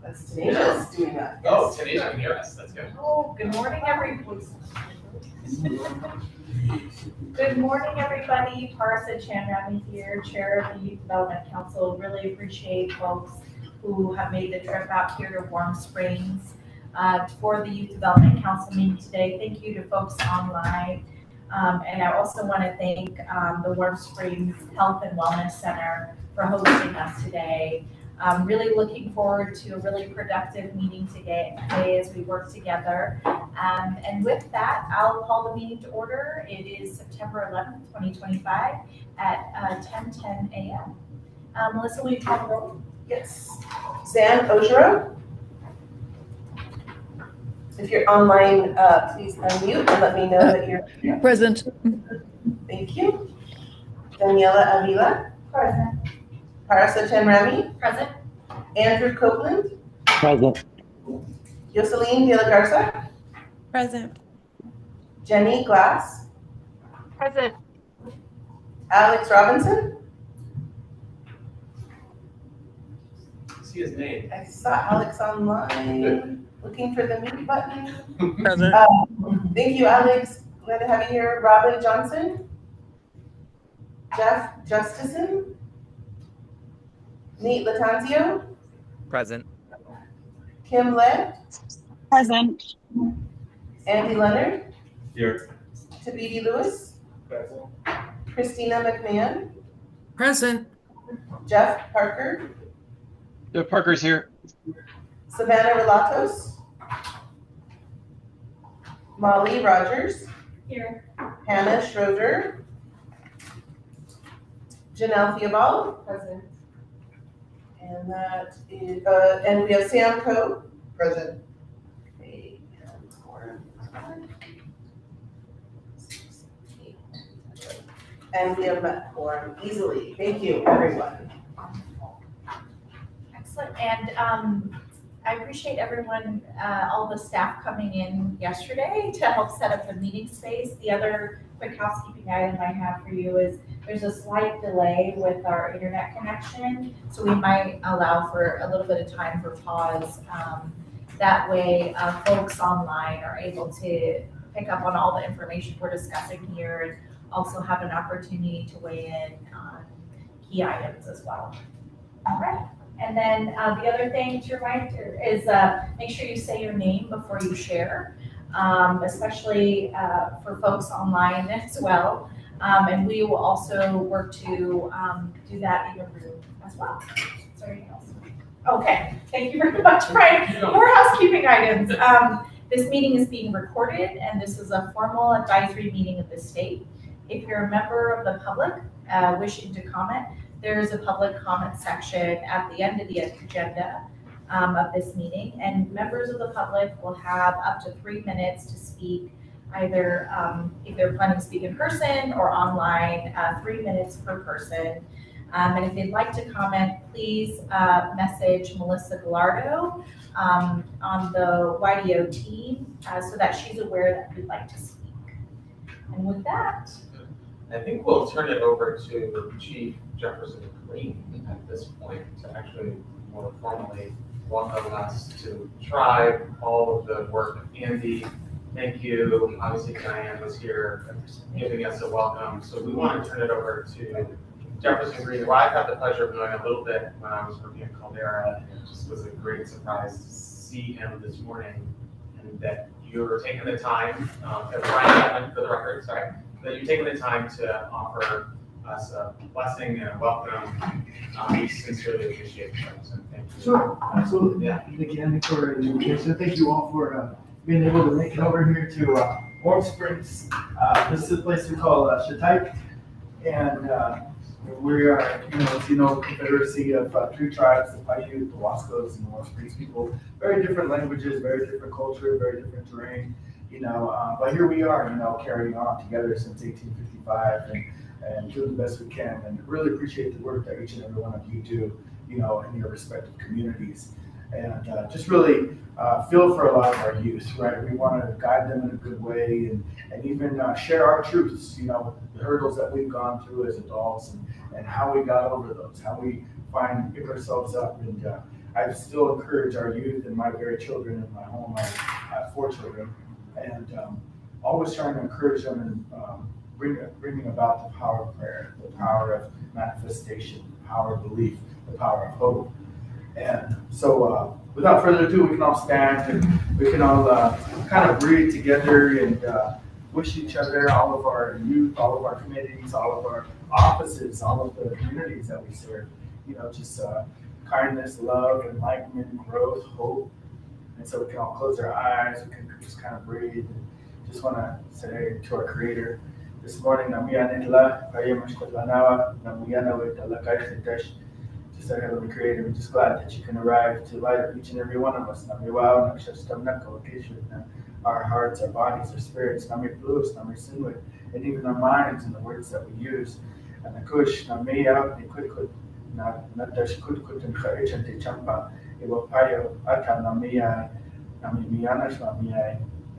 That's Tenacious doing that. Yes. Oh, Tenacious can hear us. That's good. Oh, good morning, everybody. Good morning, everybody. Parsa Chanrami here, Chair of the Youth Development Council. Really appreciate folks who have made the trip out here to Warm Springs for the Youth Development Council meeting today. Thank you to folks online. And I also want to thank the Warm Springs Health and Wellness Center for hosting us today. I'm really looking forward to a really productive meeting today as we work together. And with that, I'll call the meeting to order. It is September 11th, 2025 at 10:10 a.m. Melissa, will you call the roll? Yes. Zan Ojiro. If you're online, please unmute and let me know that you're present. Thank you. Daniela Avila. Present. Parasa Chanrami. Present. Andrew Copeland. Present. Yoselin De La Garza. Present. Jenny Glass. Present. Alex Robinson. See his name. I saw Alex online. Looking for the mute button. Present. Thank you, Alex. Glad to have you here. Robin Johnson. Jeff Justison. Nate Latanzio. Present. Kim Led. Present. Andy Leonard. Here. Tabidi Lewis. Present. Christina McMahon. Present. Jeff Parker. Jeff Parker's here. Savannah Relatos. Molly Rogers. Here. Hannah Schroeder. Janelle Theobald. Present. And that is, and we have Sam Coe. Present. Okay, and we have met quorum easily. Thank you, everyone. Excellent. And I appreciate everyone, all the staff coming in yesterday to help set up the meeting space. The other quick housekeeping item I have for you is there's a slight delay with our internet connection, so we might allow for a little bit of time for pause. That way, folks online are able to pick up on all the information we're discussing here and also have an opportunity to weigh in on key items as well. All right. And then the other thing to remind is make sure you say your name before you share, especially for folks online as well. And we will also work to do that in your room as well. Is there anything else? Okay, thank you very much, Brian. More housekeeping items. This meeting is being recorded, and this is a formal advisory meeting of the state. If you're a member of the public wishing to comment, there is a public comment section at the end of the agenda of this meeting, and members of the public will have up to 3 minutes to speak, either if they're planning to speak in person or online, 3 minutes per person. And if they'd like to comment, please message Melissa Gallardo on the YDO team so that she's aware that you'd like to speak. And with that, I think we'll turn it over to Chief Jefferson Greene at this point to actually more formally welcome us to Tribe, all of the work. Andy, thank you. Obviously, Diane was here giving us a welcome. So we want to turn it over to Jefferson Greene, who I've had the pleasure of knowing a little bit when I was working at Caldera. And it just was a great surprise to see him this morning, and that you were taking the time, Brian, for the record, sorry, that you're taking the time to offer us a blessing and a welcome. We sincerely appreciate it. So thank you. Sure, absolutely. Yeah. Thank you, Andy, for the invitation. Thank you all for being able to make it over here to Warm Springs. This is a place we call Sept, and we are, as you know, a confederacy of 3 tribes: the Paiute, the Wascos, and the Warm Springs people. Very different languages, very different culture, very different terrain. But here we are, carrying on together since 1855 and doing the best we can. And really appreciate the work that each and every one of you do, in your respective communities. and just really feel for a lot of our youth, right? We want to guide them in a good way and even share our truths, the hurdles that we've gone through as adults and how we got over those, how we pick ourselves up. And I still encourage our youth and my very children in my home. I have 4 children, and always trying to encourage them and bringing about the power of prayer, the power of manifestation, the power of belief, the power of hope. And so without further ado, we can all stand and we can all kind of breathe together and wish each other, all of our youth, all of our committees, all of our offices, all of the communities that we serve, just kindness, love, enlightenment, growth, hope. And so we can all close our eyes, we can just kind of breathe and just want to say to our Creator this morning, just our Heavenly Creator, we're just glad that you can arrive to light up each and every one of us. Our hearts, our bodies, our spirits, and even our minds and the words that we use. And the kush,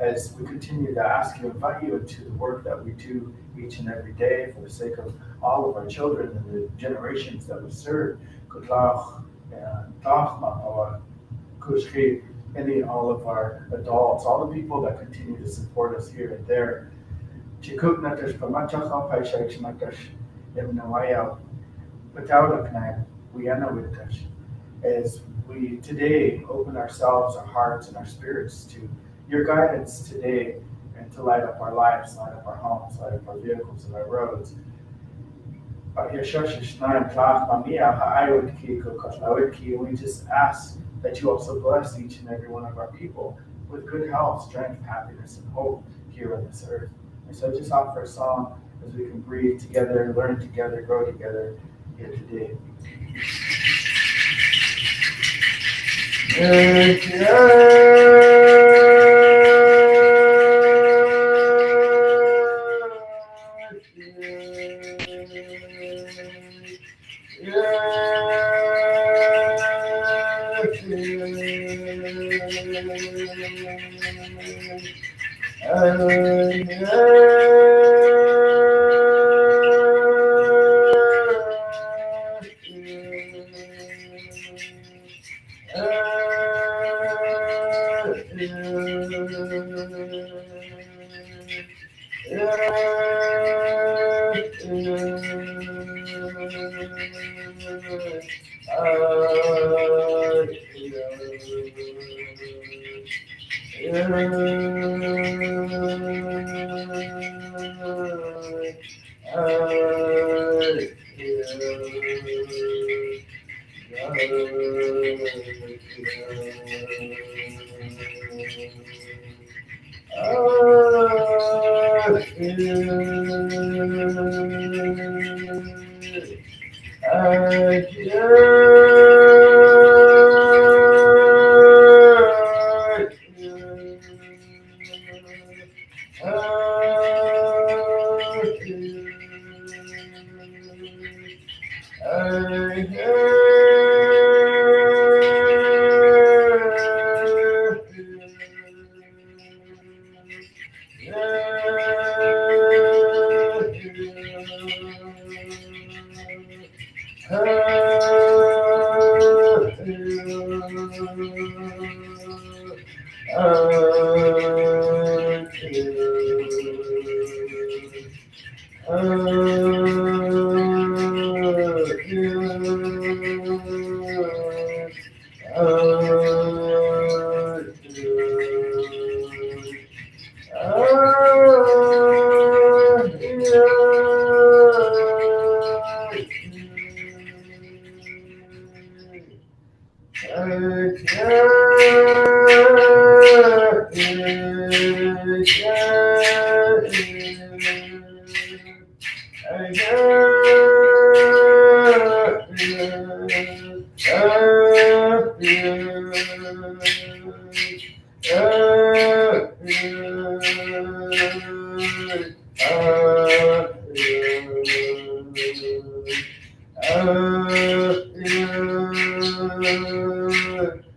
as we continue to ask you, invite you into the work that we do each and every day for the sake of all of our children and the generations that we serve. And all of our adults, all the people that continue to support us here and there. As we today open ourselves, our hearts, and our spirits to your guidance today and to light up our lives, light up our homes, light up our vehicles and our roads. We just ask that you also bless each and every one of our people with good health, strength, happiness, and hope here on this earth. And so just offer a song as we can breathe together, learn together, grow together here today.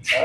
Thank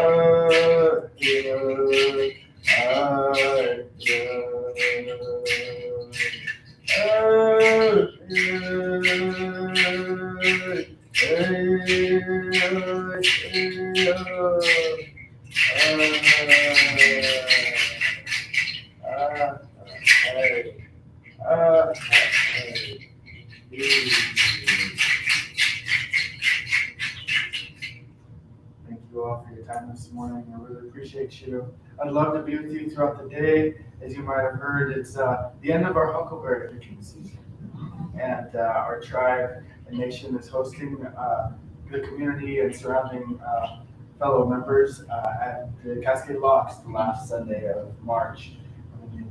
you all for your time this morning. I really appreciate you. I'd love to be with you throughout the day. As you might have heard, it's the end of our huckleberry picking season. And our tribe and nation is hosting the community and surrounding fellow members at the Cascade Locks the last Sunday of March. We need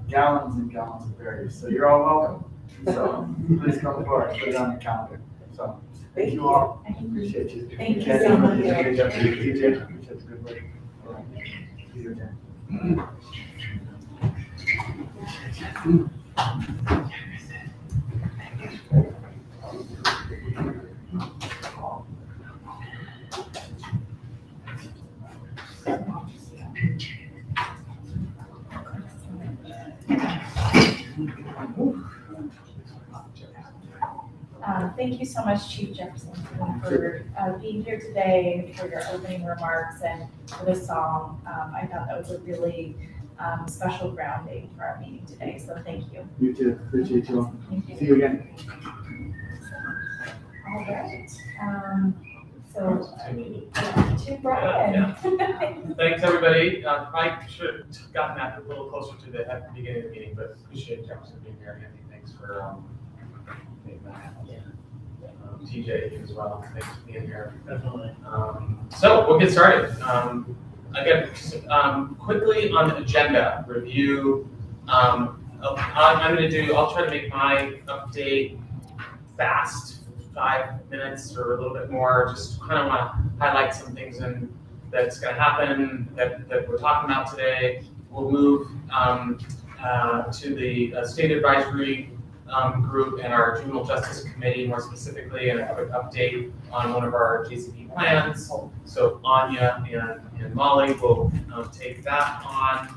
gallons and gallons of berries. So you're all welcome. So please come forward, put it on your calendar. So thank you all. Appreciate you. Thank you so much. Appreciate the good work. All right. See you again. Thank you so much, Chief Jefferson, for being here today, for your opening remarks, and for the song. I thought that was a really special grounding for our meeting today, so thank you. You too. Appreciate you all. Thank you. See you again. All right. So, to Brian. Thanks, everybody. I should have gotten that a little closer to the beginning of the meeting, but appreciate Jefferson being here. Andy, thanks for making that happen. TJ, you as well. Thanks for being here. Definitely. So we'll get started. Again, quickly on the agenda review. I'll try to make my update fast, 5 minutes or a little bit more. Just kind of want to highlight some things that's going to happen that we're talking about today. We'll move to the state advisory group and our juvenile justice committee, more specifically, and a quick update on one of our JCP plans. So Anya and Molly will take that on.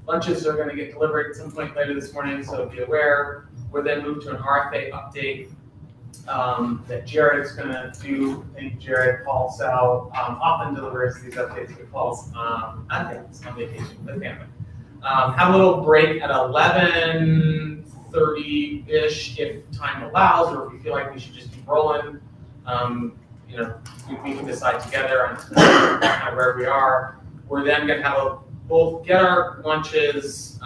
Lunches are going to get delivered at some point later this morning, so be aware. We'll then move to an RFA update that Jared's going to do. I think Jared Paulsell often delivers these updates to Paul's on vacation with family. Have a little break at 11:30-ish if time allows, or if we feel like we should just keep rolling. We can decide together on kind of where we are. We're then going to we'll get our lunches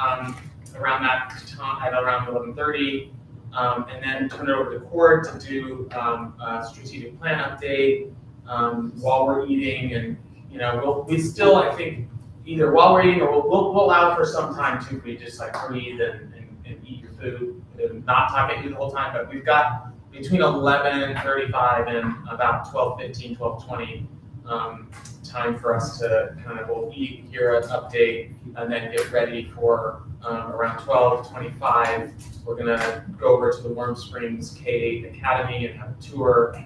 around that time at around 11:30, and then turn it over to Cord to do a strategic plan update while we're eating, and we still, I think, either while we're eating or we'll allow for some time to be just like breathe and eat your food and not talk at you the whole time. But we've got between 11:35 and about 12:15, 12:20 time for us to kind of both eat, hear an update, and then get ready for around 12:25. We're gonna go over to the Warm Springs K Academy and have a tour.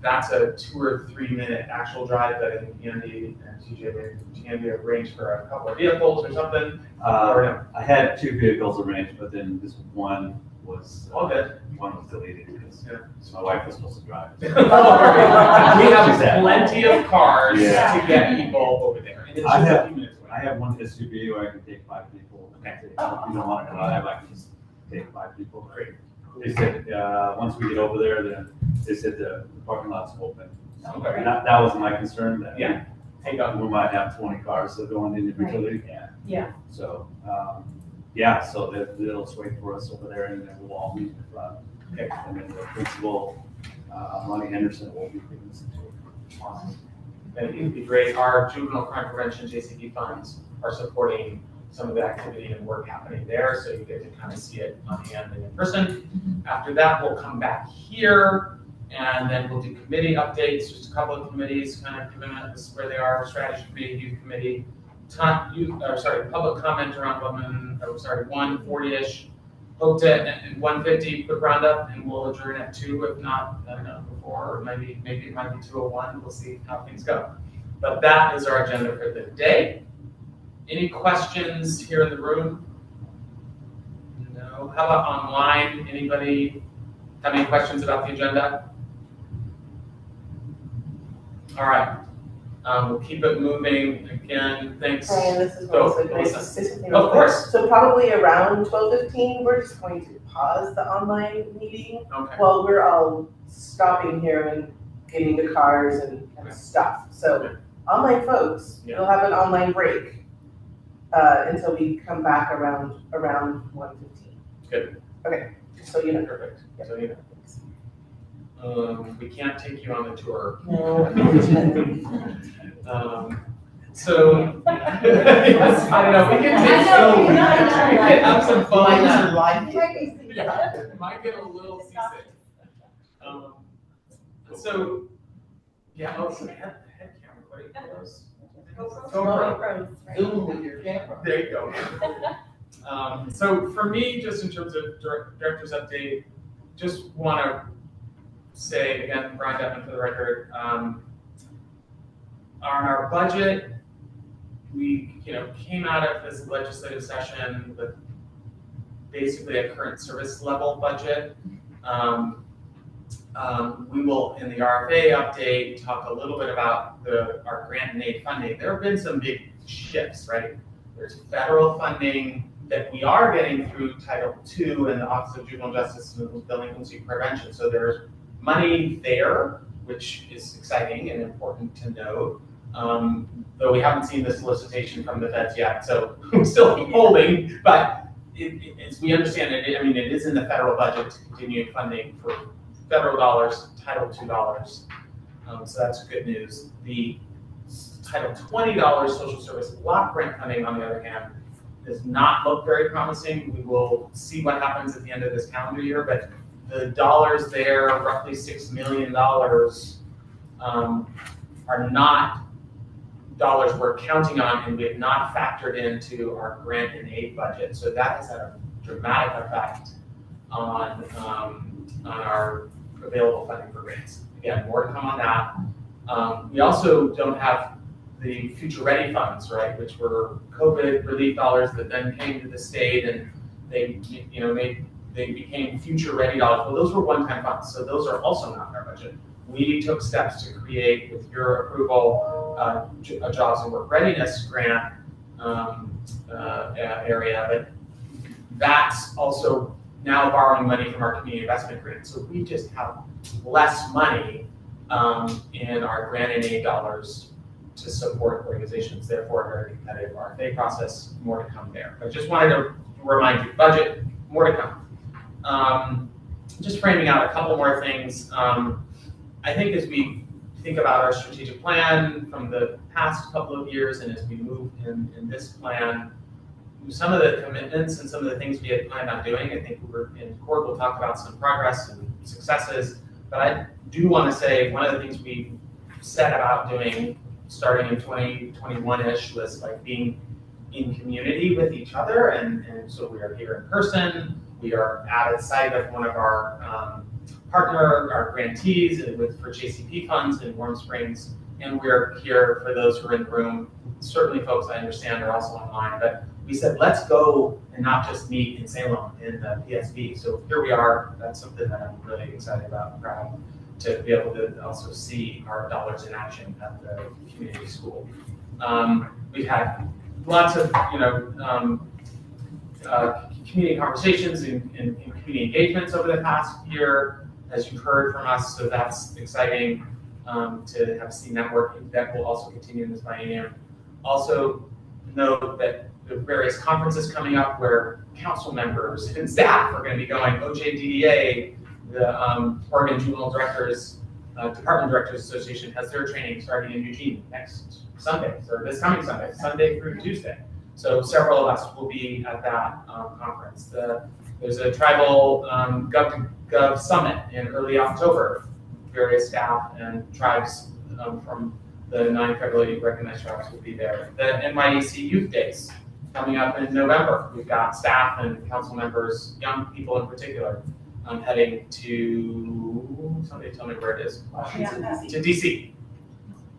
That's a 2 or 3 minute actual drive, but I think Andy and TJ arranged for a couple of vehicles or something. I had 2 vehicles arranged, but then this one was all good. One was deleted because my wife was supposed to drive. We have plenty of cars to get people over there. And it's just a few minutes away. I have one SUV where I can take 5 people. If you don't want to drive, I can just take 5 people. Great. They said once we get over there, then they said the parking lot's open. Okay. And that was my concern. That we might have 20 cars that go on individually. Yeah. So so they'll wait for us over there, and then we'll all meet in the front. Okay. And then the principal, Lonnie Henderson, will be giving us a tour. Awesome. And it'd be great. Our juvenile crime prevention JCP funds are supporting some of the activity and work happening there, so you get to kind of see it on hand and in person. After that, we'll come back here, and then we'll do committee updates. Just a couple of committees, kind of giving us where they are: strategy committee, youth committee. Public comment around 1:40-ish. Hope to at 1:50 quick roundup, and we'll adjourn at 2. If not, I don't know, before, or maybe it might be 2:01. We'll see how things go. But that is our agenda for the day. Any questions here in the room? No. How about online? Anybody have any questions about the agenda? All right. We'll keep it moving. Again, thanks. Brian, this is Go, Melissa. Can I Melissa. just say something? Of course. So probably around 12:15, we're just going to pause the online meeting Okay. while we're all stopping here and getting the cars and stuff. So online folks, Yeah. you'll have an online break until we come back around 1:15. Good. Okay, just so you know. Perfect. So, you know. We can't take you on the tour. No. So, yes, I don't know, we can take, we can have some fun. Yeah, it might get a little seasick. So, yeah, so head camera, what are those? GoPro. Zoom with your camera. There you go. So for me, just in terms of director's update, just want to say again, Brian Devon for the record, on our budget, we came out of this legislative session with basically a current service level budget. We will, in the RFA update, talk a little bit about our grant and aid funding. There have been some big shifts, right? There's federal funding that we are getting through Title II and the Office of Juvenile Justice and Delinquency Prevention. So there's money there, which is exciting and important to note. Though we haven't seen the solicitation from the feds yet, so we're still holding, but as we understand it, I mean, it is in the federal budget to continue funding for federal dollars, Title II dollars. So that's good news. The Title $20 social service block grant funding, on the other hand, does not look very promising. We will see what happens at the end of this calendar year, but the dollars there, roughly $6 million, are not dollars we're counting on, and we have not factored into our grant and aid budget. So that has had a dramatic effect on our available funding for grants. Again, more to come on that. We also don't have the Future Ready funds, right, which were COVID relief dollars that then came to the state, and they became Future Ready dollars. Well, those were one-time funds, so those are also not in our budget. We took steps to create, with your approval, a Jobs and Work Readiness grant area, but that's also now borrowing money from our community investment grant. So we just have less money in our grant and aid dollars to support organizations, therefore a very competitive RFA process. More to come there. But just wanted to remind you, budget, more to come. Just framing out a couple more things. I think as we think about our strategic plan from the past couple of years, and as we move in this plan, some of the commitments and some of the things we had planned on doing, I think we were in court, we'll talk about some progress and successes, but I do want to say one of the things we set about doing starting in 2021-ish was like being in community with each other, and so we are here in person, we are at a site of one of our our grantees for JCP funds in Warm Springs, and we're here for those who are in the room. Certainly folks I understand are also online, but we said, let's go and not just meet in Salem in the PSB. So here we are. That's something that I'm really excited about and proud to be able to also see our dollars in action at the community school. We've had lots of, community conversations and community engagements over the past year, as you've heard from us, so that's exciting to have seen that work. That will also continue in this biennium. Also note that the various conferences coming up where council members and staff are going to be going. OJDDA, the Oregon Juvenile Directors, Department Directors Association, has their training starting in Eugene next Sunday, or this coming Sunday, Sunday through Tuesday. So several of us will be at that conference. There's a tribal Gov Summit in early October. Various staff and tribes from the 9 federally recognized tribes will be there. The NYEC Youth Days coming up in November. We've got staff and council members, young people in particular, heading to, somebody tell me where it is. Washington, D.C. To DC.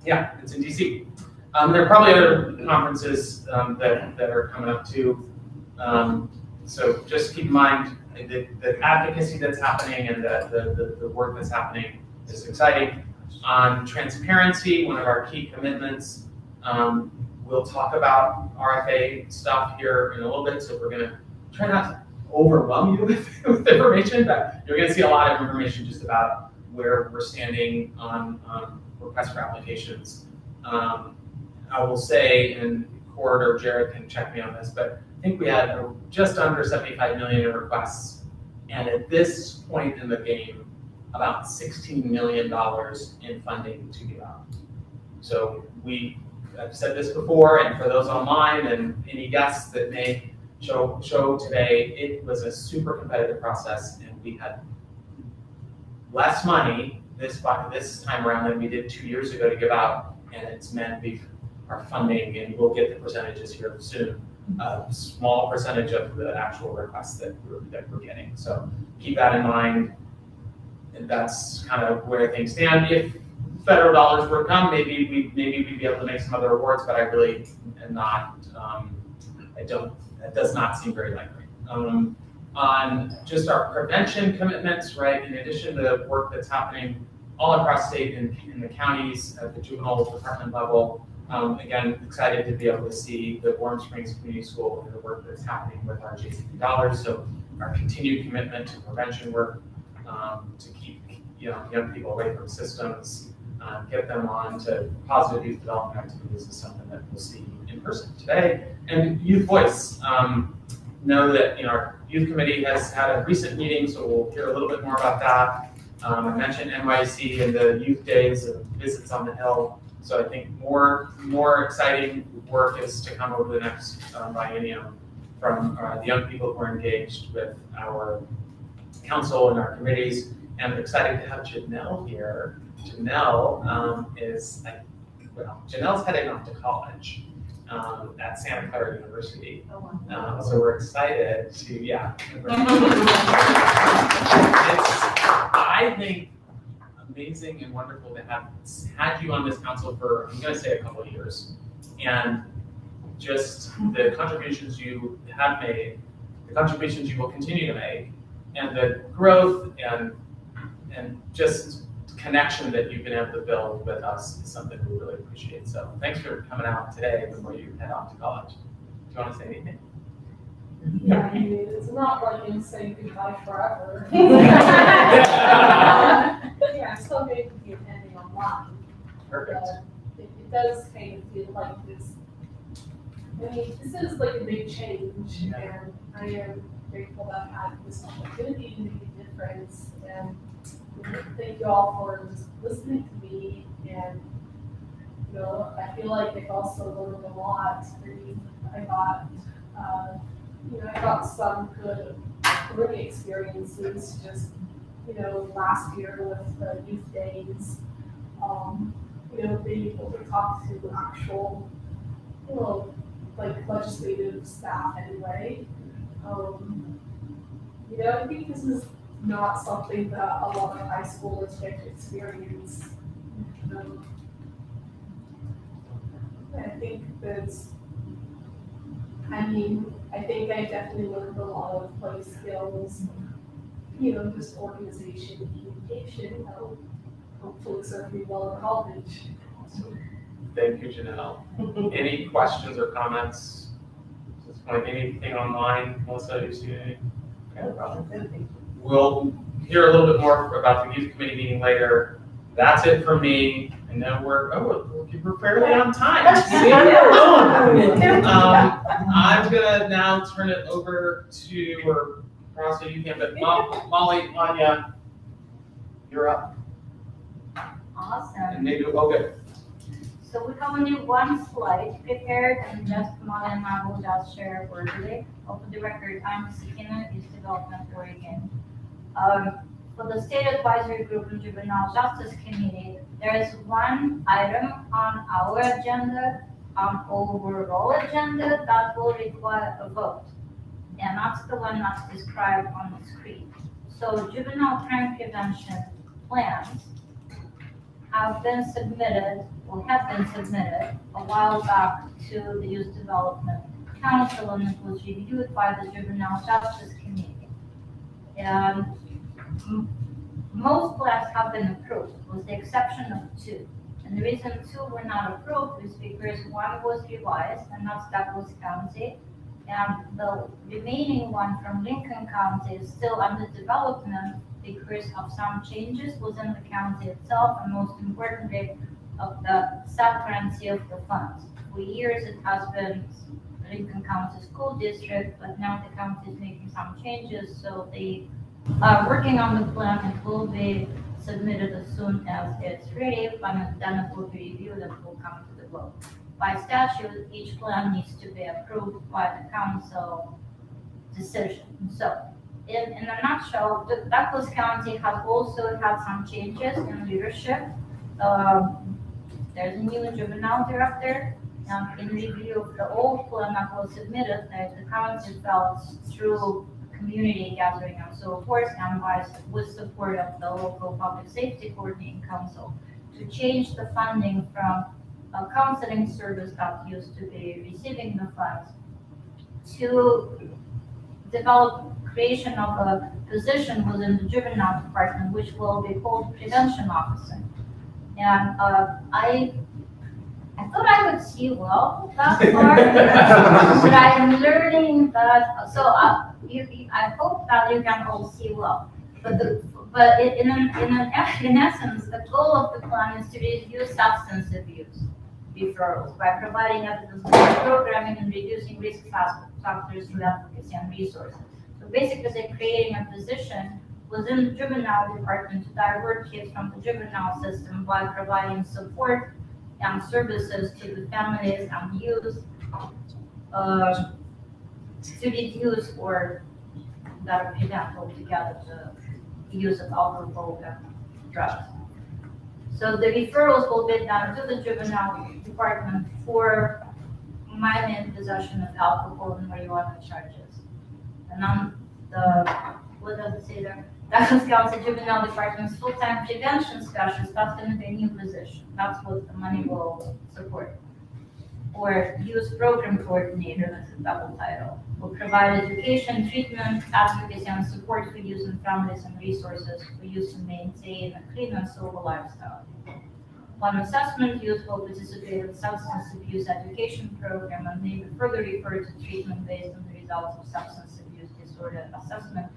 Yeah, it's in DC. There are probably other conferences that are coming up too. So just keep in mind the advocacy that's happening and the work that's happening is exciting. On transparency, one of our key commitments, we'll talk about RFA stuff here in a little bit, so we're going to try not to overwhelm you with information, but you're going to see a lot of information just about where we're standing on requests for applications. I will say, and Cord or Jared can check me on this, but I think we had just under 75 million in requests, and at this point in the game, about $16 million in funding to give out. So I've said this before, and for those online and any guests that may show today, it was a super competitive process, and we had less money this time around than we did 2 years ago to give out, and it's meant our funding, and we'll get the percentages here soon, a small percentage of the actual requests that we're getting. So keep that in mind, and that's kind of where things stand. If federal dollars were to come, maybe we'd be able to make some other awards, but I really am not. That does not seem very likely. On just our prevention commitments, right? In addition to the work that's happening all across state and in the counties at the juvenile department level. Again, excited to be able to see the Warm Springs Community School and the work that's happening with our JCP dollars. So our continued commitment to prevention work to keep young people away from systems, get them on to positive youth development activities is something that we'll see in person today. And Youth Voice. Know that our youth committee has had a recent meeting, so we'll hear a little bit more about that. I mentioned NYC and the youth days and visits on the Hill. So I think more exciting work is to come over the next biennium from the young people who are engaged with our council and our committees. And I'm excited to have Janelle here. Janelle Janelle's heading off to college at Santa Clara University. So we're excited to, It's, I think, amazing and wonderful to have had you on this council for, I'm going to say, a couple of years. And just the contributions you have made, the contributions you will continue to make, and the growth and just connection that you've been able to build with us is something we really appreciate. So thanks for coming out today before you head off to college. Do you want to say anything? Yeah, I mean, it's not like you say goodbye forever. Yeah, I'm still going to be attending online. Perfect. It does kind of feel like this. I mean, this is like a big change, and I am grateful that I had this opportunity to make a difference. And thank you all for just listening to me. And I feel like I've also learned a lot. I got some good learning experiences just, last year with the youth days, being able to talk to actual, like legislative staff anyway. I think this is not something that a lot of high schoolers get to experience. I think I think I definitely learned a lot of play skills, just organization and communication that will hopefully serve me well in college. Thank you, Janelle. Any questions or comments? At this point, anything online? Melissa, do you see anything? Okay, we'll hear a little bit more about the youth committee meeting later. That's it for me. And then we're fairly on time. I'm gonna now turn it over to, or also you can, but Molly, Anya, you're up. Awesome. And maybe good. So we have only one slide prepared, and just Molly and I will just share verbally. For the record, I'm Sakina, Youth Development, Oregon. For the State Advisory Group and Juvenile Justice Committee, there is one item on our agenda, overall agenda, that will require a vote. And that's the one that's described on the screen. So juvenile crime prevention plans have been submitted, or have been submitted a while back to the Youth Development Council, and it was reviewed by the Juvenile Justice Committee. And most plans have been approved, with the exception of 2. And the reason 2 were not approved is because 1 was revised, and that's Douglas County, and the remaining one from Lincoln County is still under development because of some changes within the county itself, and most importantly, of the sovereignty of the funds. For years, it has been Lincoln County School District, but now the county is making some changes, so they are working on the plan. It will be submitted as soon as it's ready, and then it will be reviewed and will come to the vote. By statute, each plan needs to be approved by the council decision. So, in a nutshell, Douglas County has also had some changes in leadership. There's a new juvenile director. In review of the old plan that was submitted, the county felt through community gathering and so forth, and with support of the local public safety coordinating council, to change the funding from a counseling service that used to be receiving the funds to develop creation of a position within the juvenile department, which will be called prevention officer. And I thought I would see well that far, but I am learning that. So I hope that you can all see well. But in essence, the goal of the plan is to reduce substance abuse referrals by providing evidence-based programming and reducing risk factors through advocacy and resources. So basically, they're creating a position within the juvenile department to divert kids from the juvenile system by providing support and services to the families and youth to reduce or that prevent altogether the use of alcohol and drugs. So the referrals will be done to the juvenile department for minor possession of alcohol and marijuana charges. And on what does it say there? Douglas County Juvenile Department's full-time prevention specialist, that's going to be a new position. That's what the money will support. Or youth program coordinator, that's a double title, will provide education, treatment, advocacy, and support for youth and families and resources for youth to maintain a clean and sober lifestyle. Upon assessment, youth will participate in substance abuse education program and may be further referred to treatment based on the results of substance abuse disorder assessment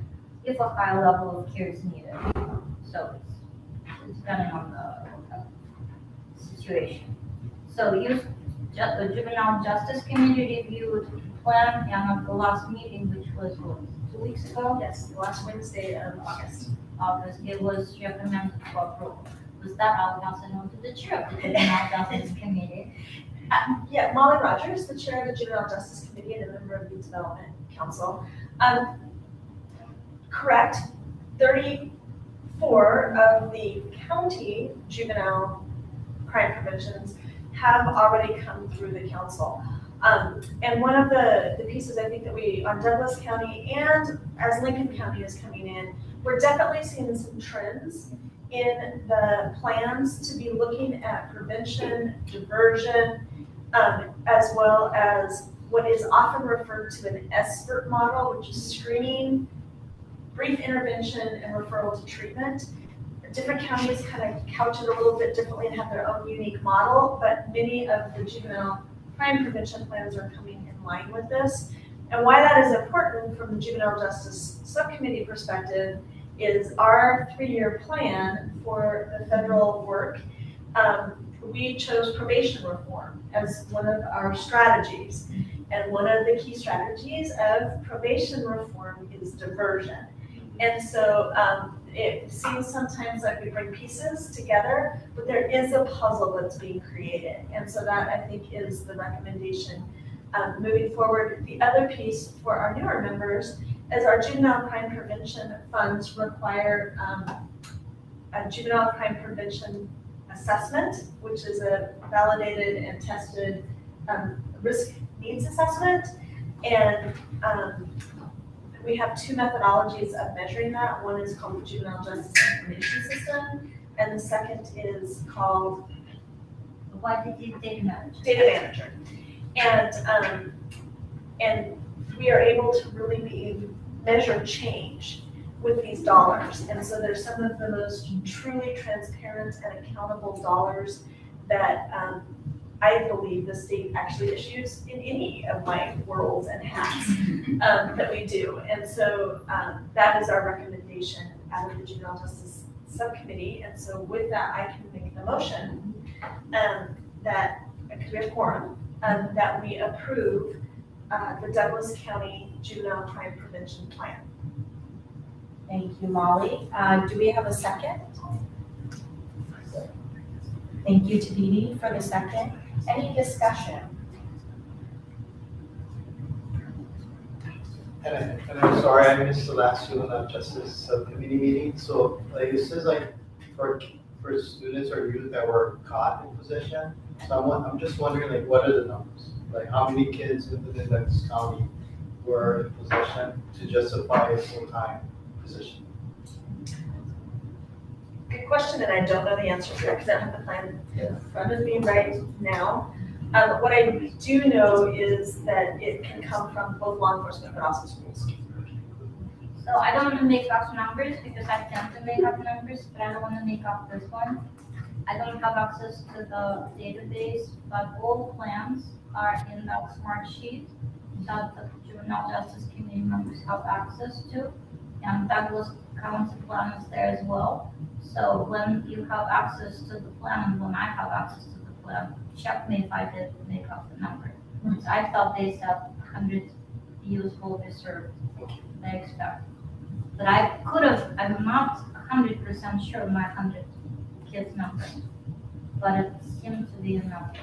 if a high level of care is needed. So it's depending on the situation. So the Juvenile Justice Committee reviewed the plan, and at the last meeting, which was 2 weeks ago? Yes, the last Wednesday of August. It was recommended for approval. Was that I'll pass it on to the chair of the Juvenile Justice Committee? Yeah, Molly Rogers, the chair of the Juvenile Justice Committee and a member of the Development Council. Correct, 34 of the county juvenile crime preventions have already come through the council. And one of the pieces I think that we, on Douglas County and as Lincoln County is coming in, we're definitely seeing some trends in the plans to be looking at prevention, diversion, as well as what is often referred to an SBIRT model, which is screening, brief intervention, and referral to treatment. Different counties kind of couch it a little bit differently and have their own unique model, but many of the juvenile crime prevention plans are coming in line with this. And why that is important from the Juvenile Justice Subcommittee perspective is our 3-year plan for the federal work. We chose probation reform as one of our strategies. And one of the key strategies of probation reform is diversion. And so it seems sometimes like we bring pieces together, but there is a puzzle that's being created. And so that, I think, is the recommendation moving forward. The other piece for our newer members is our juvenile crime prevention funds require a juvenile crime prevention assessment, which is a validated and tested risk needs assessment. And we have 2 methodologies of measuring that. One is called the Juvenile Justice Information System, and the second is called YPT Data Manager. Data Manager. And we are able to really measure change with these dollars. And so there's some of the most truly transparent and accountable dollars that I believe the state actually issues in any of my worlds and hats that we do. And so that is our recommendation out of the Juvenile Justice Subcommittee. And so with that, I can make the motion that, because we have quorum, that we approve the Douglas County Juvenile Crime Prevention Plan. Thank you, Molly. Do we have a second? Thank you to Dee Dee for the second. Any discussion? And I'm sorry, I missed the last Juvenile Justice Subcommittee meeting. So like it says like for students or youth that were caught in possession. So I'm just wondering like what are the numbers? Like how many kids within Douglas County were in possession to justify a full-time position? Good question, and I don't know the answer to that because I don't have the plan in front of me right now. What I do know is that it can come from both law enforcement but also schools. So I don't want to make up numbers because I tend to make up numbers, but I don't want to make up this one. I don't have access to the database, but all plans are in that smart sheet that the Juvenile Justice Committee members have access to. And Douglas County plan is there as well. So when you have access to the plan and when I have access to the plan, check me if I did make up the number. So I thought they said 100 youth will be served, they expect. But I could have, I'm not 100% sure my 100 kids number, but it seems to be enough.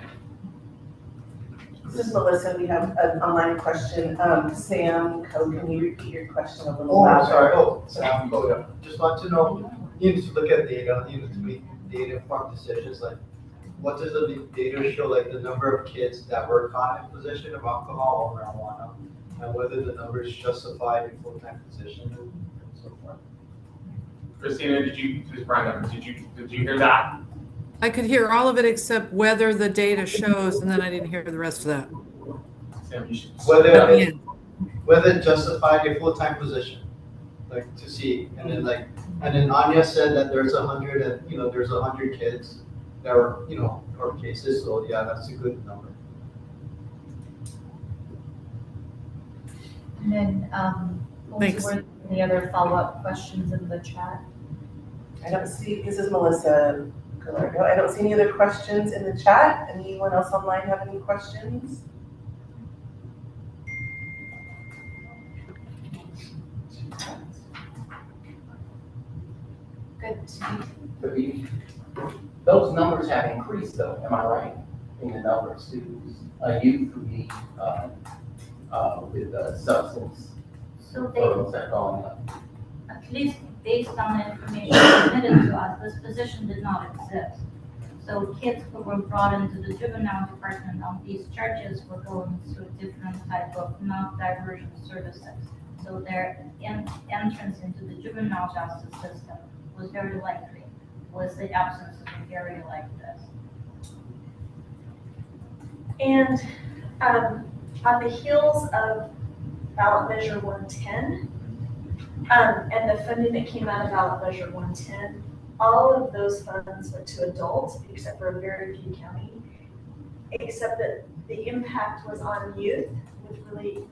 This is Melissa. We have an online question. Sam, can you repeat your question a little Oh, louder? sorry. Oh, Sam, yeah. Just want to know, you need to look at data, you need to make data-informed decisions. Like, what does the data show, like the number of kids that were caught in possession of alcohol or marijuana, and whether the numbers justify a full-time position and so forth? Christina, did you hear that? I could hear all of it except whether the data shows, and then I didn't hear the rest of that. Sam, you should. Whether it justified a full-time position, like to see, and then Anya said that there's 100 and there's 100 kids that were court cases, so yeah, that's a good number. And then, Thanks. were there any other follow-up questions in the chat? I don't see, this is Melissa Gallardo. I don't see any other questions in the chat. Anyone else online have any questions? Good. Those numbers have increased though, am I right? In the number of students, youth who need, with substance So problems that are going up. at least based on the information submitted to us, this position did not exist. So kids who were brought into the juvenile department on these charges were going through different type of non-diversion services. So their entrance into the juvenile justice system was very likely, was the absence of an area like this. And on the heels of ballot measure 110, and the funding that came out of ballot measure 110, all of those funds went to adults, except for a very few county, except that the impact was on youth, which really,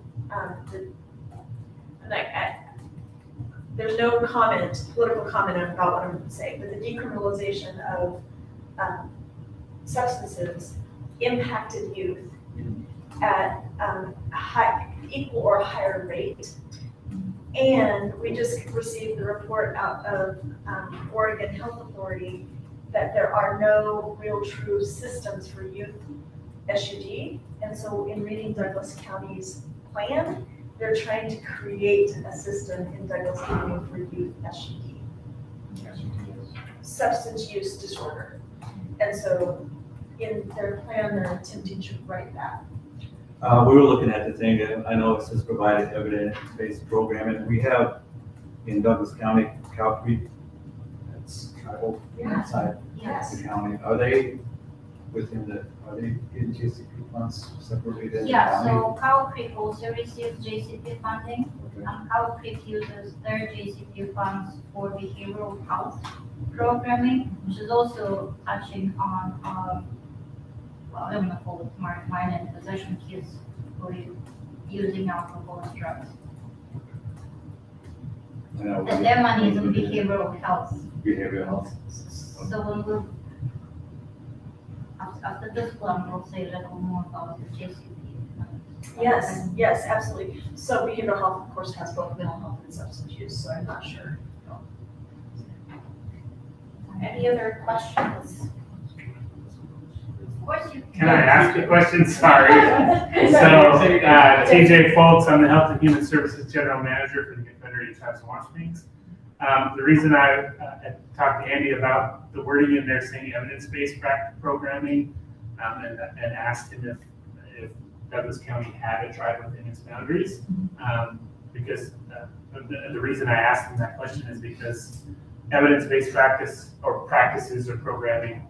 there's no political comment about what I'm going to say, but the decriminalization of substances impacted youth at equal or higher rate. And we just received the report out of Oregon Health Authority that there are no real true systems for youth SUD. And so in reading Douglas County's plan, they're trying to create a system in Douglas County for youth SUD. Substance use disorder. And so in their plan, they're attempting to write that. We were looking at the thing, and I know it says provided evidence-based programming. We have in Douglas County, Calgary, it's travel Yeah. inside Yes. the county? Are they getting JCP funds separately than the Yeah, county? so Cow Creek also receives JCP funding. Okay. Cow Creek uses their JCP funds for behavioral health programming, which is also touching on, well, I'm gonna call it minor in possession kids who are using alcohol and drugs. And their money is in behavioral health. Behavioral health. So when we, after this one, we'll say a little more about the JCP. Yes, yes, absolutely. So behavioral health, of course, has both mental health and substance use, so I'm not sure. Any other questions? Of course you. Can I ask a question? Sorry. TJ Foltz, I'm the Health and Human Services General Manager for the Confederated Tribes and Wash Springs. The reason I talked to Andy about the wording in there saying evidence-based programming and asked him if Douglas County had a tribe within its boundaries. Because the reason I asked him that question is because evidence-based practice or practices or programming,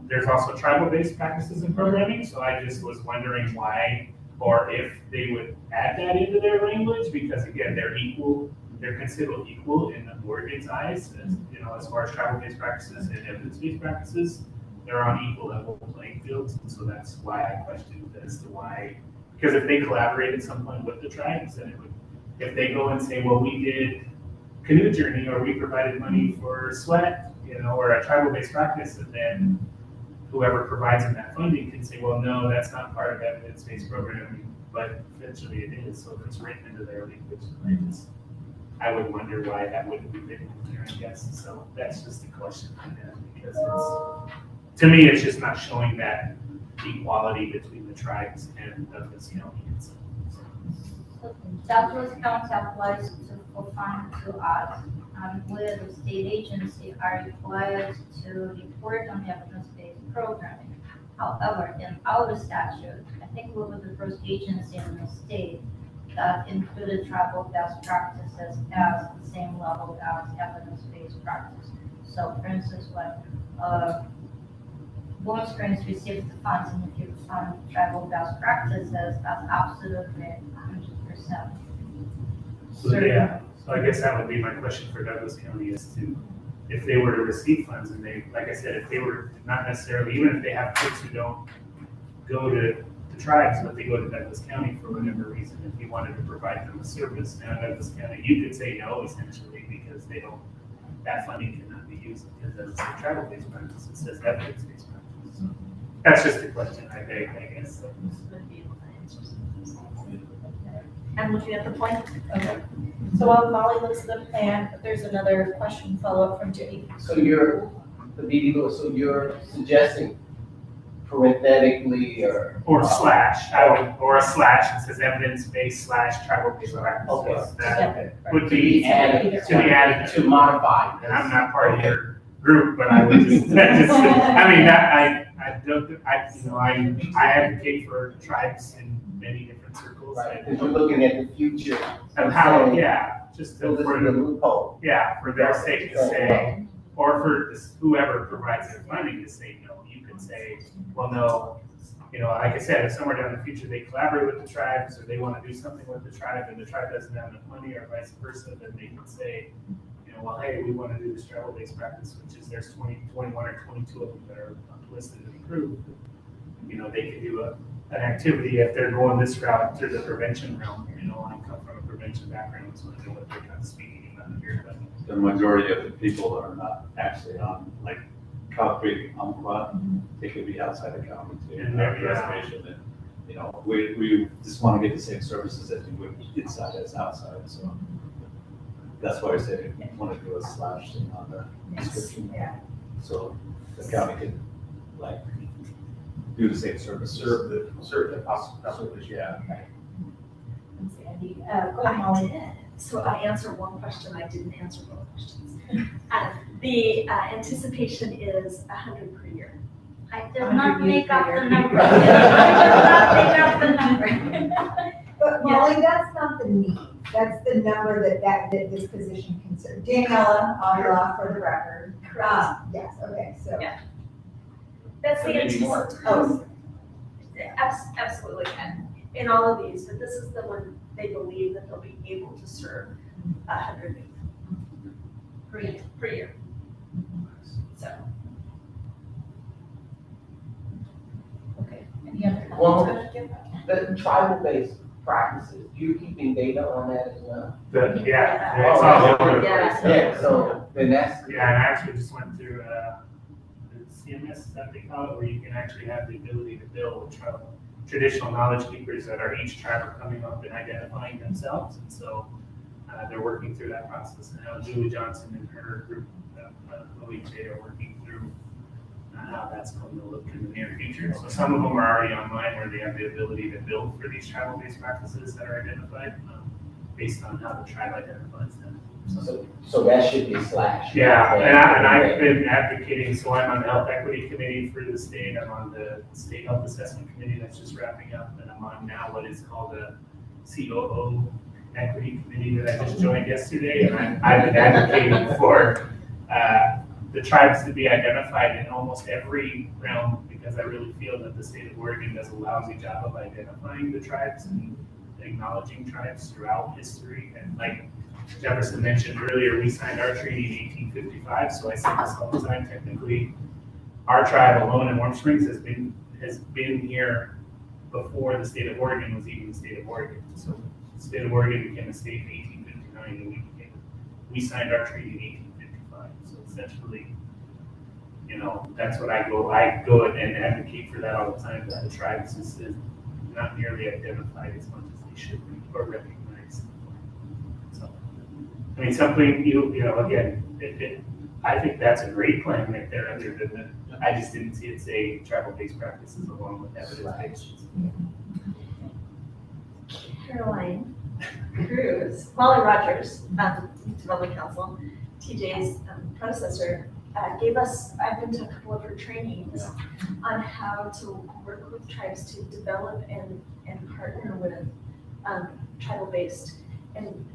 there's also tribal-based practices and programming. So I just was wondering why or if they would add that into their language, because again, they're equal. They're considered equal in the Oregon's eyes, as far as tribal-based practices and evidence-based practices. They're on equal level playing fields, and so that's why I questioned as to why. Because if they collaborate at some point with the tribes, then it would. If they go and say, well, we did canoe journey, or we provided money for sweat, or a tribal-based practice, and then whoever provides them that funding can say, well, no, that's not part of evidence-based programming, but eventually it is, so it's written into their language. I would wonder why that wouldn't be written in there, I guess. So that's just a question I have, because to me, it's just not showing that equality between the tribes and Douglas County. Douglas County applies for funds to us, and we as a state agency are required to report on evidence-based programming. However, in our statute, I think we were the first agency in the state that included tribal best practices as the same level as evidence-based practice. So for instance, when Warm Springs receives the funds and if you fund tribal best practices, that's absolutely 100%. So yeah, so I guess that would be my question for Douglas County is to, if they were to receive funds and they, like I said, if they were not necessarily, even if they have kids who don't go to the tribes, but they go to Douglas County for whatever reason, if you wanted to provide them a service now in Douglas County, you could say no essentially because they don't, that funding cannot be used because that's a tribal-based practice, it says evidence-based practice. So that's just a question I beg, I guess. So. I'm looking at the plan. Okay. So while Molly looks at the plan, there's another question follow-up from Judy. So you're suggesting parenthetically or slash, or a slash that says evidence-based / tribal-based practices. Okay. That would be added to modify. And I'm not part of your group, but I would just, I advocate for tribes in many different circles. Right, because you're looking at the future. Of how, just for the loophole. Yeah, for their sake to say, or for whoever provides their funding to say no. You could say, well, no, like I said, if somewhere down the future they collaborate with the tribes or they want to do something with the tribe and the tribe doesn't have enough money or vice versa, then they can say, well, hey, we want to do this tribal-based practice, which is there's 21 or 22 of them that are listed and approved. They could do an activity if they're going this route through the prevention realm. I come from a prevention background, so I know what they're kind of speaking about here. But the majority of the people are not actually on, like, Cow Creek, Umpqua. They could be outside the county too. And reservation, and we just want to get the same services as you would inside as outside. So that's why I said I want to do a slash thing on the description. Yeah. So the county could do the same service. Serve the possibilities. Yeah. Thanks, Andy. Go ahead, Molly. So I answered one question, I didn't answer both questions. The anticipation is 100 per year. I did not make up the number. I did not make up the number. But Molly, that's not the need. That's the number that this position can serve. Daniela, Avila, for the record, Correct. Yes, okay, so. Yeah. That's So the maybe more. Oh, absolutely, and in all of these, but this is the one they believe that they'll be able to serve 100 youth per year. So. Okay, any other Well, comments? the tribal-based practices, you're keeping data on that as well? Yeah, it's all over the place. Yeah, so then that's. Yeah, and I actually just went through, the CMS, is that they call it, where you can actually have the ability to build traditional knowledge keepers that are each tribe are coming up and identifying themselves, and so they're working through that process. And now Julie Johnson and her group, OEJ, are working through how that's going to look in the near future. So some of them are already online where they have the ability to build for these tribal-based practices that are identified based on how the tribe identifies them. So that should be slashed. Yeah, and I've been advocating, so I'm on the Health Equity Committee for the state, I'm on the State Health Assessment Committee that's just wrapping up, and I'm on now what is called the COO Equity Committee that I just joined yesterday, and I've been advocating for the tribes to be identified in almost every realm, because I really feel that the state of Oregon does a lousy job of identifying the tribes and acknowledging tribes throughout history, and like Jefferson mentioned earlier, we signed our treaty in 1855, so I say this all the time, technically, our tribe alone in Warm Springs has been here before the state of Oregon was even the state of Oregon. So the state of Oregon became a state in 1859, and we signed our treaty in 1855. So essentially, that's what I go and advocate for that all the time, that the tribes is not nearly identified as much as they should be or recognized. I mean, something, again, I think that's a great plan right there, other than I just didn't see it say tribal-based practices along with evidence-based. Caroline Cruz, Molly Rogers, Development Council, TJ's predecessor, gave us, I've been to a couple of her trainings on how to work with tribes to develop and partner with tribal-based and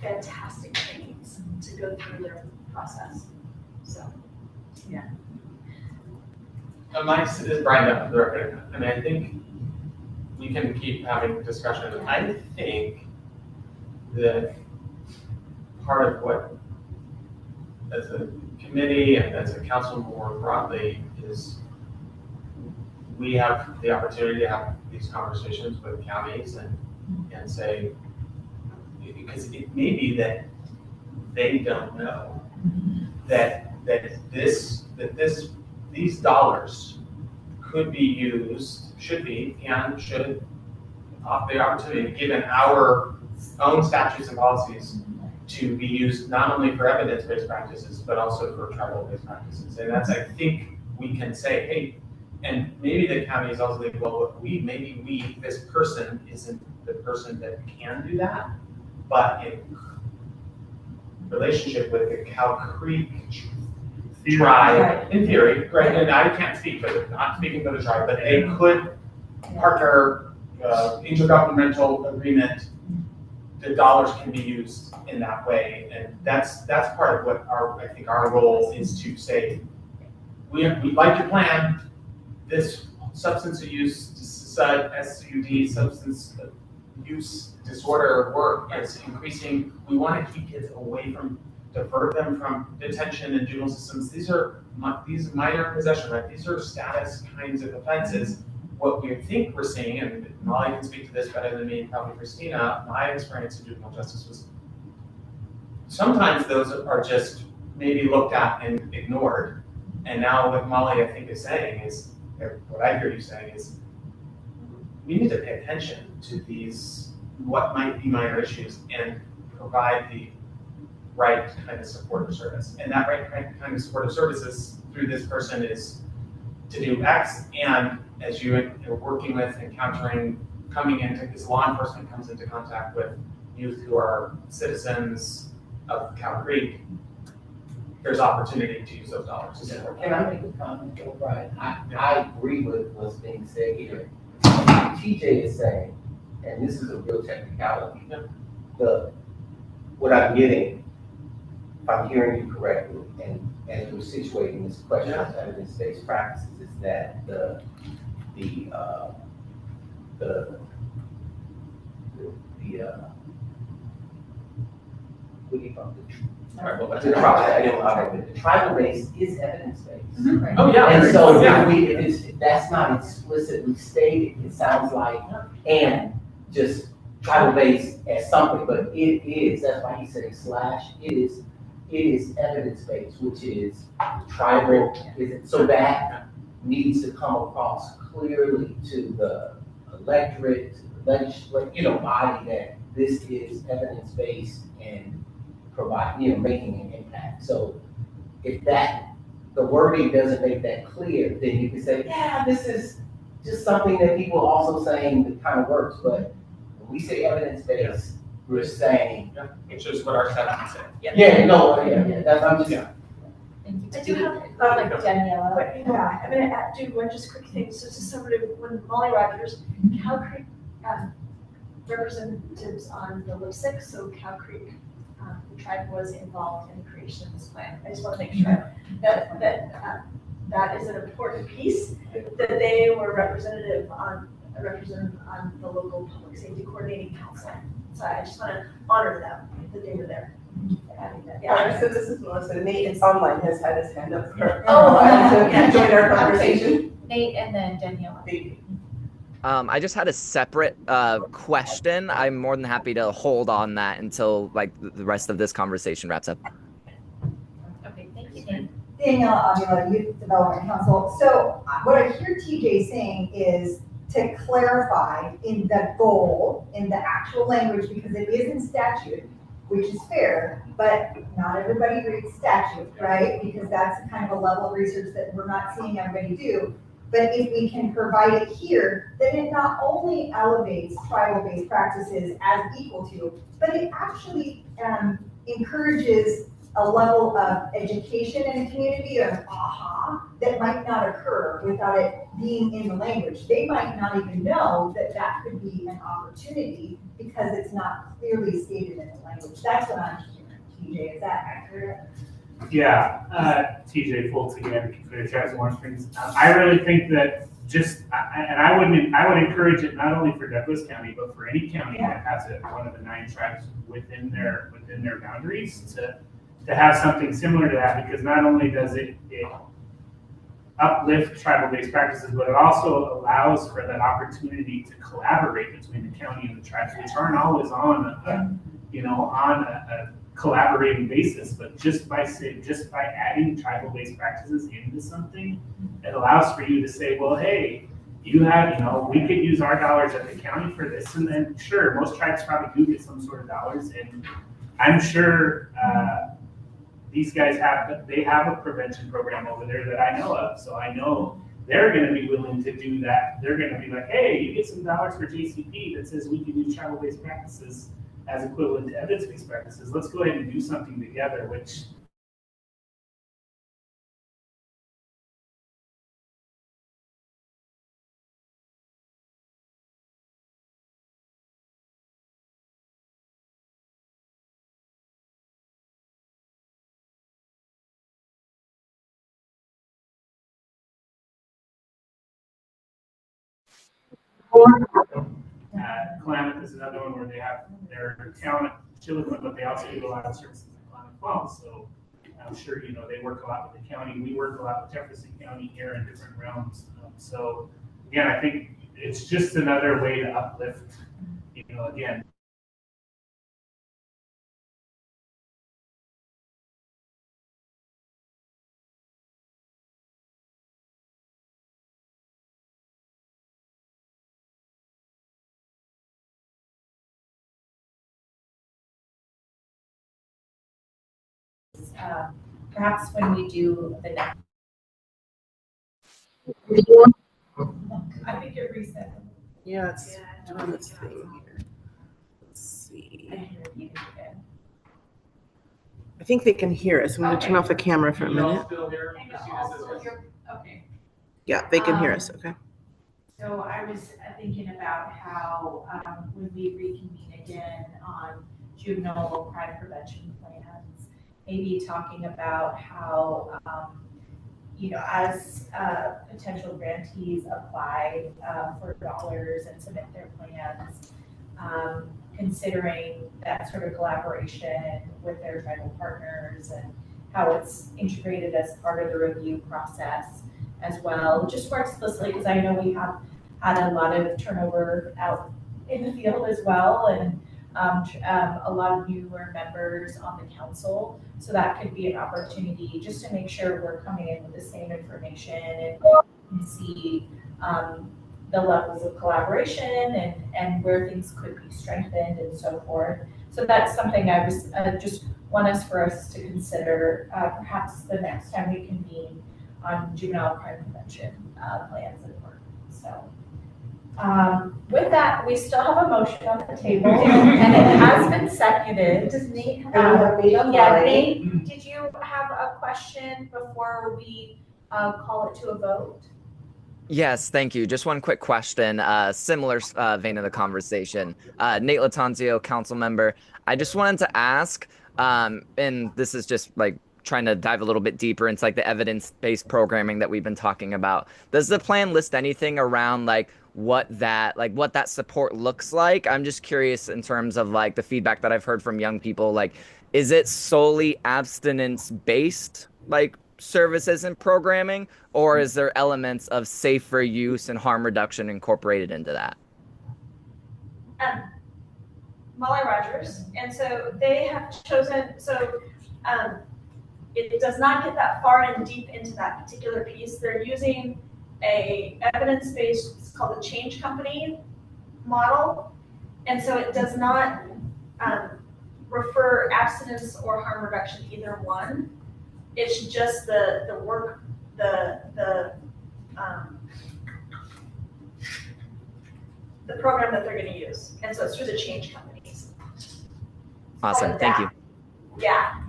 fantastic trainings to go through their process. So, yeah. Mike's is Brian up the record, and I think we can keep having discussion. I think that part of what, as a committee and as a council more broadly, is we have the opportunity to have these conversations with counties and say, because it may be that they don't know that these dollars could be used, should have the opportunity, given our own statutes and policies, to be used not only for evidence-based practices, but also for tribal-based practices. And that's, I think, we can say, hey, and maybe the county is also like, well, this person isn't the person that can do that, but in relationship with the Cow Creek tribe, in theory, right? And I can't speak for it, not speaking for the tribe, but they could partner, intergovernmental agreement. The dollars can be used in that way, and that's part of what I think our role is to say. We like your plan. This substance use, SUD, substance use disorder work is increasing. We want to keep kids away from, divert them from detention and juvenile systems. These minor possession, right? These are status kinds of offenses. What we think we're seeing, and Molly can speak to this better than me, and probably Christina, my experience in juvenile justice was sometimes those are just maybe looked at and ignored. And now what Molly, I think, is saying is, or what I hear you saying is, we need to pay attention to these, what might be minor issues, and provide the right kind of supportive service. And that right kind of supportive services through this person is to do X, and as you are working with, encountering, coming into, as law enforcement comes into contact with youth who are citizens of Cow Creek, there's opportunity to use those dollars to support. Can I make a comment, Brian? I agree with what's being said here. TJ is saying, and this is a real technicality, what I'm getting if I'm hearing you correctly, and as we're situating this question of evidence-based practices, is that the what do you call it? The tribal base is evidence-based. Mm-hmm. Oh, yeah. And so yeah. if that's not explicitly stated, it sounds like, and just tribal base as something, but it is, that's why he said slash, it is evidence-based, which is tribal, so that needs to come across clearly to the electorate, body that this is evidence-based and provide, making an impact. So if the wording doesn't make that clear, then you can say, yeah, this is just something that people are also saying that kind of works. But when we say evidence-based, we're saying. Yeah, it's just what our statute said. That's, I'm just. I do have, Like Daniela. I'm gonna do one just quick thing. So just sort of when Molly Rogers, Cow Creek representatives on the lip 6, so Cow Creek, the tribe was involved in the creation of this plan. I just want to make sure that is an important piece, that they were representative on the local public safety coordinating council. So I just want to honor them that they were there. So this is Melissa. Nate is online, has had his hand up. Join our conversation. Nate and then Daniela. I just had a separate question. I'm more than happy to hold on that until the rest of this conversation wraps up. Okay, thank you, Nate. Daniela, Youth Development Council. So what I hear TJ saying is to clarify in the goal, in the actual language, because it is in statute, which is fair, but not everybody reads statute, right? Because that's kind of a level of research that we're not seeing everybody do. But if we can provide it here, then it not only elevates tribal-based practices as equal to, but it actually encourages a level of education in a community of aha that might not occur without it being in the language. They might not even know that that could be an opportunity because it's not clearly stated in the language. That's what I'm hearing, TJ. Is that accurate? Yeah, TJ Foltz again, for the Tribes of Warm Springs. I really think that I would encourage it not only for Douglas County, but for any county that has one of the 9 tribes within their boundaries to have something similar to that, because not only does it uplift tribal-based practices, but it also allows for that opportunity to collaborate between the county and the tribes, which aren't always on a collaborating basis, but just by adding tribal-based practices into something, it allows for you to say, well, hey, we could use our dollars at the county for this, and then sure, most tribes probably do get some sort of dollars, and I'm sure these guys have a prevention program over there that I know of, so I know they're going to be willing to do that. They're going to be like, hey, you get some dollars for JCP that says we can use tribal-based practices as equivalent to evidence-based practices. Let's go ahead and do something together, which Klamath is another one where they have their town at Chillicothe, but they also do a lot of services in Klamath Falls. So I'm sure they work a lot with the county. We work a lot with Jefferson County here in different realms. So again, I think it's just another way to uplift. Again. Perhaps when we do the next. I think you're reset. Yeah, it's doing this thing here. Let's see. I think they can hear us. I'm going to turn off the camera for a minute. Okay. Yeah, they can hear us. Okay. So I was thinking about how when we reconvene again on juvenile crime prevention plans, maybe talking about how, as potential grantees apply for dollars and submit their plans, considering that sort of collaboration with their tribal partners and how it's integrated as part of the review process as well, just more explicitly, because I know we have had a lot of turnover out in the field as well, and a lot of newer members on the council. So that could be an opportunity just to make sure we're coming in with the same information and see the levels of collaboration and where things could be strengthened and so forth. So that's something I was just want for us to consider perhaps the next time we convene on juvenile crime prevention plans and work. So with that, we still have a motion on the table and it has been seconded. Does Nate Nate, did you have a question before we call it to a vote? Yes, thank you. Just one quick question, similar vein of the conversation. Nate Latanzio, council member. I just wanted to ask, and this is just like trying to dive a little bit deeper into like the evidence-based programming that we've been talking about. Does the plan list anything around like what that support looks like? I'm just curious in terms of like the feedback that I've heard from young people. Like, is it solely abstinence-based like services and programming, or is there elements of safer use and harm reduction incorporated into that? Molly Rogers, and so they have chosen, it does not get that far and deep into that particular piece. They're using a evidence-based, it's called the change company model, and so it does not refer abstinence or harm reduction, either one. It's just the work, the program that they're going to use, and so it's through the change companies. Awesome, thank you. Yeah.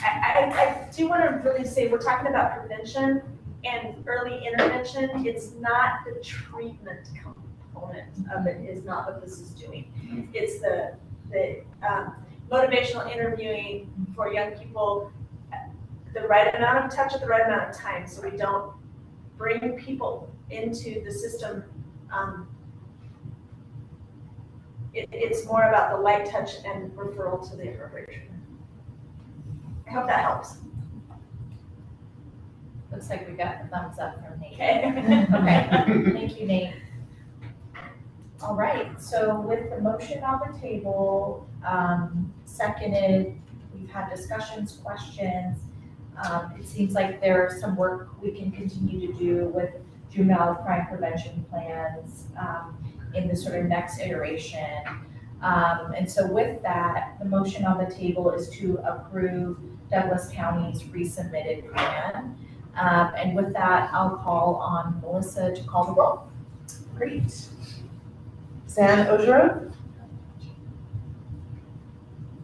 I do want to really say we're talking about prevention and early intervention. It's not the treatment component of it. Is not what this is doing. It's the motivational interviewing for young people, the right amount of touch at the right amount of time, so we don't bring people into the system. It's more about the light touch and referral to the appropriate treatment. I hope that helps. Looks like we got the thumbs up from Nate. Okay. Okay, thank you, Nate. All right, so with the motion on the table, seconded, we've had discussions, questions. It seems like there's some work we can continue to do with juvenile crime prevention plans in the sort of next iteration. And so with that, the motion on the table is to approve Douglas County's resubmitted plan. And with that, I'll call on Melissa to call the roll. Great. San Ojero?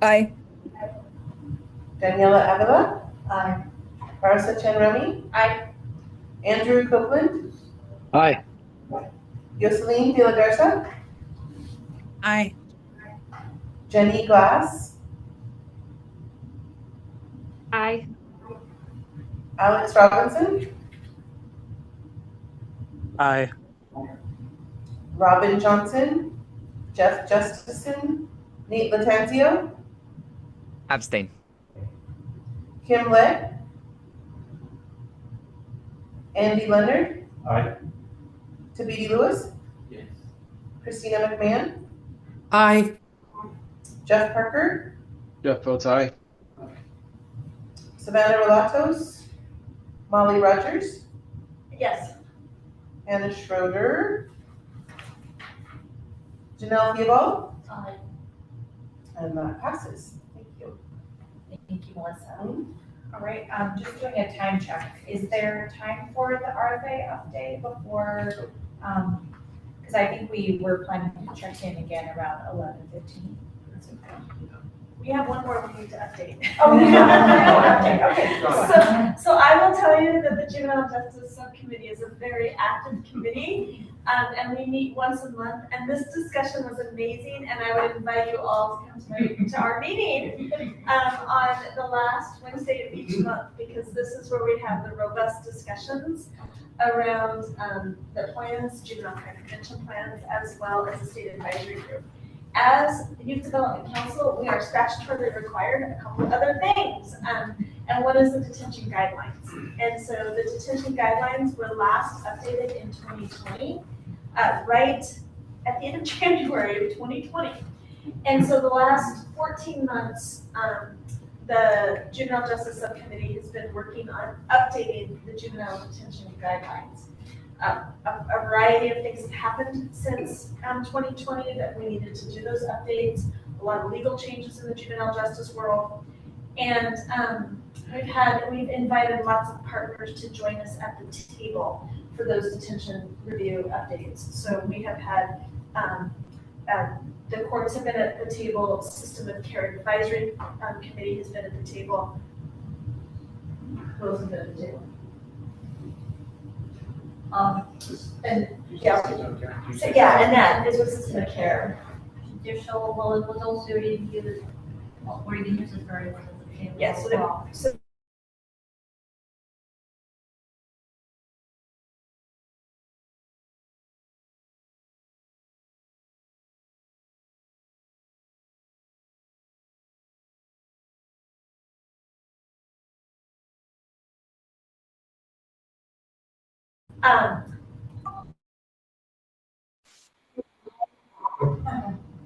Aye. Daniela Avila? Aye. Parsa Chenrami? Aye. Andrew Copeland? Aye. Yoselin De La Garza? Aye. Jenny Glass? Aye. Alex Robinson? Aye. Robin Johnson? Jeff Justison? Nate Latanzio? Abstain. Kim Lett? Andy Leonard? Aye. Tabidi Lewis? Yes. Christina McMahon? Aye. Jeff Parker? Jeff votes aye. Savannah Relatos? Molly Rogers? Yes. Hannah Schroeder? Janelle Theobald? Aye. And that passes. Thank you. Thank you, Melissa. All right, just doing a time check. Is there time for the RFA update before, because I think we were planning to check in again around 11:15. We have one more we need to update. Oh, yeah. Okay. So I will tell you that the Juvenile Justice Subcommittee is a very active committee, and we meet once a month, and this discussion was amazing, and I would invite you all to come to our meeting on the last Wednesday of each month, because this is where we have the robust discussions around the plans, juvenile crime prevention plans, as well as the state advisory group. As the Youth Development Council, we are statutorily required a couple of other things, and one is the detention guidelines. And so the detention guidelines were last updated in 2020, right at the end of January of 2020. And so the last 14 months, the Juvenile Justice Subcommittee has been working on updating the juvenile detention guidelines. A variety of things have happened since 2020 that we needed to do those updates, a lot of legal changes in the juvenile justice world. And we've invited lots of partners to join us at the table for those detention review updates. So we have had, the courts have been at the table, System of Care Advisory Committee has been at the table. Who else has been at the table? And that is what System of Care. Judicial, well, it was also reviewed, Oregon News Authority was at the table. Yeah, so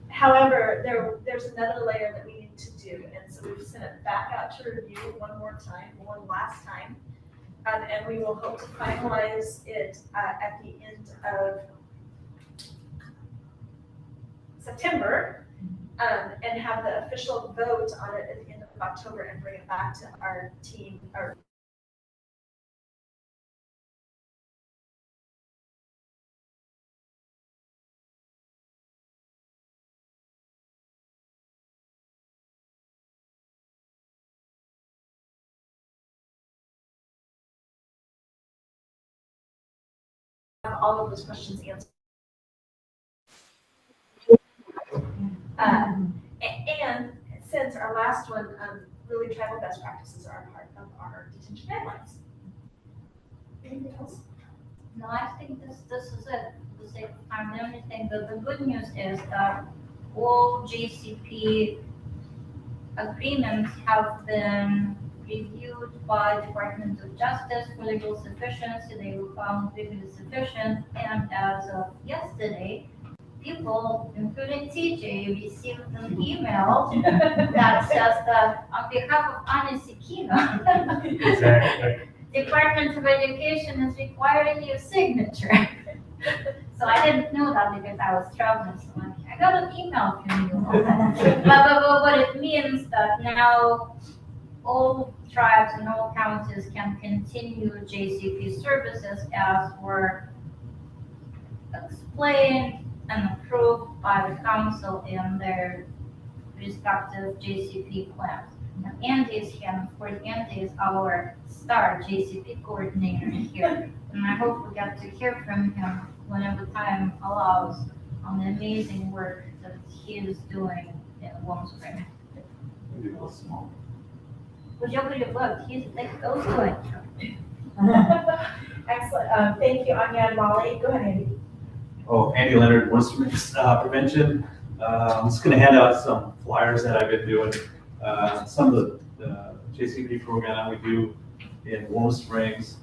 however, there's another layer that we need to do, and so we've sent it back out to review one last time, and we will hope to finalize it at the end of September, and have the official vote on it at the end of October and bring it back to our team, all of those questions answered. And since our last one, really tribal best practices are part of our detention guidelines. Anything else? No, I think this is it. For the sake of time, the only thing, the good news is that all JCP agreements have been reviewed by Department of Justice for legal sufficiency. They were found legally sufficient, and as of yesterday, people, including TJ, received an email that says that on behalf of Anna Sikina, Exactly. Department of Education is requiring your signature. So I didn't know that because I was traveling. So I got an email from you. But what it means that now all tribes and all counties can continue JCP services as were explained and approved by the council in their respective JCP plans. And Andy is here, and of course Andy is our star JCP coordinator here. And I hope we get to hear from him whenever time allows on the amazing work that he is doing in Warm Spring. Maybe a little small. Would you have looked? He's like, those good. Excellent. Thank you, Anya and Molly. Go ahead, Andy. Oh, Andy Leonard, Warm Prevention. I'm just going to hand out some flyers that I've been doing. Some of the JCP program that we do in Warm Springs,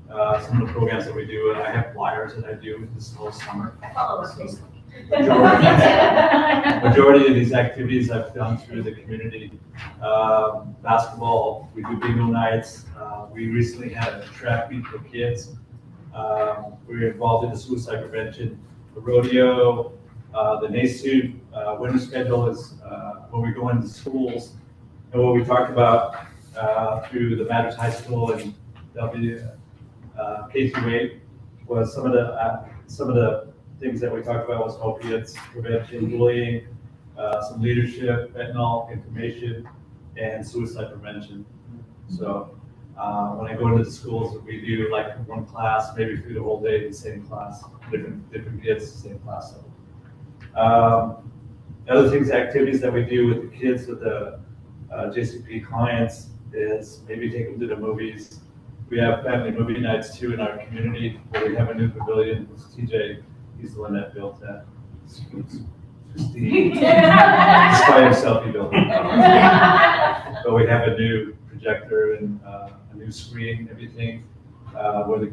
some of the programs that we do, and I have flyers that I do this whole summer. I follow us Facebook. Majority of these activities I've done through the community. Basketball, we do bingo nights. We recently had a track meet for kids. We're involved in the suicide prevention, the rodeo, the NASU winter schedule is when we go into schools. And what we talked about through the Matters High School and K-8 was some of the things that we talked about was opiates prevention, bullying, some leadership, fentanyl information, and suicide prevention. So when I go into the schools, we do like one class, maybe through the whole day, the same class, different kids, the same class level. Other things, activities that we do with the kids, with the JCP clients, is maybe take them to the movies. We have family movie nights too in our community, where we have a new pavilion. TJ, he's the one that built that. Christine, he's by himself, he built it. But we have a new projector and a new screen, everything, where the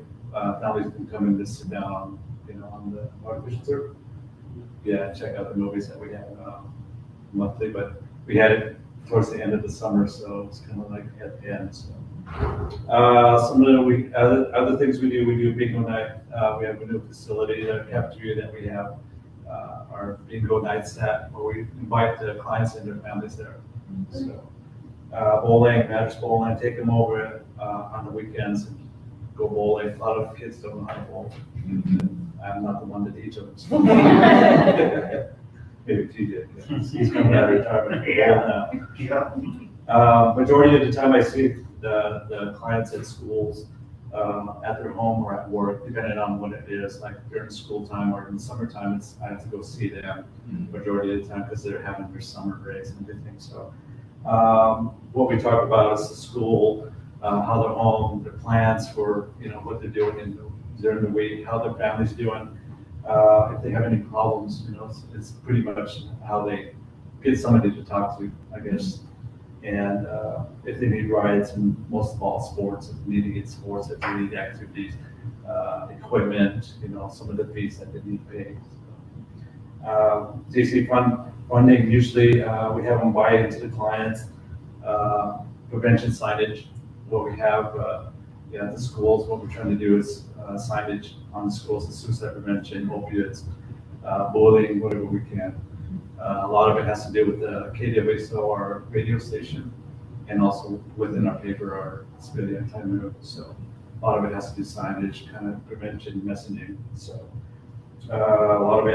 families can come and just sit down on, on the artificial turf. Yeah, check out the movies that we have monthly, but we had it towards the end of the summer, so it's kind of like at the end. So some of the other things we do bingo night. We have a new facility, a cafeteria that we have our bingo nights at, where we invite the clients and their families there. So bowling, Matters Bowling, take them over on the weekends and go bowling. A lot of kids don't know how to bowl. I'm not the one to teach them. So. Maybe TJ. He's coming out of retirement. Yeah. Majority of the time I see the clients at schools, at their home or at work, depending on what it is. Like during school time or in the summertime, I have to go see them majority of the time because they're having their summer breaks and everything. So what we talk about is the school, how they're home, their plans for what they're doing during the week, how their family's doing. If they have any problems, it's pretty much how they get somebody to talk to, I guess. And if they need rides, and most of all sports, if they need to get sports, if they need activities, equipment, some of the fees that they need to pay. JC funding, usually we have them buy into the clients. Prevention signage, what we have at the schools, what we're trying to do is signage on the schools, suicide prevention, opiates, bullying, whatever we can. A lot of it has to do with the KWSO, our radio station, and also within our paper, our civilian time. So a lot of it has to do signage, kind of prevention, messaging. So a lot of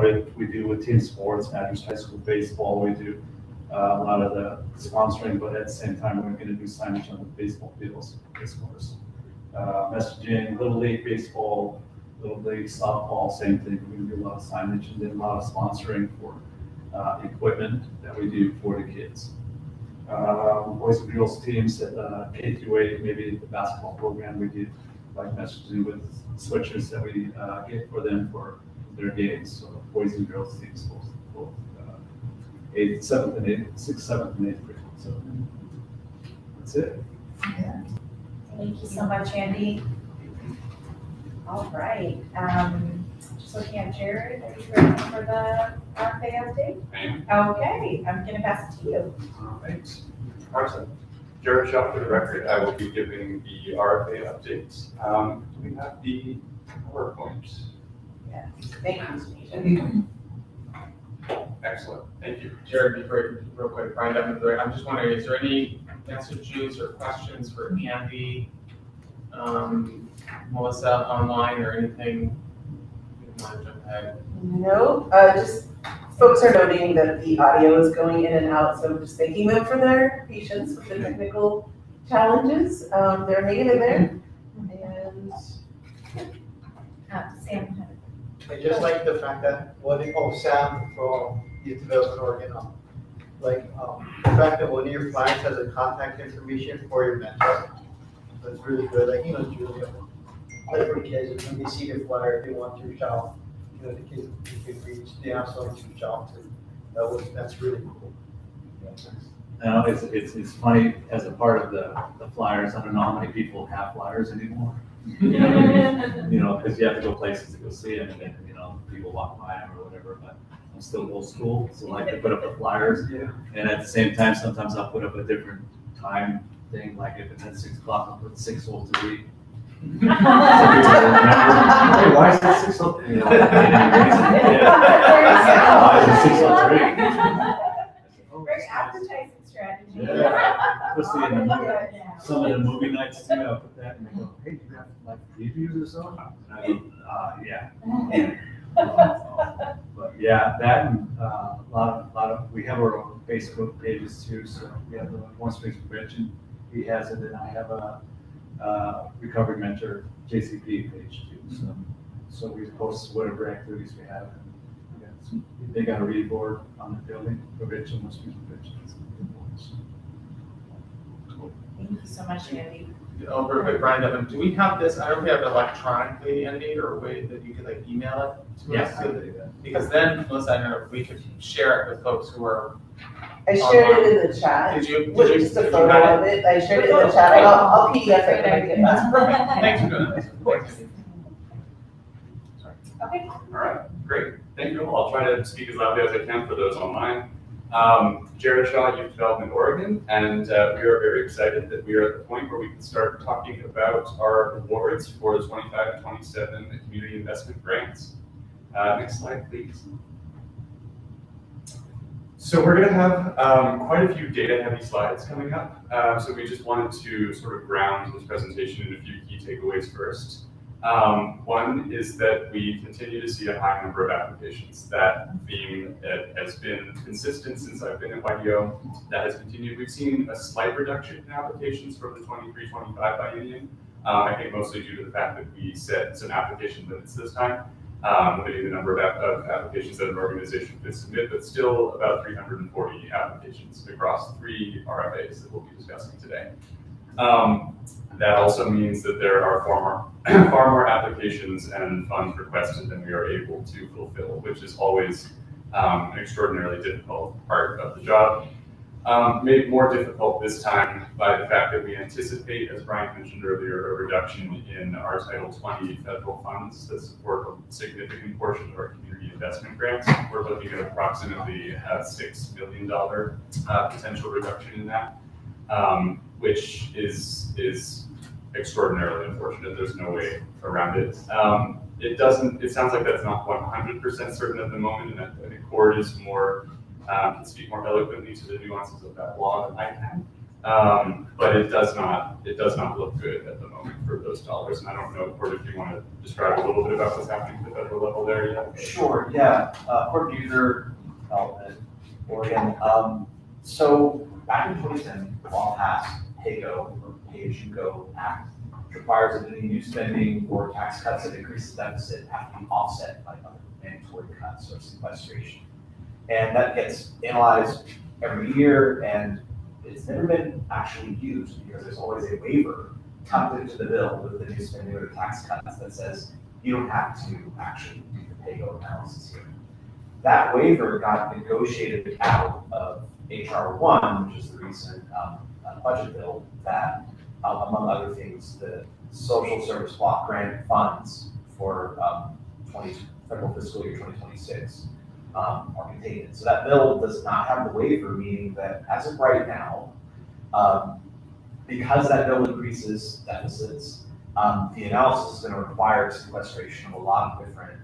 it we do with team sports, Adjourn High School baseball. We do a lot of the sponsoring, but at the same time, we're going to do signage on the baseball fields, this course. Messaging, Little League baseball, Little League softball, same thing. We're going to do a lot of signage and then a lot of sponsoring for equipment that we do for the kids. Boys and girls teams at K through 8, maybe the basketball program we do like messaging with switchers that we get for them for their games. So boys and girls teams, both 8th, 7th, and 8th, 6th, 7th, and 8th grade. So that's it. Yeah. Thank you so much, Andy. All right. Just looking at Jared, are you ready for the RFA update? Okay, I'm going to pass it to you. All right. Carson, Jared Shaw for the record. I will be giving the RFA updates. We have the PowerPoint. Yes. Thank you. Excellent. Thank you. Jared, before real quick, Brian, I'm just wondering, is there any messages or questions for Andy, Melissa online or anything? You want to jump ahead? No, just folks are noting that the audio is going in and out, so just thanking them for their patience with the technical challenges. They're hanging in there. And Sam. I just like the fact that Sam from Youth Development Oregon, the fact that one of your clients has a contact information for your mentor. That's really good. Julia, for kids, when they see the flyer, they want to reach out. The kids can reach, they have someone to reach out to. That's really cool. Now it's funny, as a part of the flyers, I don't know how many people have flyers anymore. Because you have to go places to go see them, and then people walk by them or whatever. But I'm still old school, so I like to put up the flyers. Yeah. And at the same time, sometimes I'll put up a different time thing, like if it's at 6 o'clock, I'll put 6:03. Why is that 6:03? Why is it 6:03? Very advertising strategy. Yeah. Especially in some of the movie nights too, I'll put that and they go, hey, do you have like previews or something? And I go, yeah. But yeah, that and a lot of, we have our own Facebook pages too. So we have the Warm Springs Prevention. He has it, and I have a Recovery Mentor JCP page too. So we post whatever activities we have. They got a read board on the building, prevention, Warm Springs Prevention. Thank you so much, Andy. Oh, real quick, Brian, Devin, do we have this, I don't know if we have it electronically, Andy, or a way that you could like email it to us? Yeah. Because then, Melissa, I don't know if we could share it with folks who are. I shared it in the chat. Did you? With just a photo of it. I shared it in the chat. I'll PDF it when I get back. Thanks for doing this. Of course. Okay. All right, great. Thank you all. I'll try to speak as loudly as I can for those online. Jared Shaw, Youth Development Oregon, and we are very excited that we are at the point where we can start talking about our awards for the 25-27 Community Investment Grants. Next slide, please. So we're going to have quite a few data-heavy slides coming up. So we just wanted to sort of ground this presentation in a few key takeaways first. One is that we continue to see a high number of applications. That theme has been consistent since I've been at YDO. That has continued. We've seen a slight reduction in applications from the 23-25 biennium. I think mostly due to the fact that we set some application limits this time, limiting the number of applications that an organization could submit, but still about 340 applications across 3 RFAs that we'll be discussing today. That also means that there are far more applications and funds requested than we are able to fulfill, which is always an extraordinarily difficult part of the job. Made more difficult this time by the fact that we anticipate, as Brian mentioned earlier, a reduction in our Title 20 federal funds that support a significant portion of our community investment grants. We're looking at approximately a $6 million potential reduction in that, which is extraordinarily unfortunate. There's no way around it. It sounds like that's not 100% certain at the moment, and I think Cord is can speak more eloquently to the nuances of that law than I can. But it does not look good at the moment for those dollars. And I don't know, Cord, if you want to describe a little bit about what's happening at the federal level there yet. Sure, yeah. Cord User Development, Oregon. So back in 2010, the law passed PAYGO, or Pay As You Go Act, which requires that any new spending or tax cuts that increase the deficit have to be offset by other mandatory cuts or sequestration. And that gets analyzed every year, and it's never been actually used because there's always a waiver tucked into the bill with the new spending or tax cuts that says you don't have to actually do the PAYGO analysis here. That waiver got negotiated out of HR 1, which is the recent budget bill that, among other things, the social service block grant funds for federal fiscal year 2026 are contained. So that bill does not have the waiver, meaning that as of right now, because that bill increases deficits, the analysis is going to require sequestration of a lot of different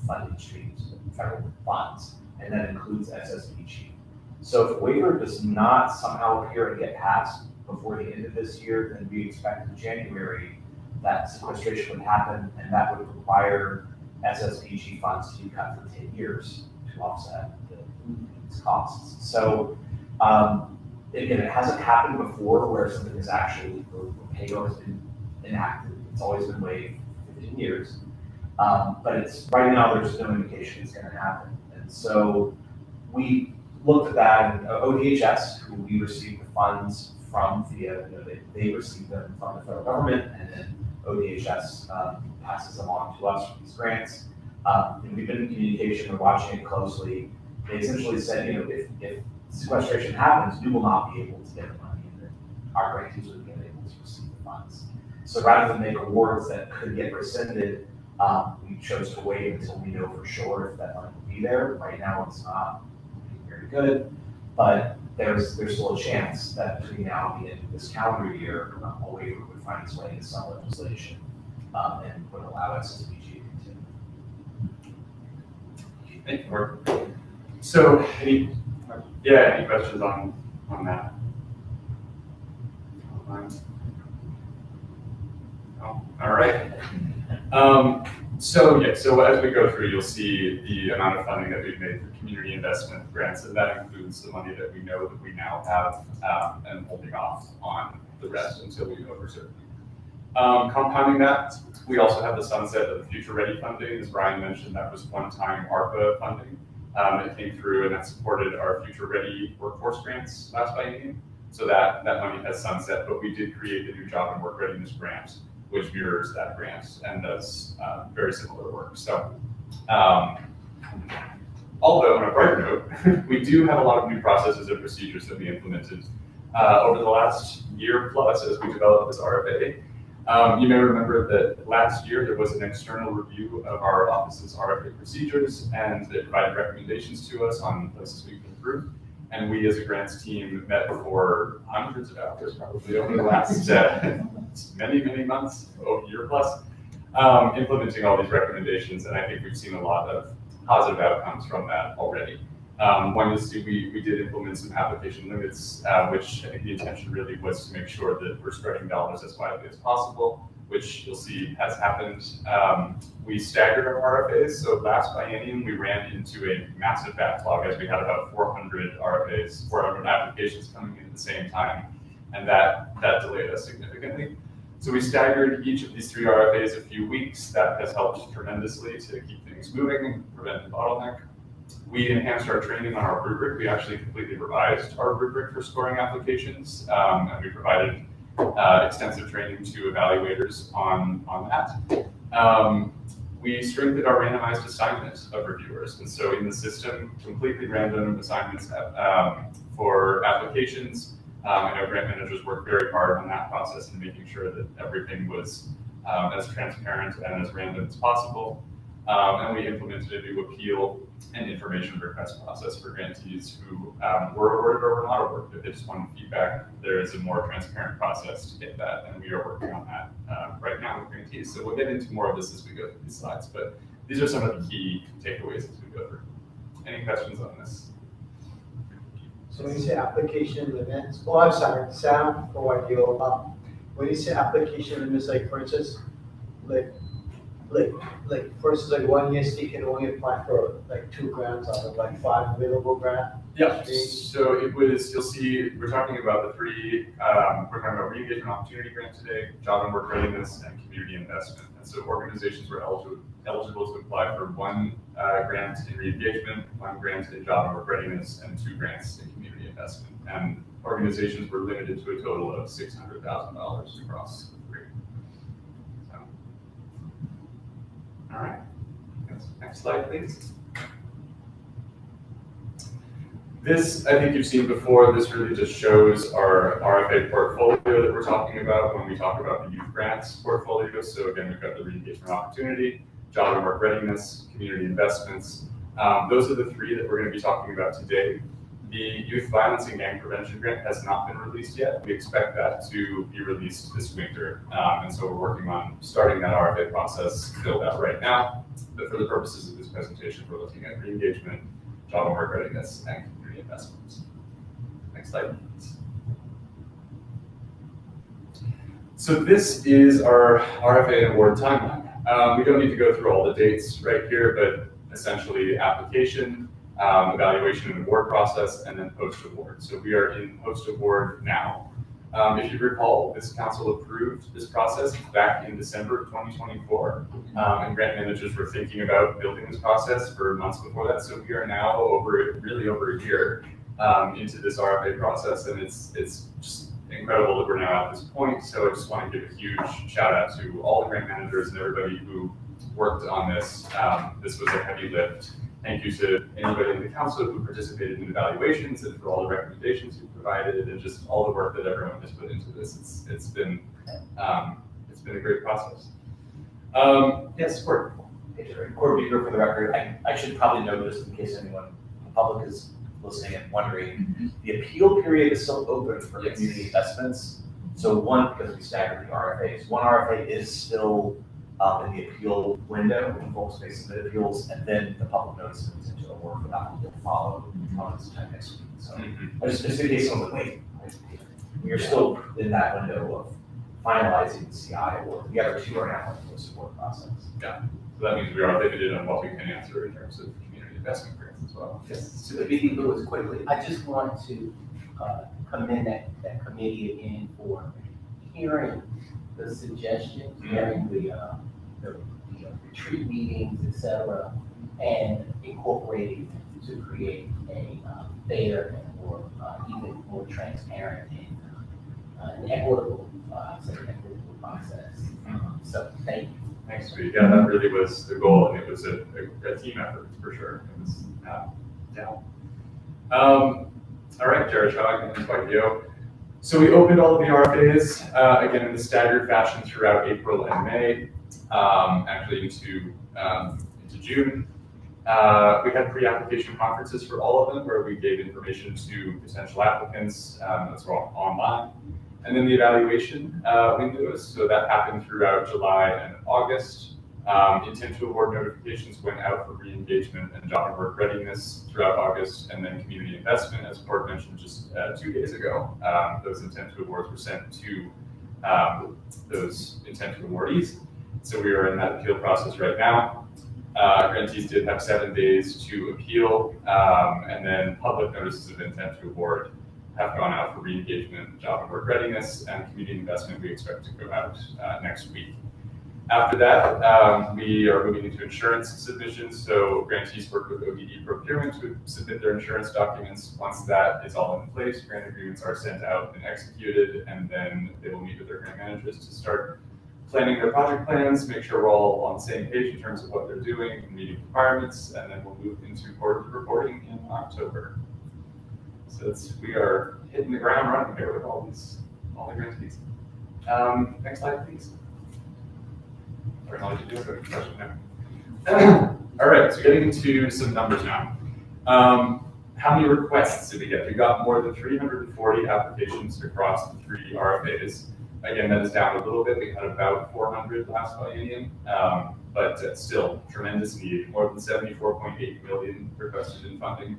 funding streams, federal funds, and that includes SSBG. So if the waiver does not somehow appear and get passed before the end of this year, then we expect in January that sequestration would happen, and that would require SSBG funds to be cut for 10 years to offset these costs. So again, it hasn't happened before where something is actually, where PAYGO has been enacted. It's always been waived for 15 years. But it's right now there's no indication it's going to happen. And so we looked at that, and ODHS, who we received the funds from via, they received them from the federal government, and then ODHS passes them on to us for these grants. And we've been in communication, we're watching it closely. They essentially said, if sequestration happens, we will not be able to get the money, and then our grantees would be able to receive the funds. So rather than make awards that could get rescinded, we chose to wait until we know for sure if that money will be there. Right now, it's not very good, but there's still a chance that between now and the end of this calendar year, a waiver would find its way into some legislation and would allow SSBG to continue. Thank you, Mark. So, any questions on that? Oh, all right. So as we go through, you'll see the amount of funding that we've made for community investment grants, and that includes the money that we know that we now have, and holding off on the rest until we know for certain. Compounding that, we also have the sunset of the Future Ready funding. As Brian mentioned, that was one-time ARPA funding. It came through and that supported our Future Ready workforce grants last biennium. So that money has sunset, but we did create the new Job and Work Readiness grant, which mirrors that grant and does very similar work. So, although on a brighter note, we do have a lot of new processes and procedures that we implemented over the last year plus as we developed this RFA. You may remember that last year there was an external review of our office's RFA procedures, and they provided recommendations to us on places we could improve. And we as a grants team met for hundreds of hours, probably over the last many, many months, over a year plus, implementing all these recommendations. And I think we've seen a lot of positive outcomes from that already. One is we did implement some application limits, which I think the intention really was to make sure that we're spreading dollars as widely as possible, which you'll see has happened. We staggered our RFAs, so last biennium we ran into a massive backlog as we had about 400 RFAs, 400 applications coming in at the same time, and that delayed us significantly. So we staggered each of these 3 RFAs a few weeks. That has helped tremendously to keep things moving and prevent the bottleneck. We enhanced our training on our rubric. We actually completely revised our rubric for scoring applications, and we provided extensive training to evaluators on that. We strengthened our randomized assignment of reviewers, and so in the system, completely random assignments for applications. I know grant managers worked very hard on that process and making sure that everything was as transparent and as random as possible. And we implemented a new appeal and information request process for grantees who were awarded or were not awarded. If they just wanted feedback, there is a more transparent process to get that, and we are working on that right now with grantees. So we'll get into more of this as we go through these slides, but these are some of the key takeaways as we go through. Any questions on this? So when you say application limits, oh, I'm sorry, Sam, for what you, when you say application limits, like for instance, like for instance, like 1 ESD can only apply for like 2 grants out of like 5 available grants. Yeah, so it was, you'll see, we're talking about the 3, we're talking about re-engagement opportunity grant today, job and work readiness, and community investment. And so organizations were eligible to apply for 1 grant in re-engagement, 1 grant in job and work readiness, and 2 grants in community investment. And organizations were limited to a total of $600,000 across the 3. So, all right, next slide, please. This, I think you've seen before, this really just shows our RFA portfolio that we're talking about when we talk about the youth grants portfolio. So again, we've got the re-engagement opportunity, job and work readiness, community investments. Those are the 3 that we're going to be talking about today. The youth violence and gang prevention grant has not been released yet. We expect that to be released this winter. And so we're working on starting that RFA process build out right now. But for the purposes of this presentation, we're looking at re-engagement, job and work readiness, and community investments. Next slide, please. So this is our RFA award timeline. We don't need to go through all the dates right here, but essentially application, evaluation and award process, and then post-award. So we are in post-award now. If you recall, this council approved this process back in December of 2024, and grant managers were thinking about building this process for months before that. So we are now really over a year into this RFA process, and it's just incredible that we're now at this point. So I just want to give a huge shout out to all the grant managers and everybody who worked on this. This was a heavy lift. Thank you to anybody in the council who participated in evaluations and for all the recommendations you provided and just all the work that everyone has put into this. It's been a great process. Yes, Court. Court Beaver for the record. I should probably know this in case anyone in the public is listening and wondering. The appeal period is still open for community investments. So because we staggered the RFAs, 1 RFA is still in the appeal window when folks may submit appeals, and then the public notice moves into award for that one to follow this time next week. So just in case someone would wait, we are still in that window of finalizing the CI award. The other two are now in the support process. Yeah, so that means we are limited on what we can answer in terms of community investment grants as well. Just to the Lewis quickly, I just want to commend that committee again for hearing the suggestions, hearing the retreat meetings, et cetera, and incorporating to create a fair and more, even more transparent and an equitable, process. So thank you. Thanks, Sweet. Yeah, that really was the goal, and it was a team effort for sure. It was, yeah. All right, Jared Shaw, I can invite you. So we opened all of the RFAs, again, in the staggered fashion throughout April and May, actually into June. We had pre-application conferences for all of them where we gave information to potential applicants. That's all online. And then the evaluation windows, so that happened throughout July and August. Intent to award notifications went out for re-engagement and job and work readiness throughout August, and then community investment, as Court mentioned just 2 days ago. Those intent to awards were sent to those intent to awardees. So we are in that appeal process right now. Grantees did have 7 days to appeal, and then public notices of intent to award have gone out for re-engagement, job and work readiness, and community investment we expect to go out next week. After that, we are moving into insurance submissions. So grantees work with ODD procurement to submit their insurance documents. Once that is all in place, grant agreements are sent out and executed, and then they will meet with their grant managers to start planning their project plans, make sure we're all on the same page in terms of what they're doing and meeting requirements, and then we'll move into quarterly reporting in October. So we are hitting the ground running here with all the grantees. Next slide, please. Or I'll do a question now. All right, so getting into some numbers now. How many requests did we get? We got more than 340 applications across the 3 RFAs. Again, that is down a little bit. We had about 400 last biennium, but still tremendous need. More than 74.8 million requested in funding.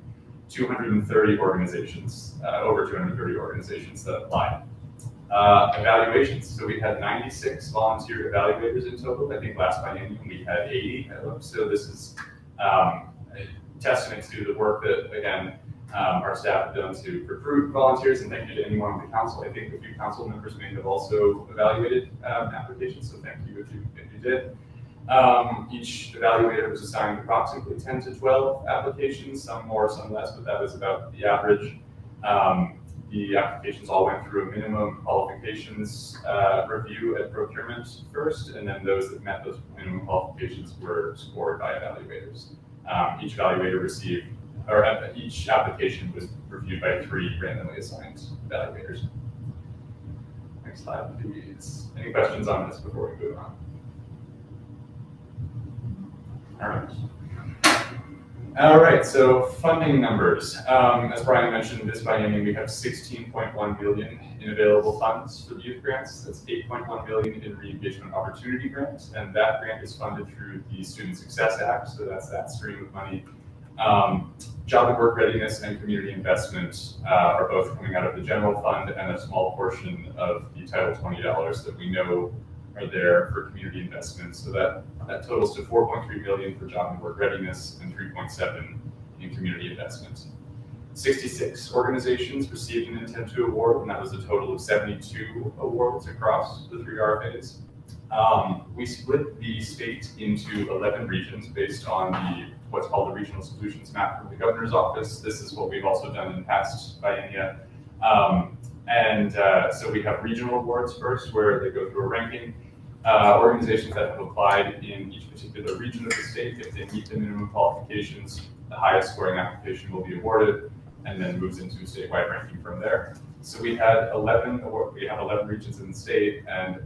230 organizations, over 230 organizations that applied. Evaluations. So we had 96 volunteer evaluators in total. I think last biennium we had 80. So this is a testament to the work that, again, our staff have done to recruit volunteers, and thank you to anyone on the council. I think a few council members may have also evaluated applications, so thank you if you did. Each evaluator was assigned approximately 10 to 12 applications, some more, some less, but that was about the average. The applications all went through a minimum qualifications review at procurement first, and then those that met those minimum qualifications were scored by evaluators. Each evaluator received, or each application was reviewed by 3 randomly assigned evaluators. Next slide, please. Any questions on this before we move on? All right, so funding numbers. As Brian mentioned, this biennium we have 16.1 billion in available funds for the youth grants. That's 8.1 billion in re-engagement opportunity grants, and that grant is funded through the Student Success Act, so that's that stream of money. Job and work readiness and community investment are both coming out of the general fund, and a small portion of the Title 20 dollars that we know are there for community investment. So that totals to 4.3 billion for job and work readiness and 3.7 in community investment. 66 organizations received an intent to award, and that was a total of 72 awards across the 3 RFAs. We split the state into 11 regions based on what's called the Regional Solutions Map from the Governor's Office. This is what we've also done in past biennia. So we have regional awards first, where they go through a ranking. Organizations that have applied in each particular region of the state, if they meet the minimum qualifications, the highest scoring application will be awarded, and then moves into a statewide ranking from there. So we had 11 regions in the state, and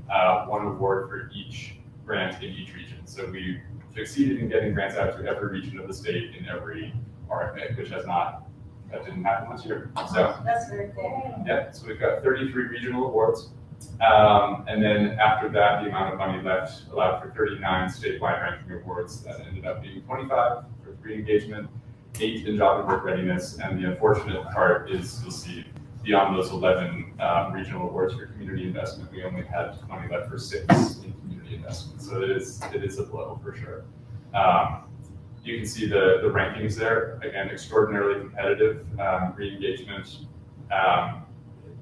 1 award for each grant in each region. So we succeeded in getting grants out to every region of the state in every RFA, which that didn't happen last year. So that's very cool. Yeah, so we've got 33 regional awards. And then after that, the amount of money left allowed for 39 statewide ranking awards. That ended up being 25 for re-engagement, 8 in job and work readiness, and the unfortunate part is you'll see beyond those 11 regional awards for community investment, we only had money left for 6 in community investment. So it is a blow for sure. You can see the rankings there. Again, extraordinarily competitive. Re-engagement,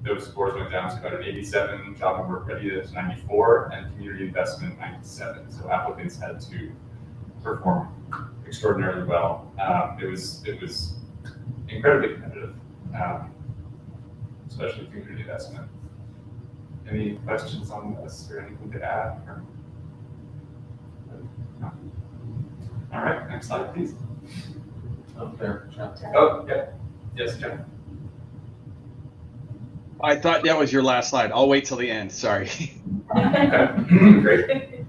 those scores went down to about an 87, job and work readiness 94, and community investment 97. So applicants had to perform extraordinarily well. It was incredibly competitive, especially community investment. Any questions on this or anything to add? No. All right, next slide, please. Up there. Oh, yeah. Yes, Jeff. I thought that was your last slide. I'll wait till the end. Sorry. Okay. Great.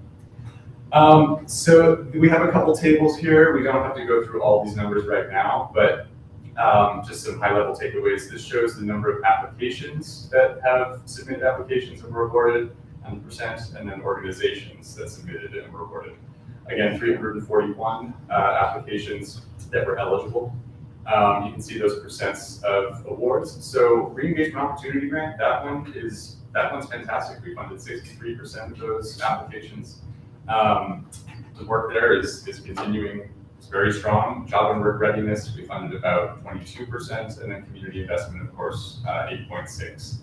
So we have a couple tables here. We don't have to go through all these numbers right now, but just some high-level takeaways. This shows the number of applications that have submitted applications and were awarded, and the %, and then organizations that submitted and were awarded. Again, 341 applications that were eligible. You can see those % of awards. So Re-engagement Opportunity Grant, that one's fantastic. We funded 63% of those applications. The work there is continuing. It's very strong. Job and work readiness, we funded about 22%, and then community investment, of course, 8.6.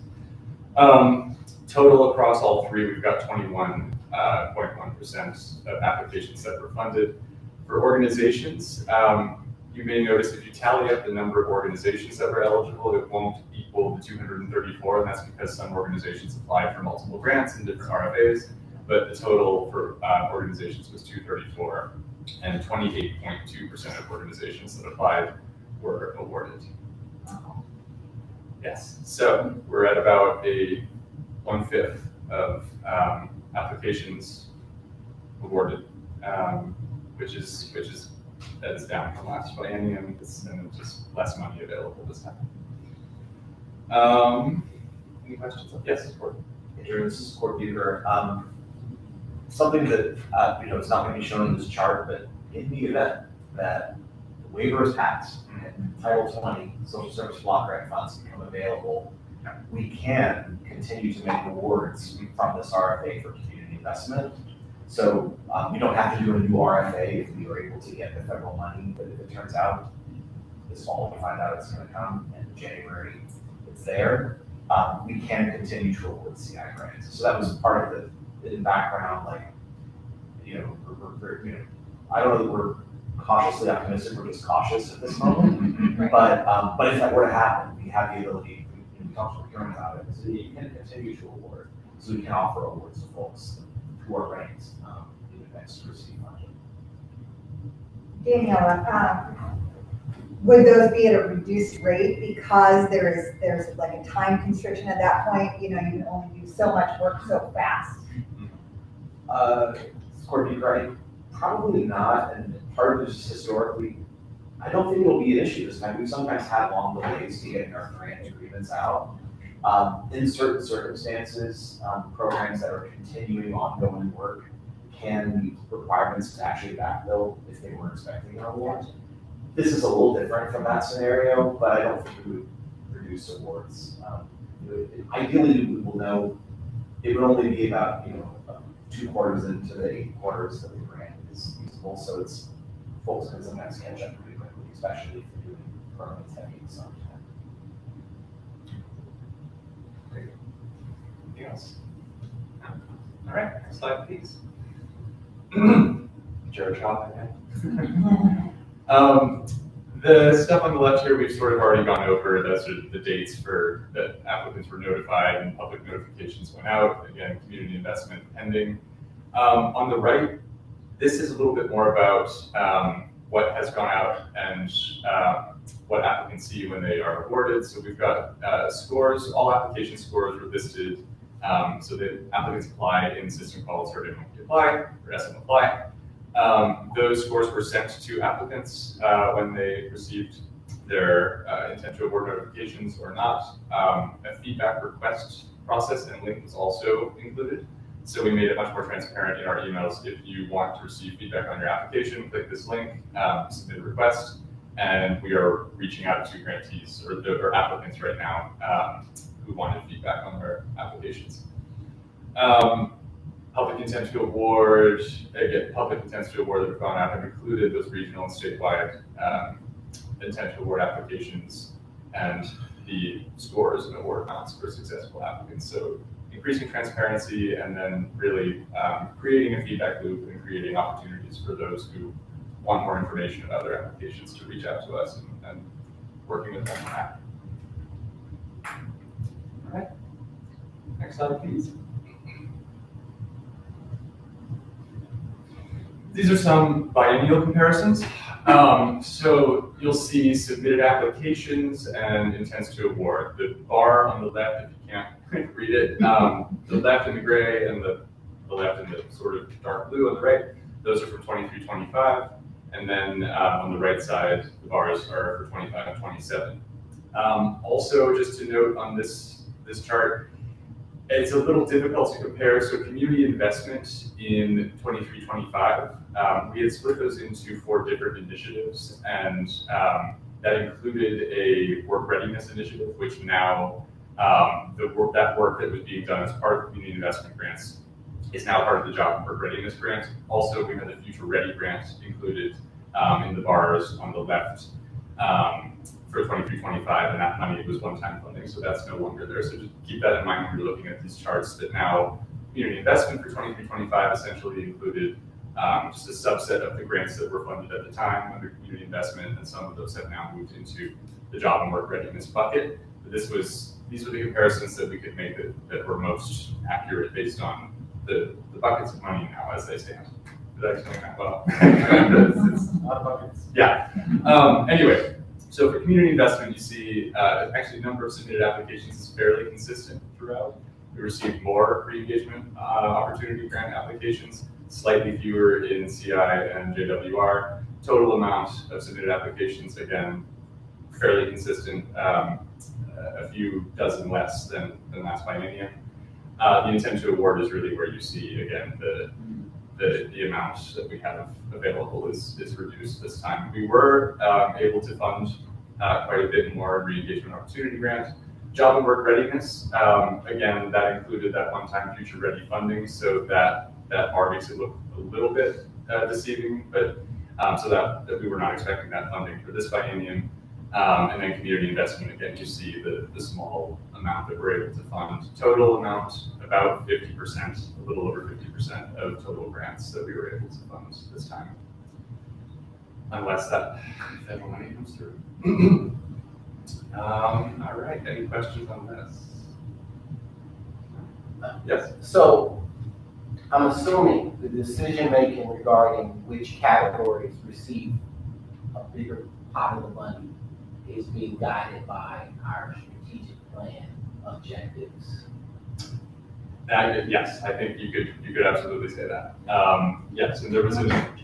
Total across all three, we've got 21.1% of applications that were funded. For organizations, you may notice if you tally up the number of organizations that were eligible, it won't equal the 234, and that's because some organizations applied for multiple grants and different RFAs, but the total for organizations was 234, and 28.2% of organizations that applied were awarded. Yes, so we're at about a 1/5 of applications awarded, which is that is down from last biennium, and it's just less money available this time. Any questions? Yes, Court. Adjourn, this is Court Beaver. Something that is not going to be shown in this chart, but in the event that the waiver is passed and Title 20 Social Service Block Grant funds become available, we can continue to make awards from this RFA for community investment. So we don't have to do a new RFA if we were able to get the federal money, but if it turns out this fall we find out it's going to come and in January it's there, we can continue to award CI grants. So that was part of the background, like, I don't know that we're cautiously optimistic, we're just cautious at this moment. But if that were to happen, we have the ability, we talked to procurement about it, so you can continue to award. So we can offer awards to folks who are ranked in advance to receive money. Daniela, would those be at a reduced rate because there's like a time constriction at that point? You can only do so much work so fast. Courtney, right? Probably not, and part of it is just historically, I don't think it'll be an issue this time. We sometimes have long delays to getting our grant agreements out. In certain circumstances, programs that are continuing ongoing work can meet requirements to actually backfill if they weren't expecting an award. This is a little different from that scenario, but I don't think we would reduce awards. Ideally, we will know it would only be about 2 quarters into the 8 quarters that the grant is usable, so it's folks can sometimes catch up pretty quickly, especially if you're doing permanent heavy in some time. Great. Anything else? All right, next slide, please. Jared Shaw again. The stuff on the left here, we've sort of already gone over. Those are the dates for that applicants were notified and public notifications went out. Again, community investment pending. On the right, this is a little bit more about what has gone out and what applicants see when they are awarded. So we've got scores, all application scores were listed. So the applicants apply in the system called Survey Monkey Apply, or SM Apply. Those scores were sent to applicants when they received their intent to award notifications or not. A feedback request process and link was also included. So we made it much more transparent in our emails. If you want to receive feedback on your application, click this link, submit a request. And we are reaching out to grantees or applicants right now who wanted feedback on their applications. Public intent to award, again, public intents to award that have gone out have included those regional and statewide intent to award applications and the scores and award amounts for successful applicants. So increasing transparency and then really creating a feedback loop and creating opportunities for those who want more information about their applications to reach out to us and working with them on that. All right, next slide, please. These are some biennial comparisons. So you'll see submitted applications and intents to award. The bar on the left, if you can't read it, the left in the gray and the left in the sort of dark blue on the right, those are for 23-25. And then on the right side, the bars are for 25 and 27. Also, just to note on this chart, it's a little difficult to compare. So community investment in 23-25, we had split those into 4 different initiatives, and that included a work readiness initiative, which now that work that was being done as part of the community investment grants is now part of the job and work readiness grant. Also, we had the Future Ready grant included in the bars on the left for 23-25, and that money was one-time funding, so that's no longer there. So just keep that in mind when you're looking at these charts, that now community investment for 23-25 essentially included just a subset of the grants that were funded at the time under community investment, and some of those have now moved into the job and work readiness bucket. But these were the comparisons that we could make that were most accurate based on the buckets of money now as they stand. Did I explain that well? It's a lot of buckets. Yeah. Anyway, so for community investment, you see actually the number of submitted applications is fairly consistent throughout. We received more re-engagement opportunity grant applications, slightly fewer in CI and JWR. Total amount of submitted applications, again, fairly consistent, a few dozen less than last biennium. The intent to award is really where you see, again, the amount that we have available is reduced this time. We were able to fund quite a bit more re-engagement opportunity grant. Job and work readiness, again, that included that one-time Future Ready funding, so that bar makes it look a little bit deceiving, but so that we were not expecting that funding for this biennium. And then community investment, again, you see the small amount that we're able to fund. Total amount, about 50%, a little over 50% of total grants that we were able to fund this time. Unless that federal money comes through. All right, any questions on this? Yes? So I'm assuming the decision-making regarding which categories receive a bigger pot of the money is being guided by our strategic plan objectives. Yes, I think you could absolutely say that. Yes, and there was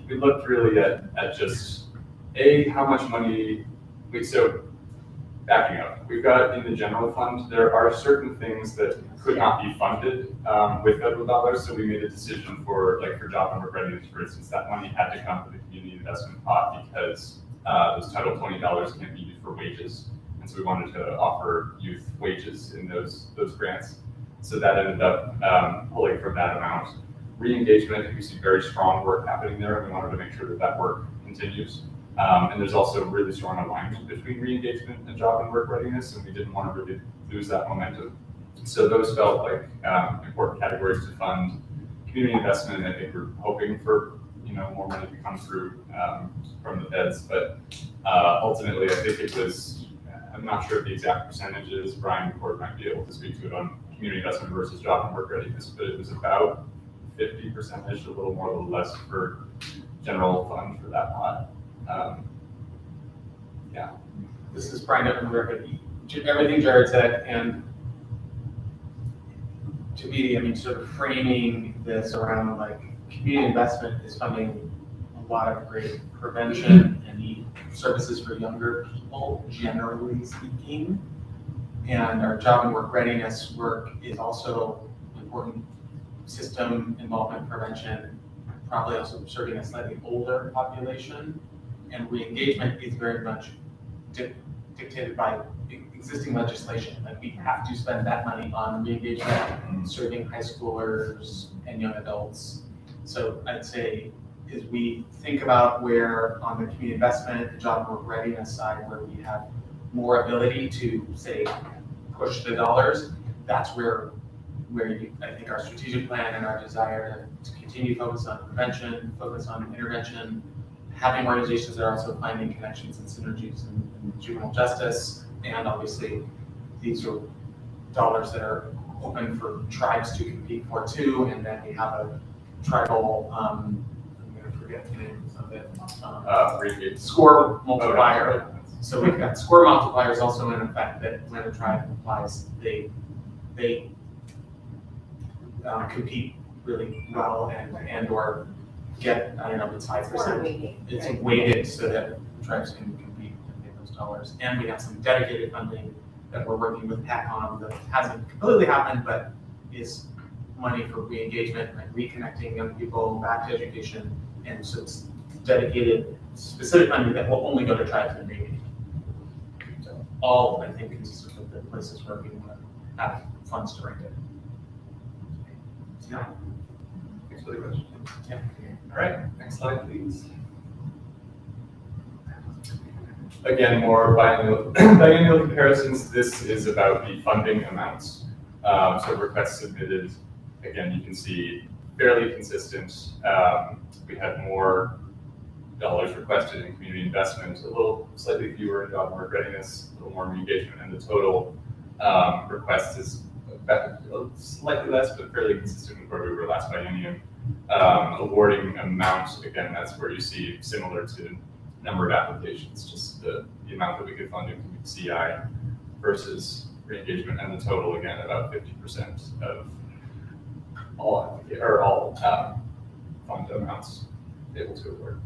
we looked really at just how much money so backing up, we've got in the general fund, there are certain things that could not be funded with federal dollars, so we made a decision for job and work readiness, for instance, that money had to come from the community investment pot because those Title 20 dollars can't be used for wages. And so we wanted to offer youth wages in those grants. So that ended up pulling from that amount. Re-engagement, we see very strong work happening there, and we wanted to make sure that work continues. And there's also really strong alignment between re-engagement and job and work readiness, and we didn't want to really lose that momentum. So those felt like important categories to fund. Community investment, I think we're hoping for more money to come through from the feds, but ultimately I think it was, I'm not sure of the exact percentages, Brian McCord might be able to speak to it on community investment versus job and work readiness, but it was about 50%-ish, a little more, a little less for general fund for that pot. Yeah. This is Brian from everything Jared said, and to me, I mean, sort of framing this around community investment is funding a lot of great prevention and need services for younger people, generally speaking. And our job and work readiness work is also important system involvement prevention, probably also serving a slightly older population. and re-engagement is very much dictated by existing legislation. Like we have to spend that money on re-engagement, serving high schoolers and young adults. So I'd say as we think about where on the community investment, the job work readiness side, where we have more ability to say push the dollars, that's where I think our strategic plan and our desire to continue to focus on prevention, focus on intervention, having organizations that are also finding connections and synergies in juvenile justice, and obviously these are dollars that are open for tribes to compete for too, and then we have a tribal, I'm gonna forget the name of it, score multiplier. So we've got score multipliers also in effect that when a tribe applies, they compete really well and or get, I don't know if it's 5%. It's weighted so that tribes can compete and get those dollars. And we have some dedicated funding that we're working with PAC on that hasn't completely happened, but is money for re-engagement, like reconnecting young people back to education. And so it's dedicated specific funding that will only go to tribes and maybe. So all, I think, consistent with the places where we want to have funds directed. Yeah. Thanks for the question. Yeah. All right, next slide, please. Again, more biennial comparisons. This is about the funding amounts. So requests submitted, again, you can see fairly consistent. We had more dollars requested in community investment, a little slightly fewer in job work readiness, a little more engagement, and the total request is slightly less, but fairly consistent with where we were last biennium. Awarding amounts, again, that's where you see similar to number of applications, just the amount that we could fund in CI versus re-engagement, and the total, again, about 50% of all fund amounts able to award.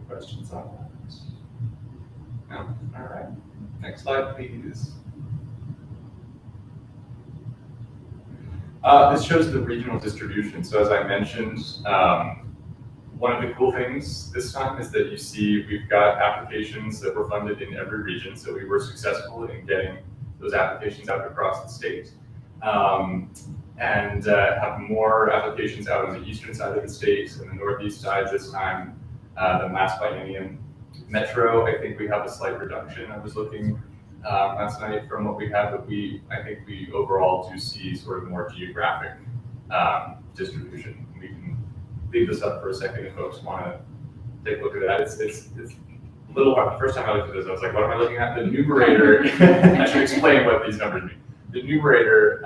Questions on that? No? All right. Next slide, please. This shows the regional distribution. So as I mentioned, one of the cool things this time is that you see we've got applications that were funded in every region. So we were successful in getting those applications out across the state. And have more applications out on the eastern side of the state and the northeast side this time than last biennium. Metro, I think we have a slight reduction. I was looking last night from what we had, but I think we overall do see sort of more geographic distribution. We can leave this up for a second if folks want to take a look at that. It's a little hard. The first time I looked at this, I was like, what am I looking at? The numerator, I should explain what these numbers mean. The numerator,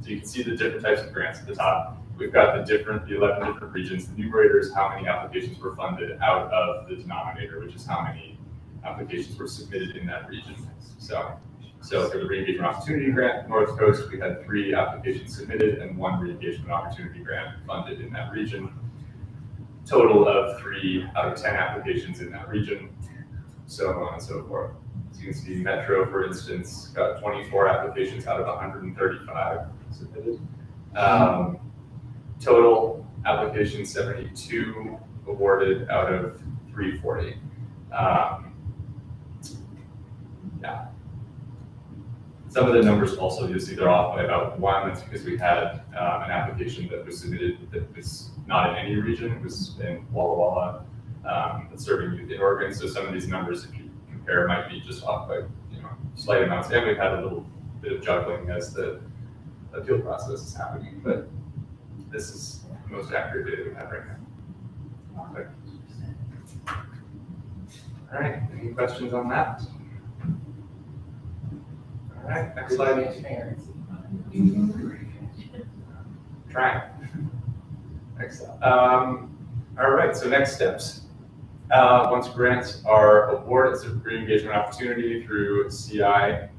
so you can see the different types of grants at the top. We've got the 11 different regions. The numerator is how many applications were funded out of the denominator, which is how many applications were submitted in that region. So for the Re-Engagement Opportunity Grant, North Coast, we had 3 applications submitted and 1 Re-Engagement Opportunity Grant funded in that region. Total of 3 out of 10 applications in that region, so on and so forth. So you can see Metro, for instance, got 24 applications out of 135 submitted. Total applications 72 awarded out of 340. Yeah. Some of the numbers also, you'll see they're off by about 1. That's because we had an application that was submitted that was not in any region. It was in Walla Walla, serving youth in Oregon. So some of these numbers, if you compare, might be just off by slight amounts. And we've had a little bit of juggling as the appeal process is happening. But this is the most accurate data we have right now. Okay. All right. Any questions on that? All right, next slide. Try. Excellent. All right, so next steps. Once grants are awarded, it's a re-engagement opportunity through CI.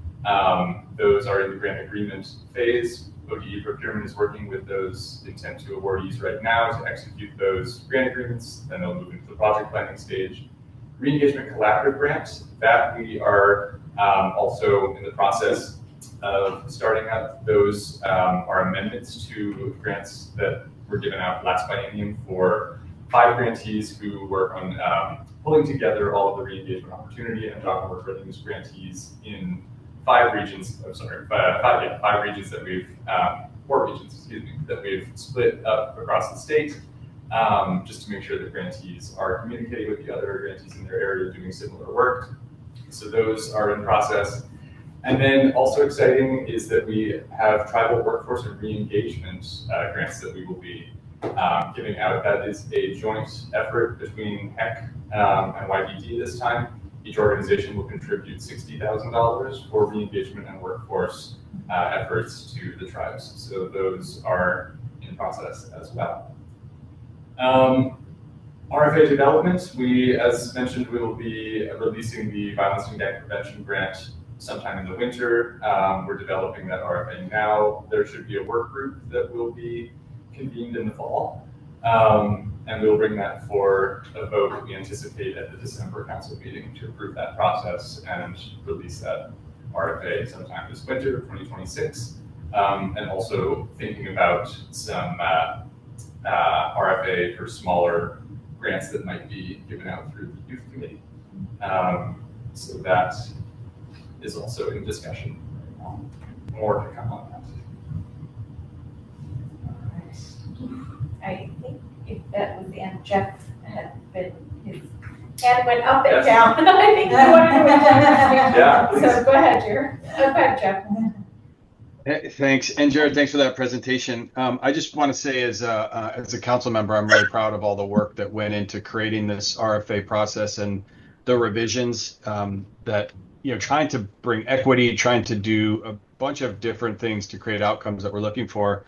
Those are in the grant agreement phase. ODE procurement is working with those intent to awardees right now to execute those grant agreements. Then they'll move into the project planning stage. Re-engagement collaborative grants, that we are also in the process of starting up. Those are amendments to grants that were given out last biennium for 5 grantees who work on pulling together all of the re-engagement opportunity and job work readiness grantees in 5 regions. Oh, sorry, 5 regions that we've 4 regions, excuse me, that we've split up across the state, just to make sure that grantees are communicating with the other grantees in their area doing similar work. So those are in process. And then also exciting is that we have tribal workforce and re-engagement grants that we will be giving out. That is a joint effort between HEC and YPD this time. Each organization will contribute $60,000 for re-engagement and workforce efforts to the tribes. So those are in process as well. RFA development, as mentioned, we will be releasing the Violence and Gang Prevention Grant sometime in the winter. We're developing that RFA now. There should be a work group that will be convened in the fall. And we'll bring that for a vote we anticipate at the December council meeting to approve that process and release that RFA sometime this winter of 2026. And also thinking about some RFA for smaller grants that might be given out through the youth committee. So that is also in discussion. More to come on that. I think if that was the end, Jeff had been, his hand went up and down. I think you wanted to adjourn. Yeah, so go ahead, Jared. Go ahead, Jeff. Thanks, and Jared, thanks for that presentation. I just want to say, as a council member, I'm really proud of all the work that went into creating this RFA process and the revisions that, trying to bring equity, trying to do a bunch of different things to create outcomes that we're looking for.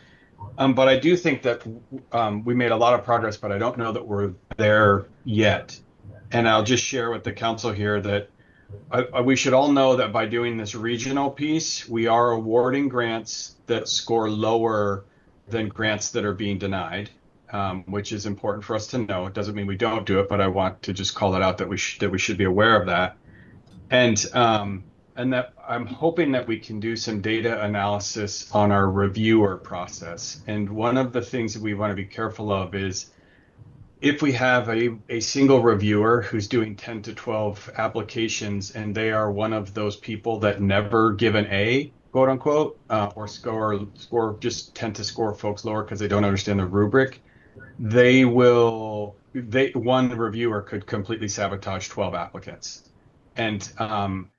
But I do think that we made a lot of progress, but I don't know that we're there yet. And I'll just share with the council here that we should all know that by doing this regional piece, we are awarding grants that score lower than grants that are being denied, which is important for us to know. It doesn't mean we don't do it, but I want to just call it out that we should be aware of that. And that I'm hoping that we can do some data analysis on our reviewer process. And one of the things that we want to be careful of is if we have a single reviewer who's doing 10 to 12 applications and they are one of those people that never give an A, quote unquote, or just tend to score folks lower because they don't understand the rubric, one reviewer could completely sabotage 12 applicants. And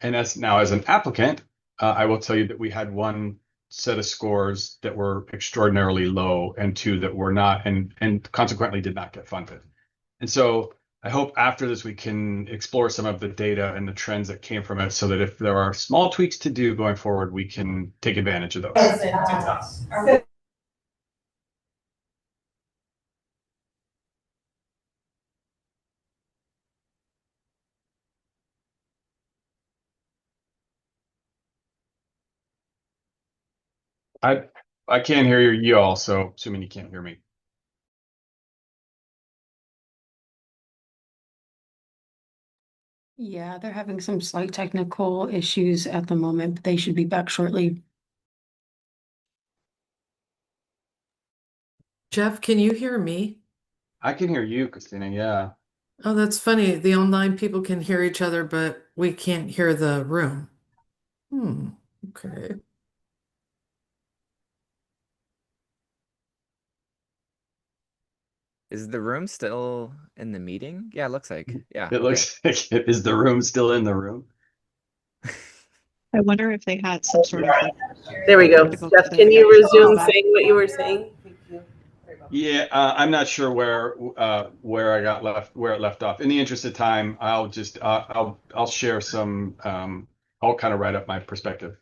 as an applicant, I will tell you that we had one set of scores that were extraordinarily low and 2 that were not, and consequently did not get funded. And so I hope after this we can explore some of the data and the trends that came from it, so that if there are small tweaks to do going forward, we can take advantage of those. I can't hear you all, so assuming you can't hear me. Yeah, they're having some slight technical issues at the moment, but they should be back shortly. Jeff, can you hear me? I can hear you, Christina, yeah. Oh, that's funny. The online people can hear each other, but we can't hear the room. Okay. Is the room still in the meeting? Yeah, it looks like. Yeah. It looks like it. Is the room still in the room? I wonder if they had some sort of There we go. Jeff, can you resume saying what you were saying? Yeah, I'm not sure where it left off. In the interest of time, I'll just I'll share some. I'll kind of write up my perspective.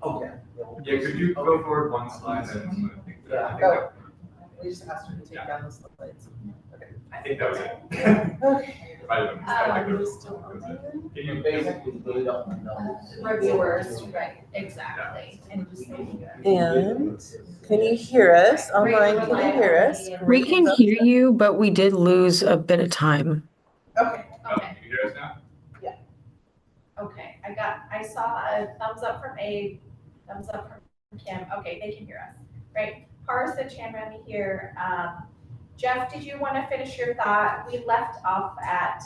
Okay. Yeah, could you go forward one slide? Yeah, we just asked her to take down the slides. Okay. I think that was it. Okay. If I didn't You basically did up on those. Reviewers, right, exactly. And just And can you hear us online? Can you hear us? We can hear you, but we did lose a bit of time. Okay. Okay. You hear us now? Okay, I saw a thumbs up from Abe, thumbs up from Kim. Okay, they can hear us, right? Parsa Chanrami here. Jeff, did you want to finish your thought? We left off at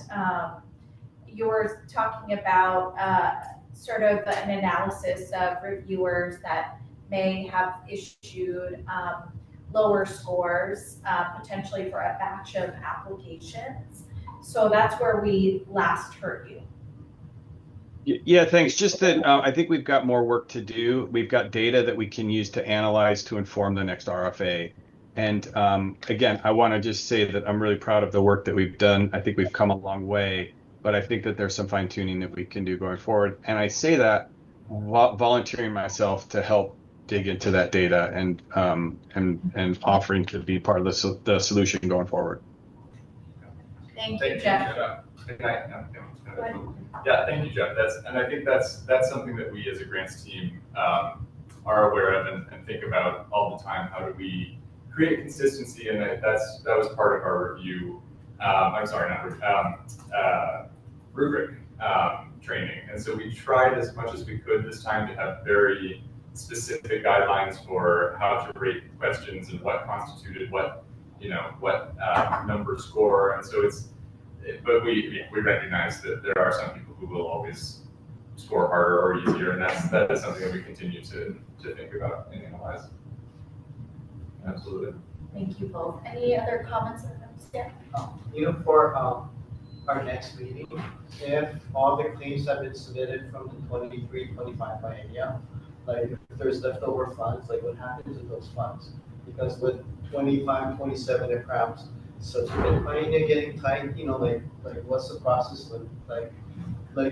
yours talking about sort of an analysis of reviewers that may have issued lower scores, potentially for a batch of applications. So that's where we last heard you. Yeah, thanks. Just that I think we've got more work to do. We've got data that we can use to analyze to inform the next RFA. And again, I want to just say that I'm really proud of the work that we've done. I think we've come a long way, but I think that there's some fine tuning that we can do going forward. And I say that volunteering myself to help dig into that data and offering to be part of the solution going forward. Thank you, Jeff. Yeah, thank you, Jeff. I think that's something that we as a grants team are aware of and think about all the time. How do we create consistency? And that was part of our review. I'm sorry, not review, rubric training. And so we tried as much as we could this time to have very specific guidelines for how to rate questions and what constituted what number score. And so but we recognize that there are some people who will always score harder or easier, and that is something that we continue to think about and analyze. Absolutely. Thank you both. Any other comments or notes? Yeah. For our next meeting, if all the claims have been submitted from the 23-25 biennial, like if there's leftover funds, like what happens with those funds? Because with 25-27, it perhaps subsequent biennial getting tight, like what's the process look like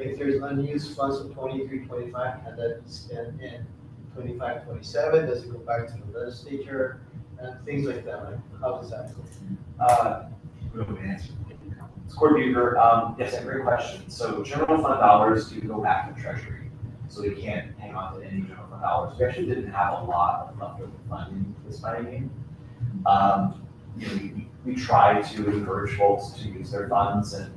if there's unused funds from 23-25, can that be spent in 25-27? Does it go back to the legislature and things like that? Like how does that go? Score Bucher, yes, great question. So general fund dollars do go back to the Treasury, so we can't hang on to any general fund dollars. We actually didn't have a lot of leftover funding this biennium. We try to encourage folks to use their funds and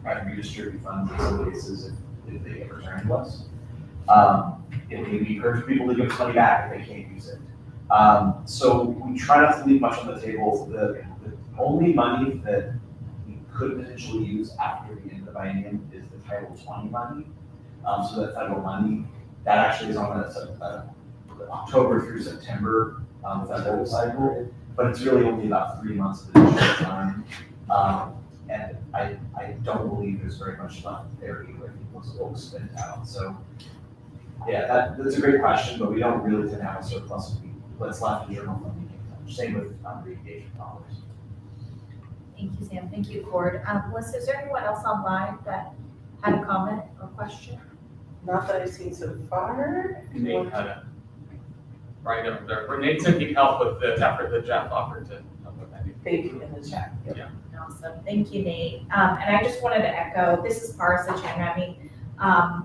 redistribute funds in some cases if they get returned to us. We encourage people to give us money back if they can't use it. So we try not to leave much on the table. The only money that we could potentially use after the end of the biennium is the Title 20 money. So that federal money, that actually is on the October through September federal cycle. But it's really only about 3 months of additional time. And I don't believe there's very much left there either. I think most folks spend it out. So yeah, that's a great question, but we don't really tend to have a surplus of what's left in general funding. Same with re-engagement dollars. Thank you, Sam. Thank you, Cord. Melissa, is there anyone else online that had a comment or question? Not that I've seen so far. Nate had a right over there. Or Nate said he'd help with the effort that Jeff offered to help with that. Thank you in the chat. Yeah. Awesome. Thank you, Nate. And I just wanted to echo, this is Parsa Chanrami.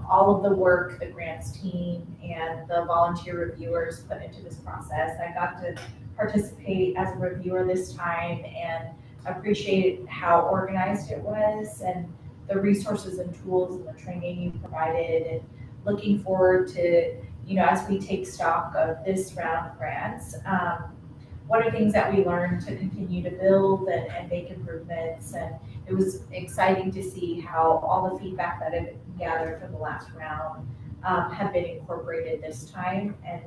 All of the work the grants team and the volunteer reviewers put into this process. I got to participate as a reviewer this time and appreciate how organized it was and the resources and tools and the training you provided, and looking forward to, as we take stock of this round of grants, what are things that we learned to continue to build and make improvements. And it was exciting to see how all the feedback that had been gathered from the last round have been incorporated this time, and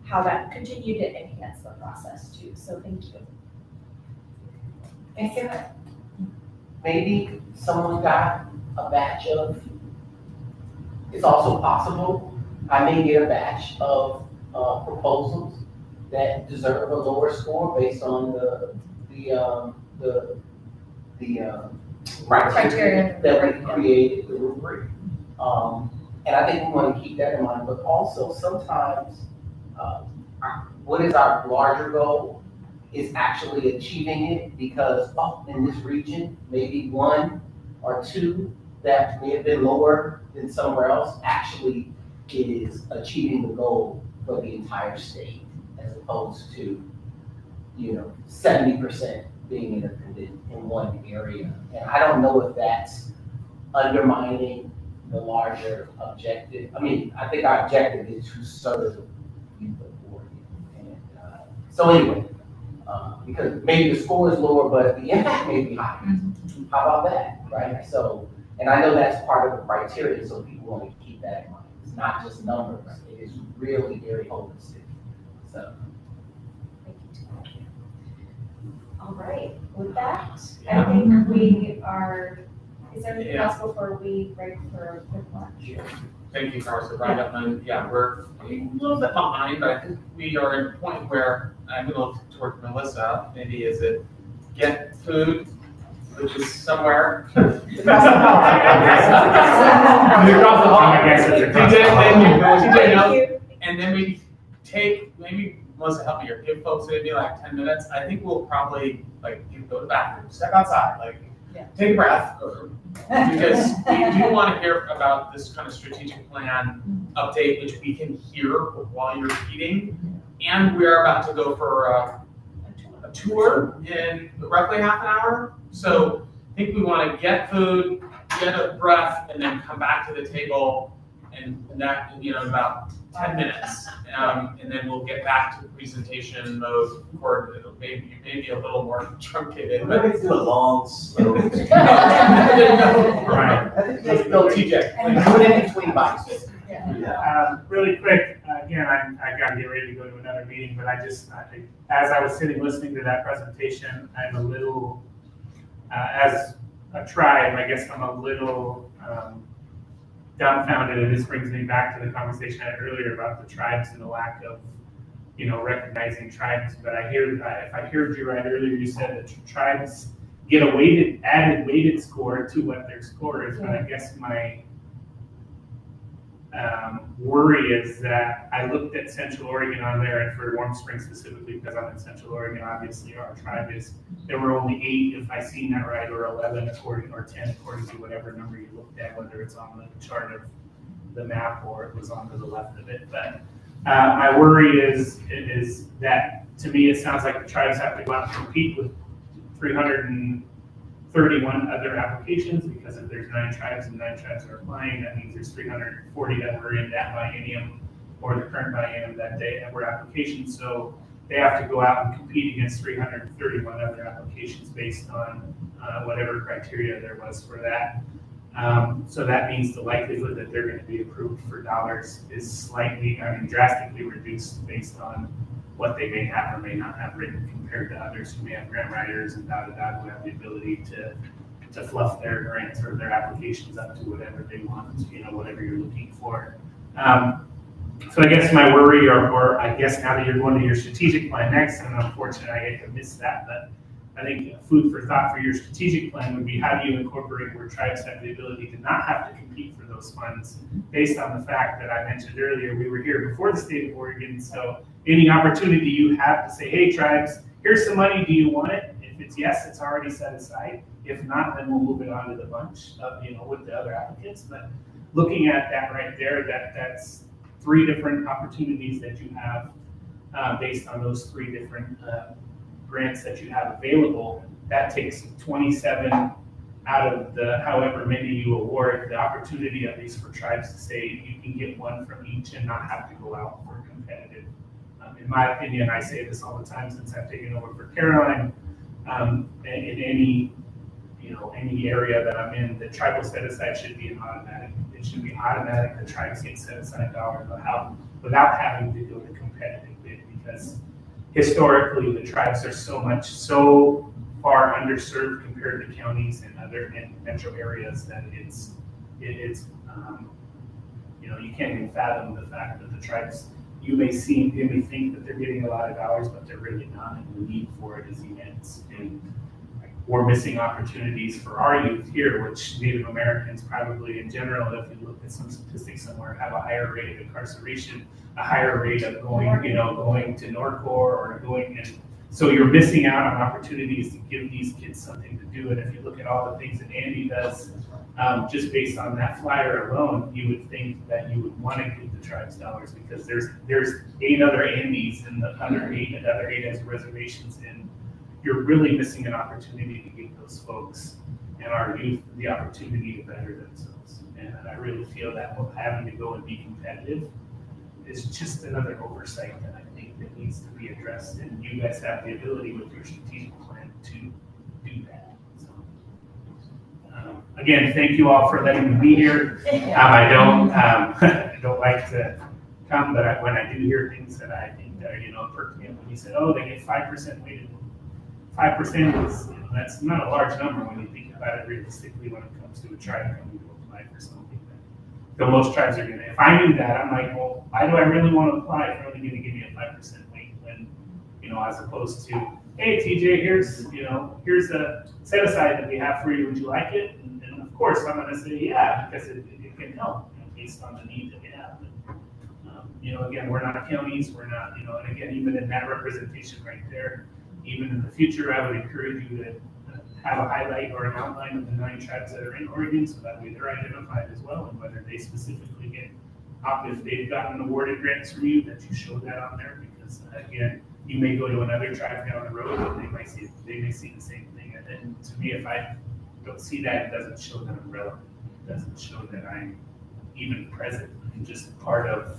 how that continued to enhance the process too. So thank you. And maybe someone got a batch of, it's also possible, I may get a batch of proposals that deserve a lower score based on the criteria that we created, the rubric. And I think we want to keep that in mind, but also sometimes what is our larger goal is actually achieving it because in this region, maybe one or two that may have been lower than somewhere else actually is achieving the goal for the entire state as opposed to, 70% being in one area. And I don't know if that's undermining the larger objective. I mean, I think our objective is to serve the youth of Oregon. And so anyway, because maybe the score is lower, but the impact may be higher. How about that, right? So, and I know that's part of the criteria, so people want to keep that in mind. It's not just numbers, it is really very holistic. So. All right, with that, I think we are, is there anything else before we break for a quick lunch? Thank you, Carson. Roundup, and we're a little bit behind, but I think we are at a point where I'm going to look toward Melissa. Maybe is it get food, which is somewhere. And then maybe Melissa help me here. Give folks maybe like 10 minutes. I think we'll probably go to the bathroom, step outside, take a breath, because we do want to hear about this kind of strategic plan update, which we can hear while you're eating. And we're about to go for a tour in roughly half an hour. So I think we want to get food, get a breath, and then come back to the table, and that in about 10 minutes. And then we'll get back to presentation mode for maybe a little more truncated. We're going to do a long, slow. Right. No, TJ. Do it in between bites. Really quick, again, I got to get ready to go to another meeting, but I think as I was sitting listening to that presentation, I'm a little, as a tribe, I guess I'm a little dumbfounded, and this brings me back to the conversation I had earlier about the tribes and the lack of, recognizing tribes. But if I heard you right earlier, you said that tribes get a added weighted score to what their score is. But I guess my worry is that I looked at Central Oregon on there, and for Warm Springs specifically, because I'm in Central Oregon, obviously our tribe there were only 8, if I seen that right, or 11 or 10 according to whatever number you looked at, whether it's on the chart of the map or it was on to the left of it. But my worry is that, to me, it sounds like the tribes have to go out and compete with 331 other applications, because if there's 9 tribes and 9 tribes are applying, that means there's 340 that were in that biennium or the current biennium that were applications. So they have to go out and compete against 331 other applications based on whatever criteria there was for that. So that means the likelihood that they're going to be approved for dollars is drastically reduced based on what they may have or may not have written compared to others who may have grant writers and who have the ability to fluff their grants or their applications up to whatever they want, whatever you're looking for. So I guess my worry, or I guess now that you're going to your strategic plan next, and unfortunately I hate to miss that, but I think food for thought for your strategic plan would be, how do you incorporate where tribes have the ability to not have to compete for those funds, based on the fact that I mentioned earlier, we were here before the state of Oregon, so any opportunity you have to say, hey tribes, here's some money, do you want it? If it's yes, it's already set aside. If not, then we'll move it on to the bunch of, with the other applicants. But looking at that right there, that's 3 different opportunities that you have based on those 3 different grants that you have available. That takes 27 out of the however many you award, the opportunity at least for tribes to say you can get 1 from each and not have to go out for competitive. In my opinion, I say this all the time since I've taken over for Caroline, in any area that I'm in, the tribal set aside should be an automatic. It should be automatic that tribes get set aside dollars without having to go to competitive bid, because historically the tribes are so far underserved compared to counties and other metro areas that it's you can't even fathom the fact that the tribes, you may think that they're getting a lot of dollars, but they're really not, and the need for it is immense. And we're missing opportunities for our youth here, which Native Americans probably in general, if you look at some statistics somewhere, have a higher rate of incarceration, a higher rate of going to Norcor or going, and So you're missing out on opportunities to give these kids something to do. And if you look at all the things that Andy does, just based on that flyer alone, you would think that you would want to give the tribes dollars because there's 8 other Andys and the other eight has reservations, and you're really missing an opportunity to give those folks and our youth the opportunity to better themselves. And I really feel that having to go and be competitive is just another oversight that I think that needs to be addressed. And you guys have the ability with your strategic plan to do that. So, again, thank you all for letting me be here. I don't like to come, but when I do hear things that I think that are, perk me up, when you said, oh, they get 5% weighted. 5% is, that's not a large number when you think about it realistically when it comes to a tribe coming to apply for something that most tribes are gonna. If I knew that, I'm like, well, why do I really want to apply if you're only gonna give me a 5% weight when, as opposed to, hey, TJ, here's a set aside that we have for you. Would you like it? And of course, I'm gonna say yeah, because it can help based on the need that we have. Again, we're not counties, we're not, and again, even in that representation right there, even in the future, I would encourage you to have a highlight or an outline of the 9 tribes that are in Oregon, so that way they're identified as well, and whether they specifically get if they've gotten awarded grants from you, that you show that on there, because again, you may go to another tribe down the road, and they may see the same thing. And to me, if I don't see that, it doesn't show that I'm relevant. It doesn't show that I'm even present and just part of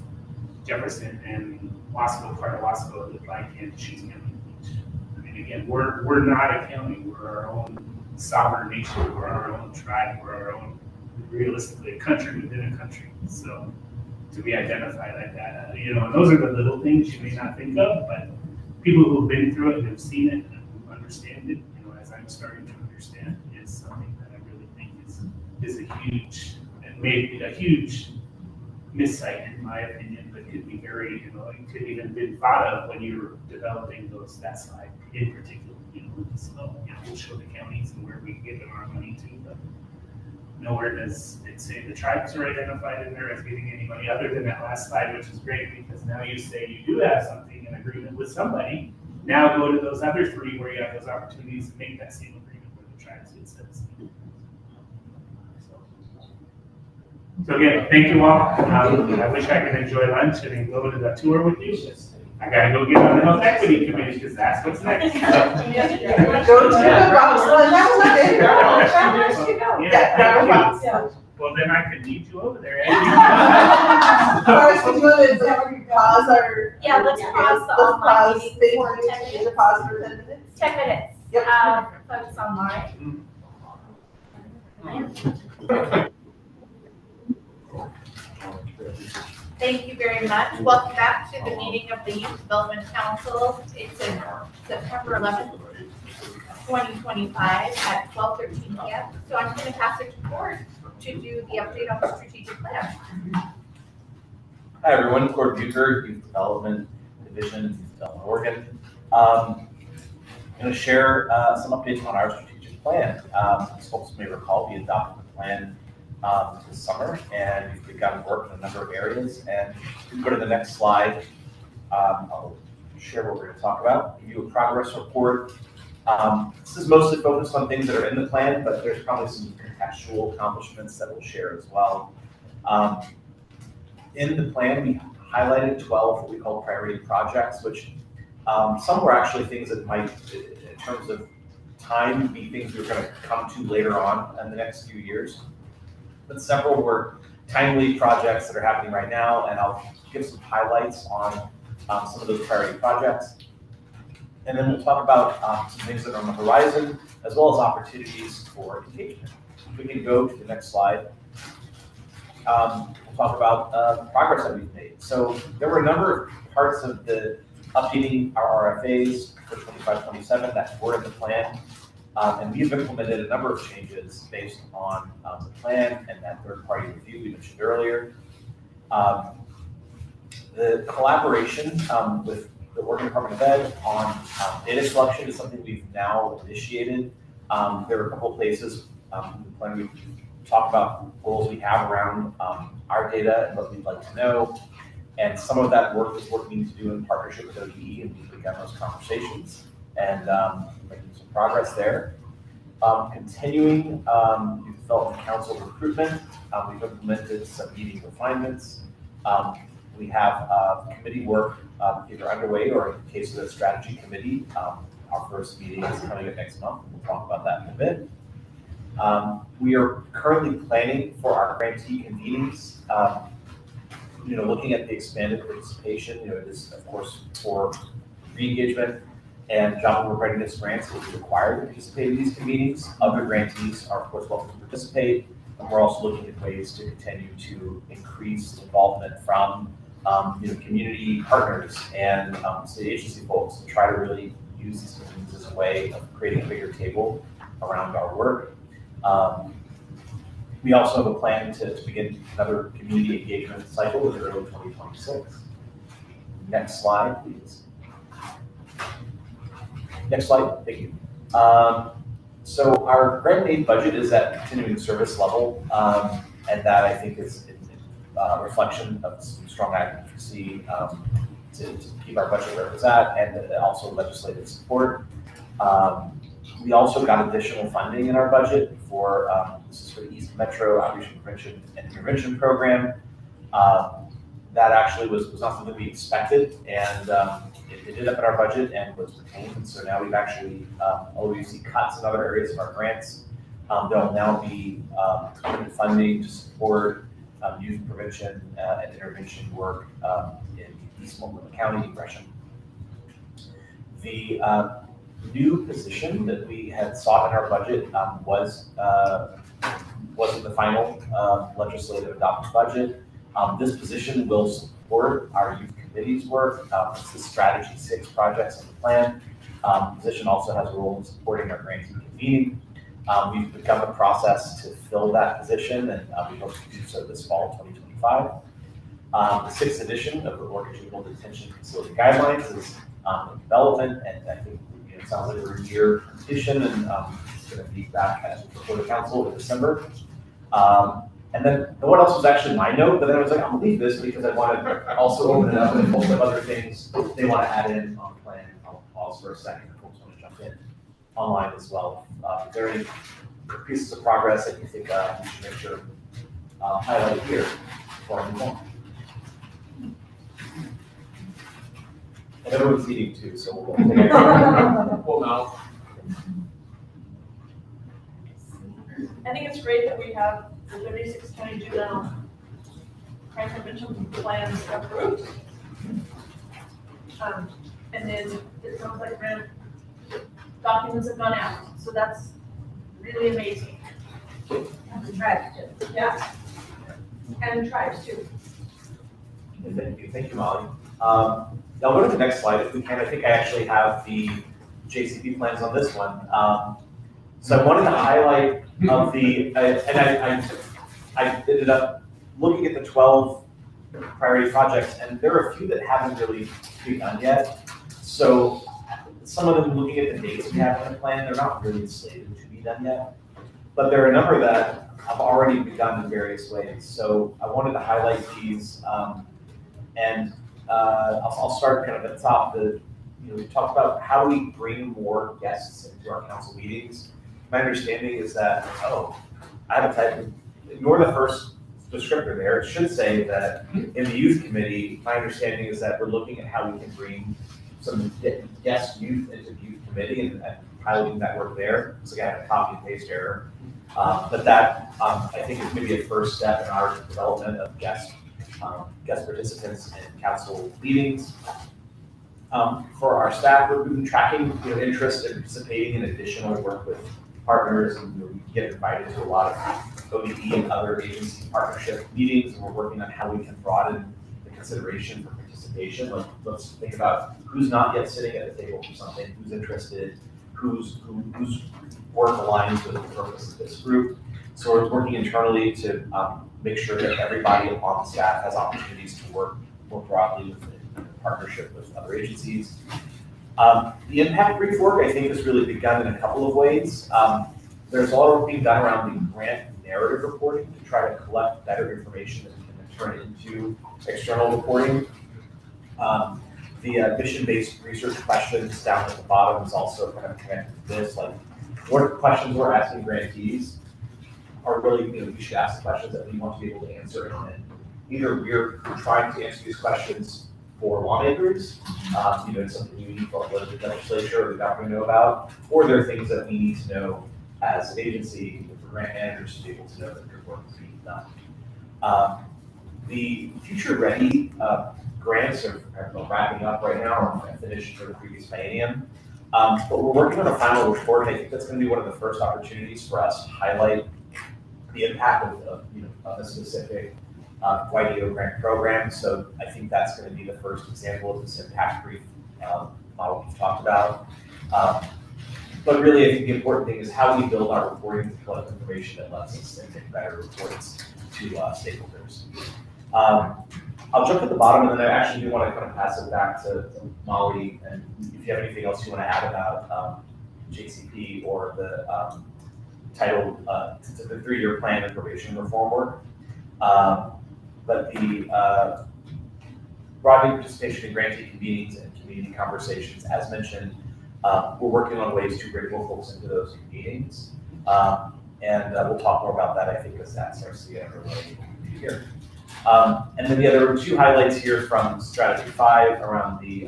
Jefferson and Wasco, part of Wasco, if I can choose county. I mean, again, we're not a county. We're our own sovereign nation. We're our own tribe. We're our own, realistically, a country within a country. So to be identified like that, and those are the little things you may not think of, but people who've been through it and have seen it and who understand it, as I'm starting to understand, is something that I really think is a huge, and maybe a huge missight, in my opinion, that could be very, it could even been thought of when you're developing that slide in particular. So, we'll show the counties and where we give them our money to, but nowhere does it say the tribes are identified in there as getting any money other than that last slide, which is great because now you say you do have something in agreement with somebody. Now go to those other 3 where you have those opportunities to make that same agreement where the tribes get citizens. So again, thank you all. I wish I could enjoy lunch and then go to the tour with you. I gotta go get on the health equity committee because that's what's next. Go to the box. Well, then I could meet you over there. Pause our. Yeah, let's pause the online meeting for 10 minutes. Pause for 10 minutes. 10 minutes. Yep. Folks online. Thank you very much. Welcome back to the meeting of the Youth Development Council. It's in September 11th, 2025 at 12:13 p.m. So I'm going to pass it to Cord to do the update on the strategic plan. Hi everyone, Cord Bucher, Youth Development Division, Youth Development Oregon. I'm going to share some updates on our strategic plan. As folks may recall, we adopted the plan this summer, and we've begun work in a number of areas. And if you go to the next slide, I'll share what we're going to talk about. Give you a progress report. This is mostly focused on things that are in the plan, but there's probably some contextual accomplishments that we'll share as well. In the plan, we highlighted 12 what we call priority projects, which some were actually things that might, in terms of time, be things we're going to come to later on in the next few years. But several were timely projects that are happening right now, and I'll give some highlights on some of those priority projects. And then we'll talk about some things that are on the horizon, as well as opportunities for engagement. If we can go to the next slide, we'll talk about the progress that we've made. So there were a number of parts of the updating our RFAs for 25-27 that were in the plan. And we've implemented a number of changes based on the plan and that third-party review we mentioned earlier. The collaboration with the Oregon Department of Ed on data collection is something we've now initiated. There are a couple of places in the plan we talk about goals we have around our data and what we'd like to know. And some of that work is working to do in partnership with ODE, and we've begun those conversations. and making some progress there. Continuing Youth Development Council recruitment, we've implemented some meeting refinements. We have committee work either underway or in the case of the strategy committee. Our first meeting is coming up next month. We'll talk about that in a bit. We are currently planning for our grantee convenings. Looking at the expanded participation, it is of course for re-engagement and job and work readiness grants will be required to participate in these convenings. Other grantees are of course welcome to participate, and we're also looking at ways to continue to increase involvement from community partners and state agency folks to try to really use these convenings as a way of creating a bigger table around our work. We also have a plan to begin another community engagement cycle in early 2026. Next slide, please. Next slide, thank you. So our grant aid budget is at continuing service level, and that I think is a reflection of some strong advocacy to keep our budget where it's at, and also legislative support. We also got additional funding in our budget for, this is for the East Metro Outreach and Prevention and Intervention Program. That actually was not something we expected, and it ended up in our budget and was retained. And so now we've actually, although we see cuts in other areas of our grants, there'll now be funding to support youth prevention and intervention work in East Multnomah County, Gresham. The new position that we had sought in our budget wasn't the final legislative adopted budget. This position will support our youth committee's work. It's the Strategy 6 projects in the plan. The position also has a role in supporting our grantee convening. We've begun the process to fill that position, and we hope to do so this fall, 2025. The 6th edition of the Oregon Juvenile Detention Facility Guidelines is in development, and I think it sounds like we're in year completion, and it's going to be back before the council in December. And then what else was actually my note, but then I was like, I'm gonna leave this because I want to also open it up and most of other things they want to add in on the plan. I'll pause for a second if folks want to jump in online as well. If there are any pieces of progress that you think we should make sure highlight here before I move on. And everyone's eating too, so we'll take it. Full mouth. I think it's great that we have the 36 county juvenile crime prevention plans approved. And then it sounds like grant documents have gone out, so that's really amazing. And the tribes too. Yeah. And the tribes too. Thank you, Molly. Now go to the next slide if we can. I think I actually have the JCP plans on this one. So I wanted to highlight of the, I ended up looking at the 12 priority projects, and there are a few that haven't really begun yet. So some of them, looking at the dates we have in the plan, they're not really slated to be done yet. But there are a number that have already begun in various ways. So I wanted to highlight these, and I'll start kind of at the top. We talked about how do we bring more guests into our council meetings. My understanding is that, I have a type, ignore the first descriptor there. It should say that in the youth committee, my understanding is that we're looking at how we can bring some guest youth into the youth committee and piloting that work there. So again, a copy and paste error. But that, I think, is maybe a first step in our development of guest participants in council meetings. For our staff, we've been tracking interest in participating in additional work with partners, and we get invited to a lot of ODP and other agency partnership meetings, and we're working on how we can broaden the consideration for participation. Let's think about who's not yet sitting at the table for something, who's interested, whose work aligns with the purpose of this group. So we're working internally to make sure that everybody on the staff has opportunities to work more broadly in partnership with other agencies. The impact brief work, I think, has really begun in a couple of ways. There's a lot of work being done around the grant narrative reporting to try to collect better information that we can turn into external reporting. The mission-based research questions down at the bottom is also kind of connected to this, like what questions we're asking grantees are really, you should ask the questions that we want to be able to answer. And either we're trying to answer these questions for lawmakers, it's something you need for the legislature or the government to know about, or there are things that we need to know as an agency for grant managers to be able to know that their work is being done. The Future Ready grants are wrapping up right now, or finished for the previous biennium. But we're working on a final report, and I think that's going to be one of the first opportunities for us to highlight the impact of a specific YDO grant program. So I think that's going to be the first example of this impact brief model we've talked about. But really, I think the important thing is how we build our reporting to collect information that lets us make better reports to stakeholders. I'll jump at the bottom, and then I actually do want to kind of pass it back to Molly, and if you have anything else you want to add about JCP or the title to the 3-year plan and probation reform work. But the broadening participation in grantee convenings and community conversations, as mentioned, we're working on ways to bring more folks into those meetings. And we'll talk more about that, I think, as that starts to get underway here. And then there were 2 highlights here from Strategy 5 around the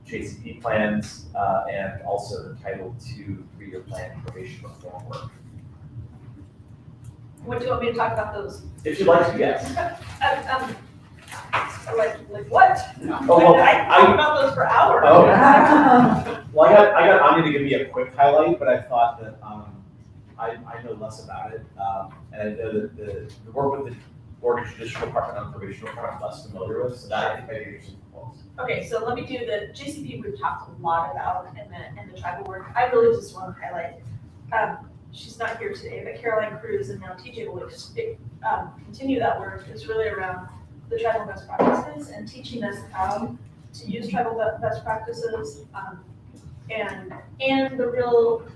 JCP plans and also the Title II 3-year plan and probation reform work. What do you want me to talk about those? If you'd like to, yes. Like what? Oh, well, I talk about those for hours. Oh. Well, I got Anya to give me a quick highlight, but I thought that I know less about it, and I know that the work with the Oregon Judicial Department on probation reform I'm less familiar with, so that I think I give you some quotes. Okay, so let me do the JCP we've talked a lot about and the tribal work. I really just want to highlight, she's not here today, but Caroline Cruz and now TJ will continue that work. It's really around the tribal best practices and teaching us how to use tribal best practices and the real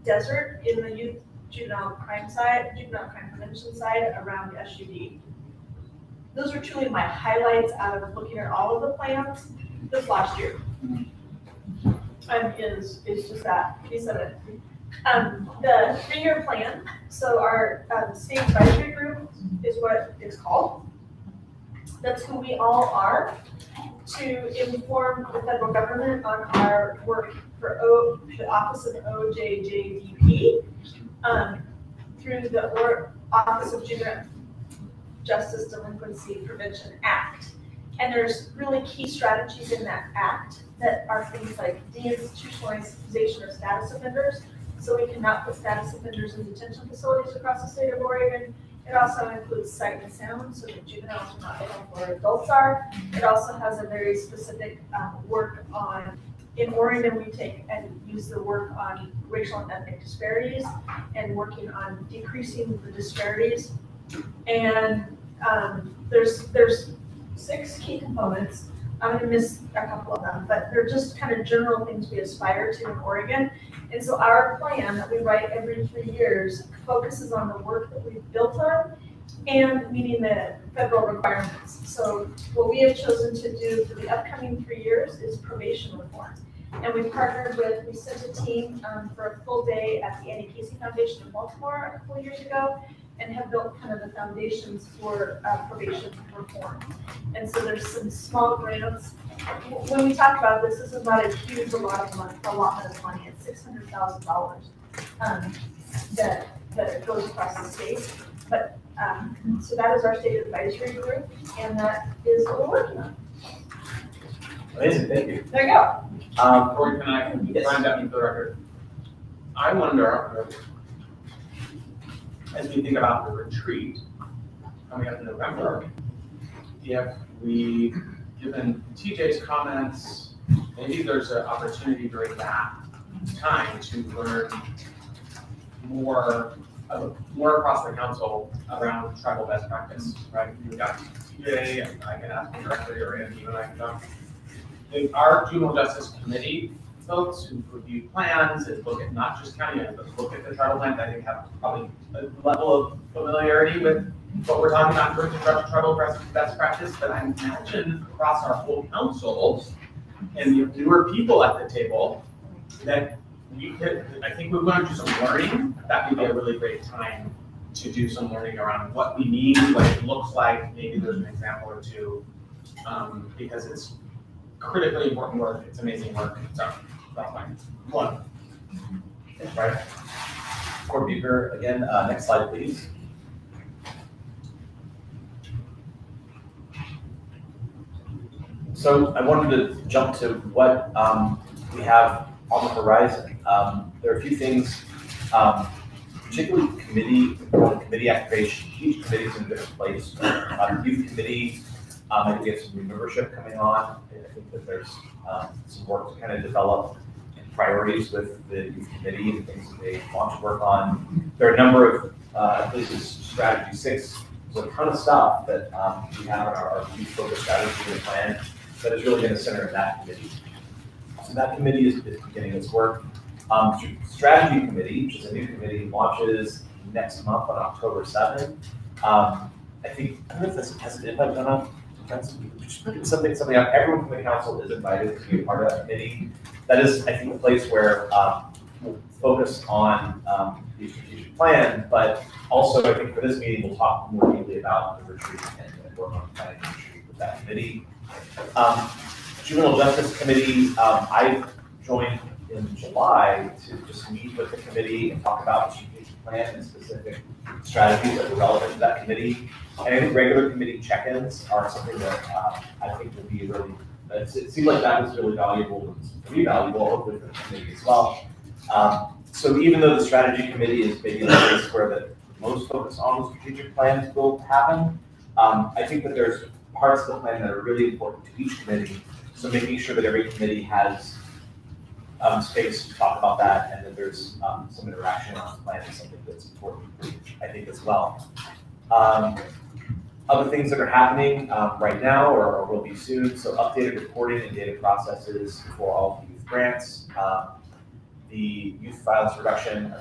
desert in the juvenile crime prevention side around SUD. Those are truly my highlights out of looking at all of the plans this last year. Is just that piece of it. The 3-year plan, so our state advisory group is what it's called. That's who we all are to inform the federal government on our work for the Office of OJJDP through the Office of Juvenile Justice Delinquency Prevention Act. And there's really key strategies in that act that are things like deinstitutionalization of status offenders, so we cannot put status offenders in detention facilities across the state of Oregon. It also includes sight and sound, so that juveniles are not known where adults are. It also has a very specific work on, in Oregon, we take and use the work on racial and ethnic disparities and working on decreasing the disparities. And there's 6 key components. I'm gonna miss a couple of them, but they're just kind of general things we aspire to in Oregon. And so our plan that we write every 3 years focuses on the work that we've built on and meeting the federal requirements. So what we have chosen to do for the upcoming 3 years is probation reform. And we sent a team for a full day at the Annie Casey Foundation in Baltimore a couple of years ago and have built kind of the foundations for probation reform. And so there's some small grants. When we talk about this is not a huge allotment of money. It's $600,000 that goes across the state. But so that is our state advisory group, and that is what we're working on. Amazing, thank you. There you go. Corey, can I find out for the record? I wonder, as we think about the retreat coming up in November, if we, given TJ's comments, maybe there's an opportunity during that time to learn more across the council around tribal best practice, right? We've got TJ, and I can ask him directly, or Andy, and I can talk. Our Juvenile Justice Committee folks who review plans and look at not just county, but look at the tribal plans, I think have probably a level of familiarity with what we're talking about in terms of tribal best practice, but I imagine across our whole council, and the newer people at the table, that we could, I think we're going to do some learning. That could be a really great time to do some learning around what we mean, what it looks like. Maybe there's an example or two, because it's critically important work. It's amazing work. So that's my one. Thanks, Brian. Court Beaver, again, next slide, please. So I wanted to jump to what we have on the horizon. There are a few things, particularly committee activation. Each committee is in a different place. Youth committee, I think we have some new membership coming on. I think that there's some work to kind of develop priorities with the youth committee and things that they want to work on. There are a number of, I believe this is strategy 6, there's a ton of stuff that we have in our youth focused strategy plan that is really going to center in that committee. So that committee is beginning its work. Strategy committee, which is a new committee, launches next month on October 7th. I think, I don't know if this has an invite done on. Something up. Everyone from the council is invited to be a part of that committee. That is, I think, a place where we'll focus on the strategic plan, but also I think for this meeting we'll talk more deeply about the retreat and work on planning the retreat with that committee. Juvenile Justice Committee, I joined in July to just meet with the committee and talk about the strategic plan and specific strategies that are relevant to that committee. And I think regular committee check-ins are something that I think will be really, it seemed like that was really valuable, for me valuable, hopefully for the committee as well. So even though the strategy committee is maybe the place where the most focus on the strategic plans will happen, I think that there's parts of the plan that are really important to each committee. So making sure that every committee has space to talk about that, and that there's some interaction on the plan is something that's important, I think, as well. Other things that are happening right now or will be soon, so updated reporting and data processes for all the youth grants, the youth violence reduction,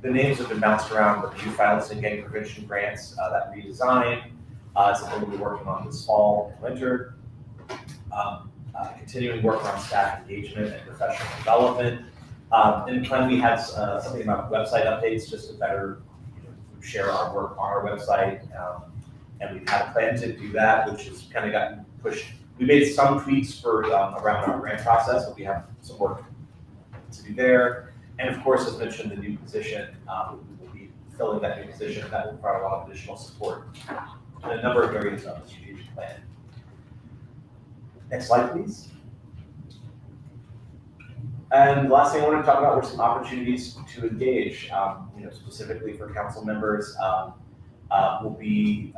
the names have been bounced around, but the youth violence and gang prevention grants, that redesign, is something we'll be working on this fall and winter. Continuing work on staff engagement and professional development. In the plan we had something about website updates just to better share our work on our website. And we've had a plan to do that, which has kind of gotten pushed. We made some tweaks for around our grant process, but we have some work to do there. And of course, as mentioned, the new position, we will be filling that new position. That will provide a lot of additional support in a number of areas of the strategic plan. Next slide, please. And the last thing I wanted to talk about were some opportunities to engage, specifically for council members. We'll be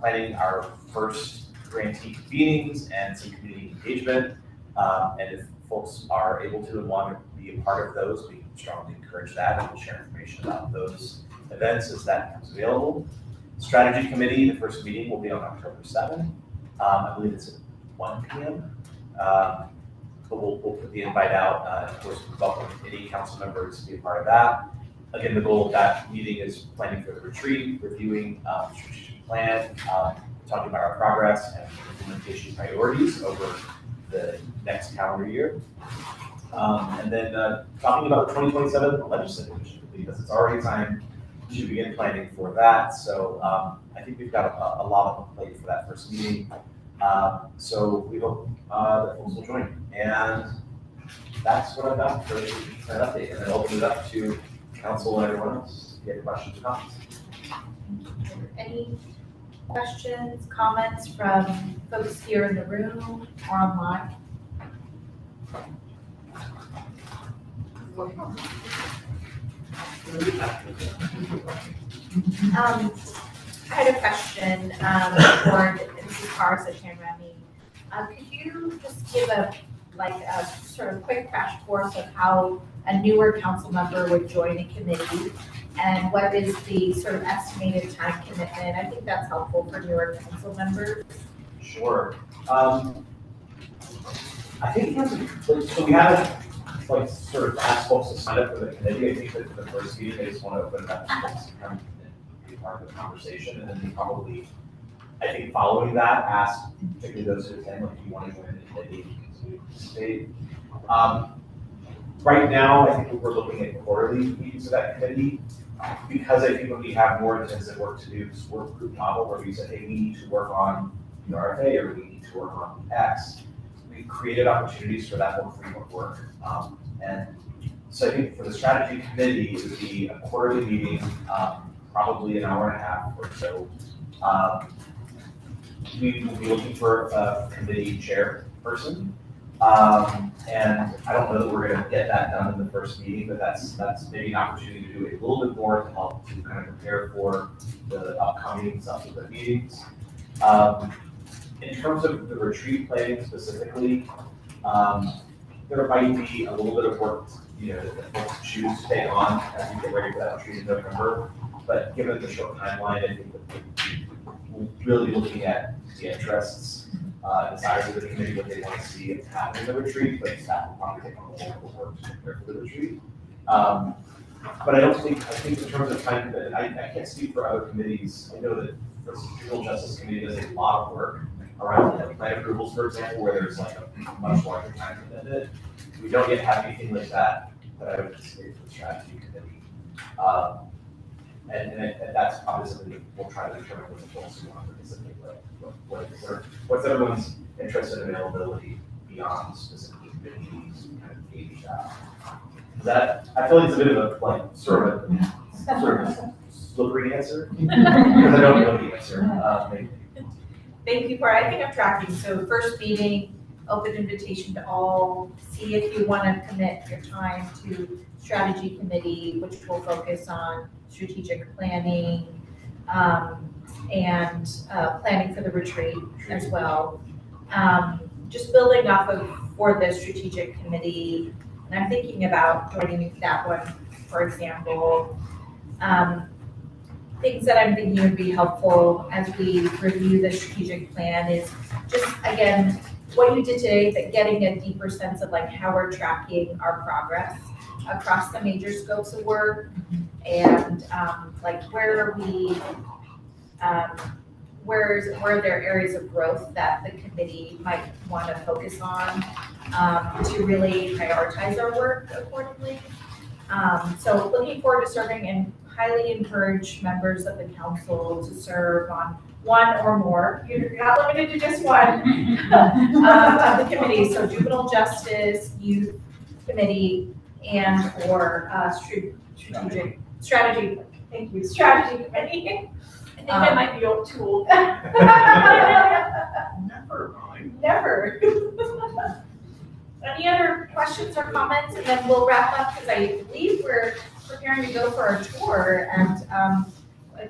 planning our first grantee meetings and some community engagement. And if folks are able to and want to be a part of those, we strongly encourage that, and we'll share information about those events as that becomes available. Strategy committee, the first meeting will be on October 7th. I believe it's at 1 p.m. But we'll put the invite out. Of course, we welcome any council members to be a part of that. Again, the goal of that meeting is planning for the retreat, reviewing the strategic plan, talking about our progress and implementation priorities over the next calendar year. And then talking about the 2027 legislative mission, because it's already time to begin planning for that. So I think we've got a lot on the plate for that first meeting. So we hope that folks will join. And that's what I've got for an update. And then open it up to council and everyone else. If you have questions or comments. Any questions, comments from folks here in the room or online? I had a question for Mrs. Cars at Remy. Could you just give a sort of quick crash course of how a newer council member would join a committee and what is the sort of estimated time commitment? I think that's helpful for newer council members. Sure. I think so we haven't sort of asked folks to sign up for the committee. I think that for the first meeting, they just want to open it up to folks to come and be part of the conversation, and then we probably, I think following that, ask particularly those who attend, like, if you want to join the committee, to participate. Right now, I think we're looking at quarterly meetings of that committee, because I think when we have more intensive work to do, this work group model where we said, hey, we need to work on the RFA or we need to work on X, we've created opportunities for that more frequent work. And so I think for the strategy committee, it would be a quarterly meeting, probably an hour and a half or so. We will be looking for a committee chairperson. And I don't know that we're going to get that done in the first meeting, but that's maybe an opportunity to do a little bit more to help to kind of prepare for the upcoming subsequent meetings. In terms of the retreat planning specifically, there might be a little bit of work, that folks choose to take on as we get ready for that retreat in November. But given the short timeline, I think that we're really looking at the interests, desires of the committee, what they want to see happen in the retreat, but staff will probably take on a little bit of work to prepare for the retreat. But I think in terms of time commitment, I can't speak for other committees. I know that the Juvenile Justice Committee does a lot of work around plan approvals, for example, where there's like a much larger time commitment. We don't yet have anything like that I would anticipate for the strategy committee. And that's obviously, we'll try to determine what the folks who want to participate, what's everyone's interest and availability beyond specifically committees, kind of gauge that. I feel like it's a bit of a sort of slippery answer because I don't know the answer. Thank you, Cora. I think I'm tracking. So first meeting, open invitation to all. See if you want to commit your time to strategy committee, which will focus on strategic planning and planning for the retreat as well. Just building off of for the strategic committee, and I'm thinking about joining that one, for example. Things that I'm thinking would be helpful as we review the strategic plan is just, again, what you did today, but getting a deeper sense of like how we're tracking our progress across the major scopes of work and like where are we, where are there areas of growth that the committee might want to focus on to really prioritize our work accordingly. So looking forward to serving and highly encourage members of the council to serve on one or more, you're not limited to just one, of the committees, so juvenile justice, youth committee, and or strategic strategy, thank you, strategy committee. I think I might be too old. Never mind. Never. Any other questions or comments, and then we'll wrap up because I believe we're preparing to go for our tour at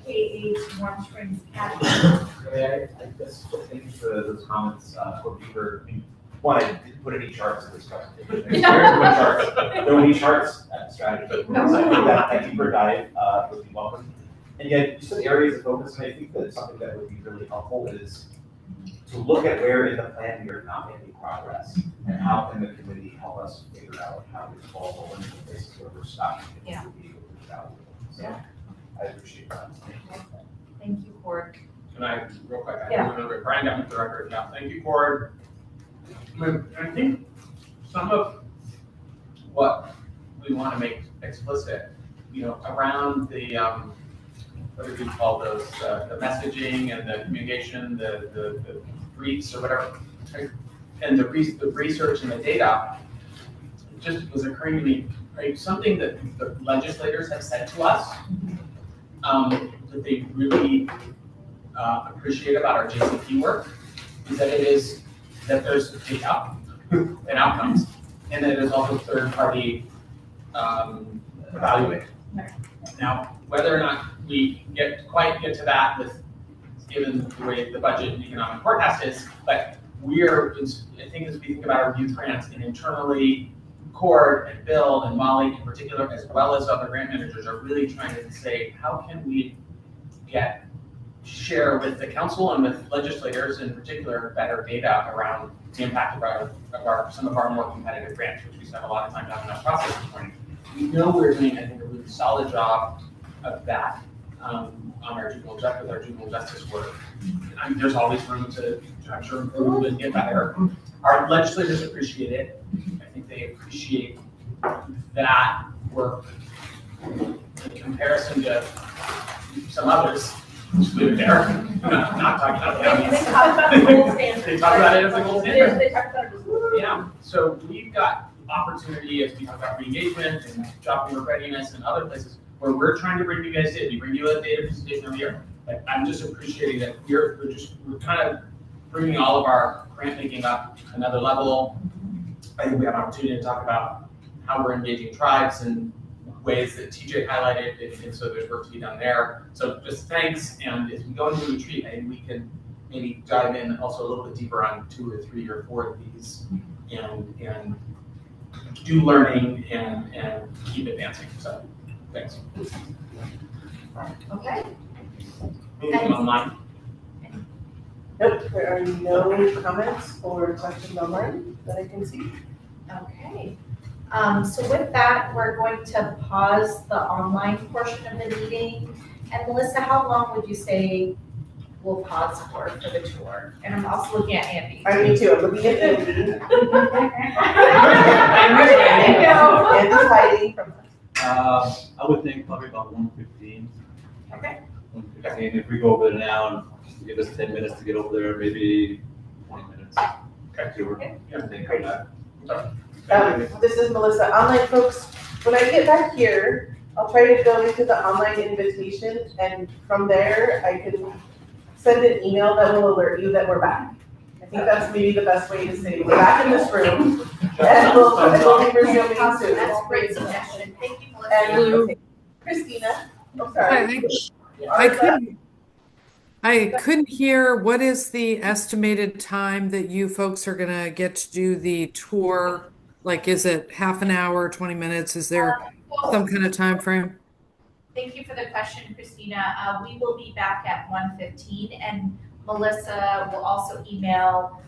KH Warm Springs Academy. I guess thank you for those comments. One, I didn't put any charts in this presentation. There will be charts at the strategy. So I think that deeper dive would be welcome. And yet, just the areas of focus, and I think that something that would be really helpful is to look at where in the plan we are not making progress, and how can the committee help us figure out how to fall into the places where we're stuck. Yeah. So I appreciate that. Thank you, Cord. Can I, real quick, I Yeah. remember Brian got me the record. Yeah, thank you, Cord. I think some of what we want to make explicit, around the what do we call those? The messaging and the communication, the briefs or whatever, right? And the research and the data. It just was occurring to me, right? Something that the legislators have said to us that they really appreciate about our JCP work is that there's data and outcomes, and that there's also third-party evaluation. Now, whether or not we quite get to that given the way the budget and economic forecast is, but I think as we think about our youth grants and internally, Cord and Bill and Molly in particular, as well as other grant managers, are really trying to say, how can we share with the council and with legislators in particular better data around the impact of some of our more competitive grants, which we spent a lot of time having that process this morning. We know we're doing, I think, a really solid job of that on our juvenile justice work. I mean, there's always room to, I'm sure, improve and get better. Our legislators appreciate it. I think they appreciate that work in comparison to some others. Just leave it there. Not talking about counties. They talk about the gold standard. They talk about it as a gold standard. They talk about it as gold standard. Yeah, so we've got opportunity as we talk about re-engagement and job work readiness and other places where we're trying to bring you guys in. We bring you a data presentation every year. Like, I'm just appreciating that we're kind of bringing all of our grant making up another level. I think we have an opportunity to talk about how we're engaging tribes and ways that TJ highlighted, and so there's work to be done there. So just thanks, and as we go into the retreat, I think we can maybe dive in also a little bit deeper on 2 or 3 or 4 of these and do learning and keep advancing. So thanks. Okay. Anything online? Nope, there are no comments or questions online that I can see. Okay. So with that, we're going to pause the online portion of the meeting. And Melissa, how long would you say we'll pause for the tour? And I'm also looking at Andy. Me too, I'm looking at Andy. Andy's hiding from I would think probably about 1:15. Okay. 1:15. If we go over there now, and just give us 10 minutes to get over there, maybe 20 minutes. Okay. Tour. And then come back. This is Melissa. Online folks, when I get back here, I'll try to go into the online invitation, and from there, I can send an email that will alert you that we're back. I think that's maybe the best way to say we're back in this room, and we'll be resuming soon. That's a great suggestion. Thank you, Melissa. And okay. Christina, oh sorry. I couldn't hear, what is the estimated time that you folks are gonna get to do the tour? Like, is it half an hour, 20 minutes? Is there some kind of time frame? Thank you for the question, Christina. We will be back at 1:15, and Melissa will also email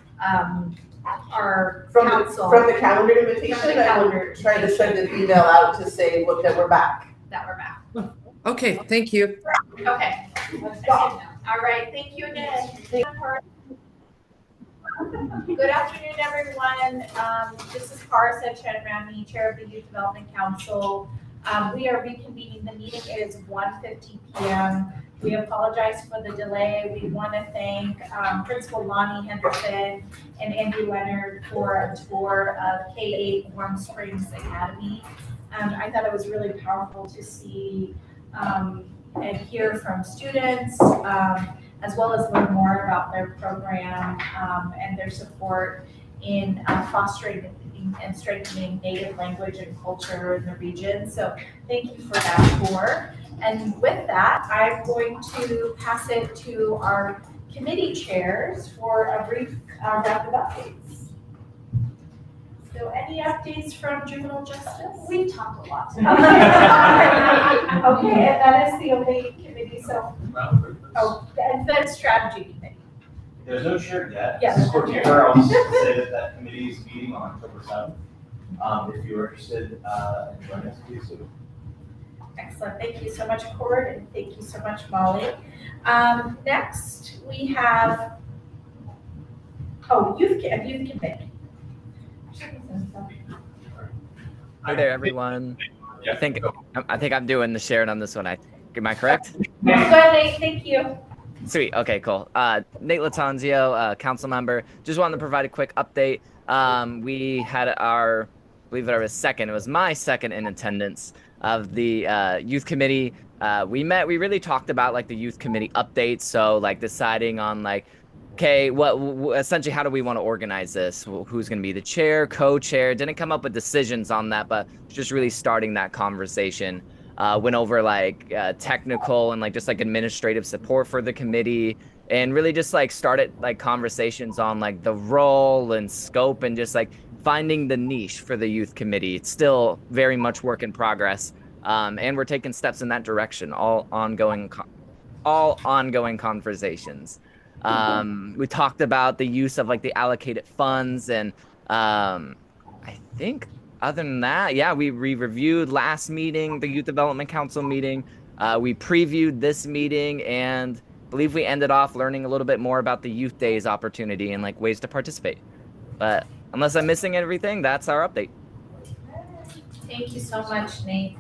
our council. From the calendar invitation, I will try to send an email out to say, look, that we're back. That we're back. Okay, thank you. Okay. All right, thank you again. Good afternoon, everyone. This is Cara Sept, Chair of the Youth Development Council. We are reconvening the meeting. It is 1:50 p.m. We apologize for the delay. We want to thank Principal Lonnie Henderson and Andy Leonard for a tour of K-8 Warm Springs Academy. I thought it was really powerful to see and hear from students, as well as learn more about their program and their support in fostering and strengthening native language and culture in the region. So thank you for that tour. And with that, I'm going to pass it to our committee chairs for a brief round of updates. So any updates from juvenile justice? We've talked a lot Okay, and that is the only committee, so, and then strategy committee. There's no chair yet. Yes. This is Cortier. I'll just say that committee is meeting on October 7th. If you're interested in joining us, please do. Excellent. Thank you so much, Cord, and thank you so much, Molly. Next, we have, youth committee. Hi there, everyone. I think I'm doing the sharing on this one. Am I correct? Yes, go ahead, Nate. Thank you. Sweet. Okay, cool. Nate Latanzio, council member. Just wanted to provide a quick update. We had our, I believe it was my second in attendance of the youth committee. We really talked about like the youth committee updates. So like deciding on like, okay, essentially how do we want to organize this? Who's going to be the chair, co-chair? Didn't come up with decisions on that, but just really starting that conversation. Went over like technical and like just like administrative support for the committee, and really just like started like conversations on like the role and scope and just like finding the niche for the youth committee. It's still very much work in progress, and we're taking steps in that direction. All ongoing conversations. We talked about the use of like the allocated funds, and I think other than that, yeah, we reviewed last meeting, the Youth Development Council meeting. We previewed this meeting, and I believe we ended off learning a little bit more about the Youth Days opportunity and like ways to participate. But unless I'm missing everything, that's our update. Thank you so much, Nate.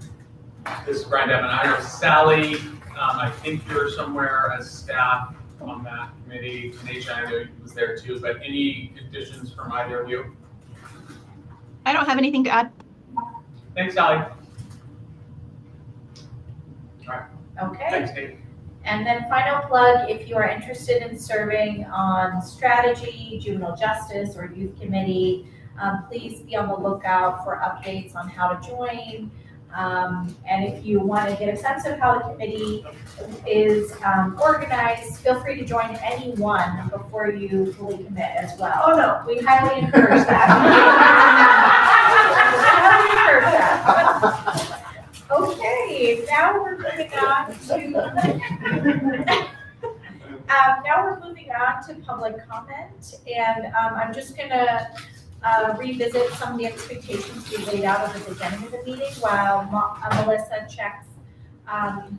This is Brian Devon. I know Sally, I think you're somewhere as staff on that committee. Nature, I know was there too, but any additions from either of you? I don't have anything to add. Thanks, Sally. All right. Okay. Thanks, Nate. And then final plug, if you are interested in serving on strategy, juvenile justice, or youth committee, please be on the lookout for updates on how to join. And if you want to get a sense of how the committee is organized, feel free to join any one before you fully commit as well. Oh, no. We highly encourage that. We highly encourage that. Okay, now we're moving on to now we're moving on to public comment, and I'm just gonna revisit some of the expectations we laid out at the beginning of the meeting while Melissa checks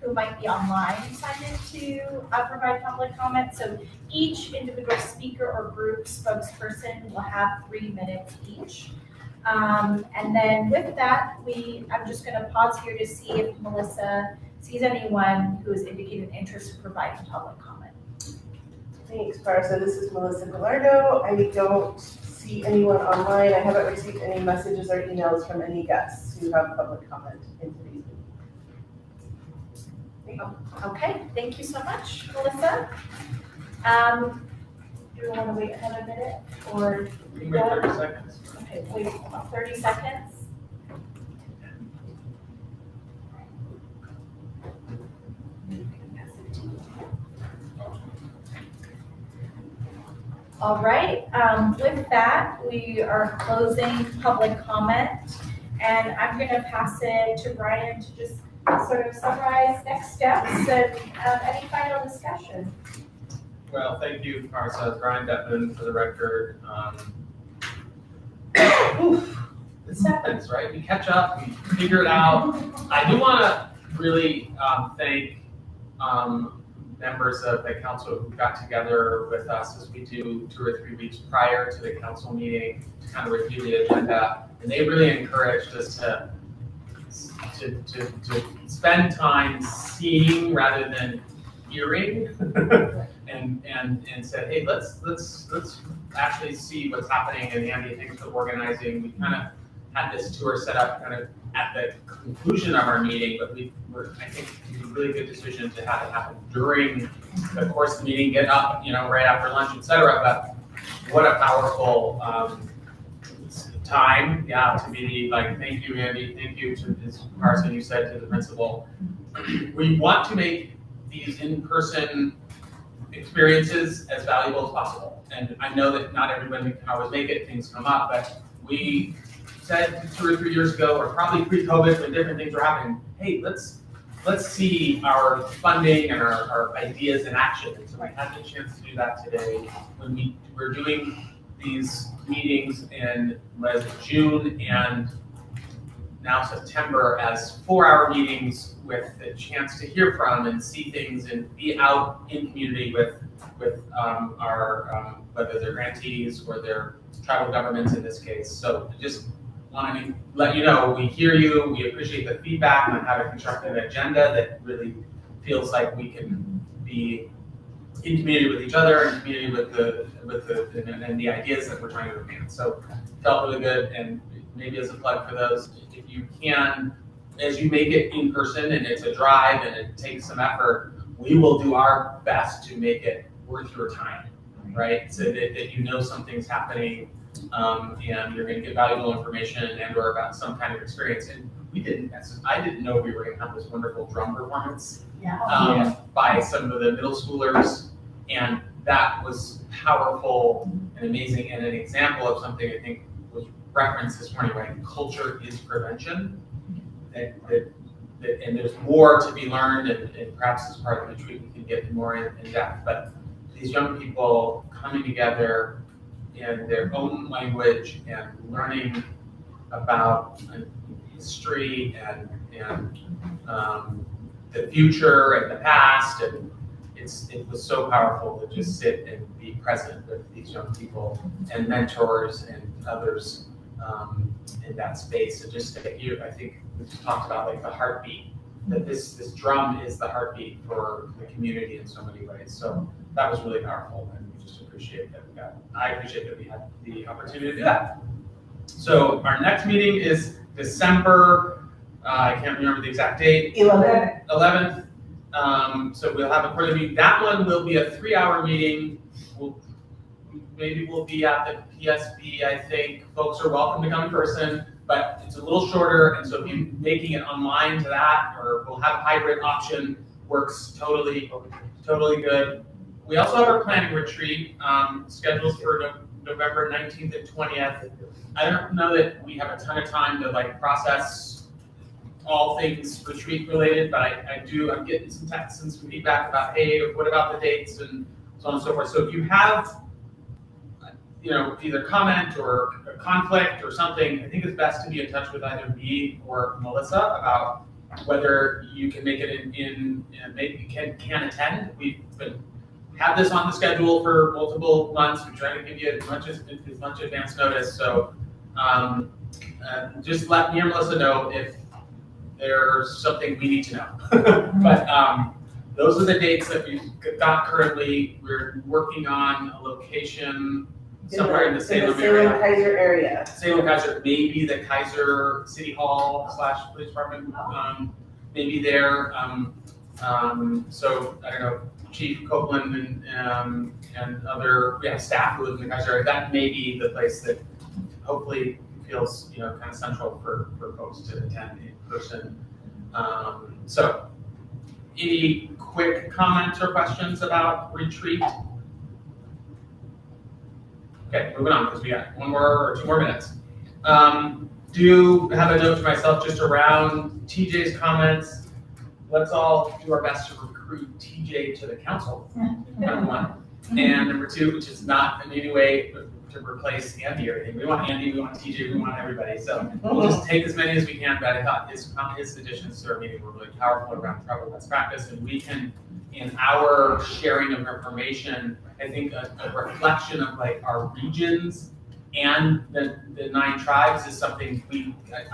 who might be online signed in to provide public comment. So each individual speaker or group spokesperson will have 3 minutes each. And then with that, I'm just going to pause here to see if Melissa sees anyone who has indicated interest in providing public comment. Thanks, Parsa. This is Melissa Gallardo. I don't see anyone online. I haven't received any messages or emails from any guests who have public comment in today's meeting. Okay, thank you so much, Melissa. Do we want to wait another minute or? We can wait 30 seconds. Okay, wait about 30 seconds. All right, with that, we are closing public comment, and I'm going to pass it to Brian to just sort of summarize next steps and any final discussion. Well, thank you, Parsa. Brian Devon, for the record. This happens, right? We catch up, we figure it out. I do want to really thank members of the council who got together with us as we do 2 or 3 weeks prior to the council meeting to kind of review the agenda. And they really encouraged us to spend time seeing rather than hearing and said, hey, let's actually see what's happening. And Andy, thanks for organizing. We kind of had this tour set up kind of at the conclusion of our meeting, but I think it was a really good decision to have it happen during the course of the meeting, get up, right after lunch, et cetera. But what a powerful time, to be like, thank you, Andy, thank you to this Carson, you said to the principal. We want to make these in-person experiences as valuable as possible. And I know that not everybody can always make it, things come up, but we said 2 or 3 years ago, or probably pre-COVID when different things were happening, hey, let's see our funding and our ideas in action. And so we had the chance to do that today when we're doing these meetings in June and now September as 4-hour meetings with the chance to hear from and see things and be out in community with our whether they're grantees or their tribal governments in this case. So just want to let you know we hear you. We appreciate the feedback on how to construct an agenda that really feels like we can be in community with each other, in community with the ideas that we're trying to advance. So felt really good, and maybe as a plug for those, if you can, as you make it in person, and it's a drive and it takes some effort, we will do our best to make it worth your time, right? So that something's happening, and you're going to get valuable information and/or about some kind of experience. And I didn't know we were going to have this wonderful drum performance by some of the middle schoolers, and that was powerful and amazing, and an example of something I think was referenced this morning, right? Culture is prevention, and there's more to be learned, and perhaps as part of the retreat we can get more in depth. But these young people coming together in their own language and learning about history and the future and the past, and it was so powerful to just sit and be present with these young people and mentors and others in that space. And just to hear, I think we just talked about like the heartbeat, that this drum is the heartbeat for the community in so many ways. So that was really powerful, and we just appreciate that I appreciate that we had the opportunity to do that. So our next meeting is December, I can't remember the exact date. 11th. So we'll have a quarterly meeting. That one will be a 3-hour meeting. Maybe we'll be at the PSB, I think. Folks are welcome to come in person, but it's a little shorter, and so if you're making it online to that, or we'll have a hybrid option, works totally good. We also have our planning retreat scheduled for November 19th and 20th. I don't know that we have a ton of time to like process all things retreat related, but I'm getting some texts and some feedback about, hey, what about the dates and so on and so forth. So if you have, either comment or a conflict or something, I think it's best to be in touch with either me or Melissa about whether you can make it maybe can attend. We've had this on the schedule for multiple months. We try to give you as much advance notice. So just let me or Melissa know if there's something we need to know. But those are the dates that we've got currently. We're working on a location somewhere in the Salem area. Kaiser area. Salem Kaiser, maybe the Kaiser City Hall / police department, maybe there. So I don't know, Chief Copeland and other staff who live in the Kaiser area. That may be the place that hopefully feels kind of central for folks to attend in person. So any quick comments or questions about retreat? Okay, moving on, because we got 1 more or 2 more minutes. Do have a note to myself just around TJ's comments. Let's all do our best to recruit TJ to the council, number 1. And number 2, which is not in any way to replace Andy or anything. We want Andy, we want TJ, we want everybody. So we'll just take as many as we can, but I thought his additions to our meeting were really powerful around tribal best practice, and we can, in our sharing of information, I think a reflection of like our regions and the 9 tribes is something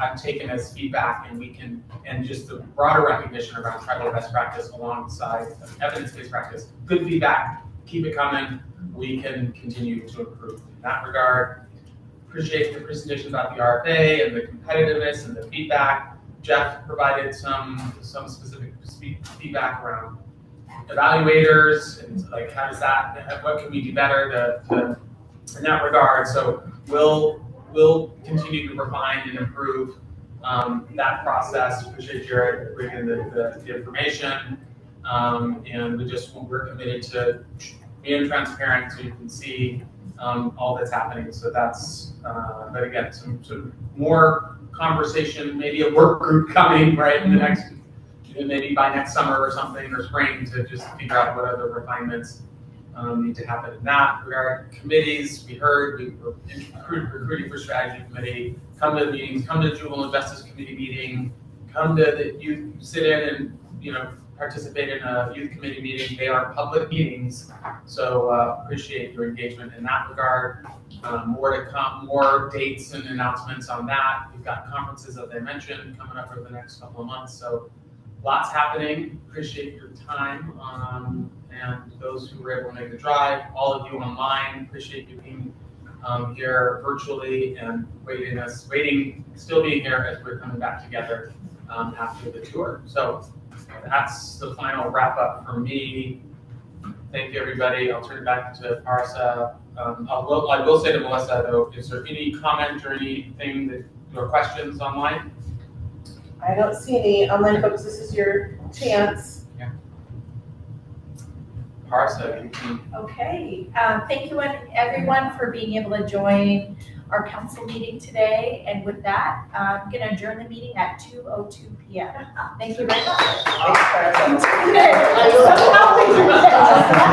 I've taken as feedback, and we can, and just the broader recognition around tribal best practice alongside evidence-based practice. Good feedback, keep it coming. We can continue to improve in that regard. Appreciate the presentation about the RFA and the competitiveness and the feedback. Jeff provided some specific feedback around evaluators and like how does that, what can we do better to in that regard. So we'll continue to refine and improve that process. Appreciate Jared bringing the information, and we're committed to being transparent so you can see all that's happening. So that's, but again, some more conversation, maybe a work group coming right in the next, maybe by next summer or something, or spring, to just figure out what other refinements need to happen in that regard. Committees, we heard, we were recruiting for strategy committee. Come to the meetings, come to the juvenile justice committee meeting, come to the youth, sit in and participate in a youth committee meeting. They are public meetings, so appreciate your engagement in that regard. More to come, more dates and announcements on that. We've got conferences, as I mentioned, coming up over the next couple of months. So lots happening. Appreciate your time, and those who were able to make the drive. All of you online, appreciate you being here virtually and still being here as we're coming back together after the tour. So that's the final wrap up for me. Thank you, everybody. I'll turn it back to Parsa. I will say to Melissa, though, is there any comment or anything or questions online? I don't see any online folks. This is your chance. Yeah. Parsa. Okay. Thank you, everyone, for being able to join our council meeting today. And with that, I'm going to adjourn the meeting at 2:02 p.m. Thank you very much. Thanks, Parsa.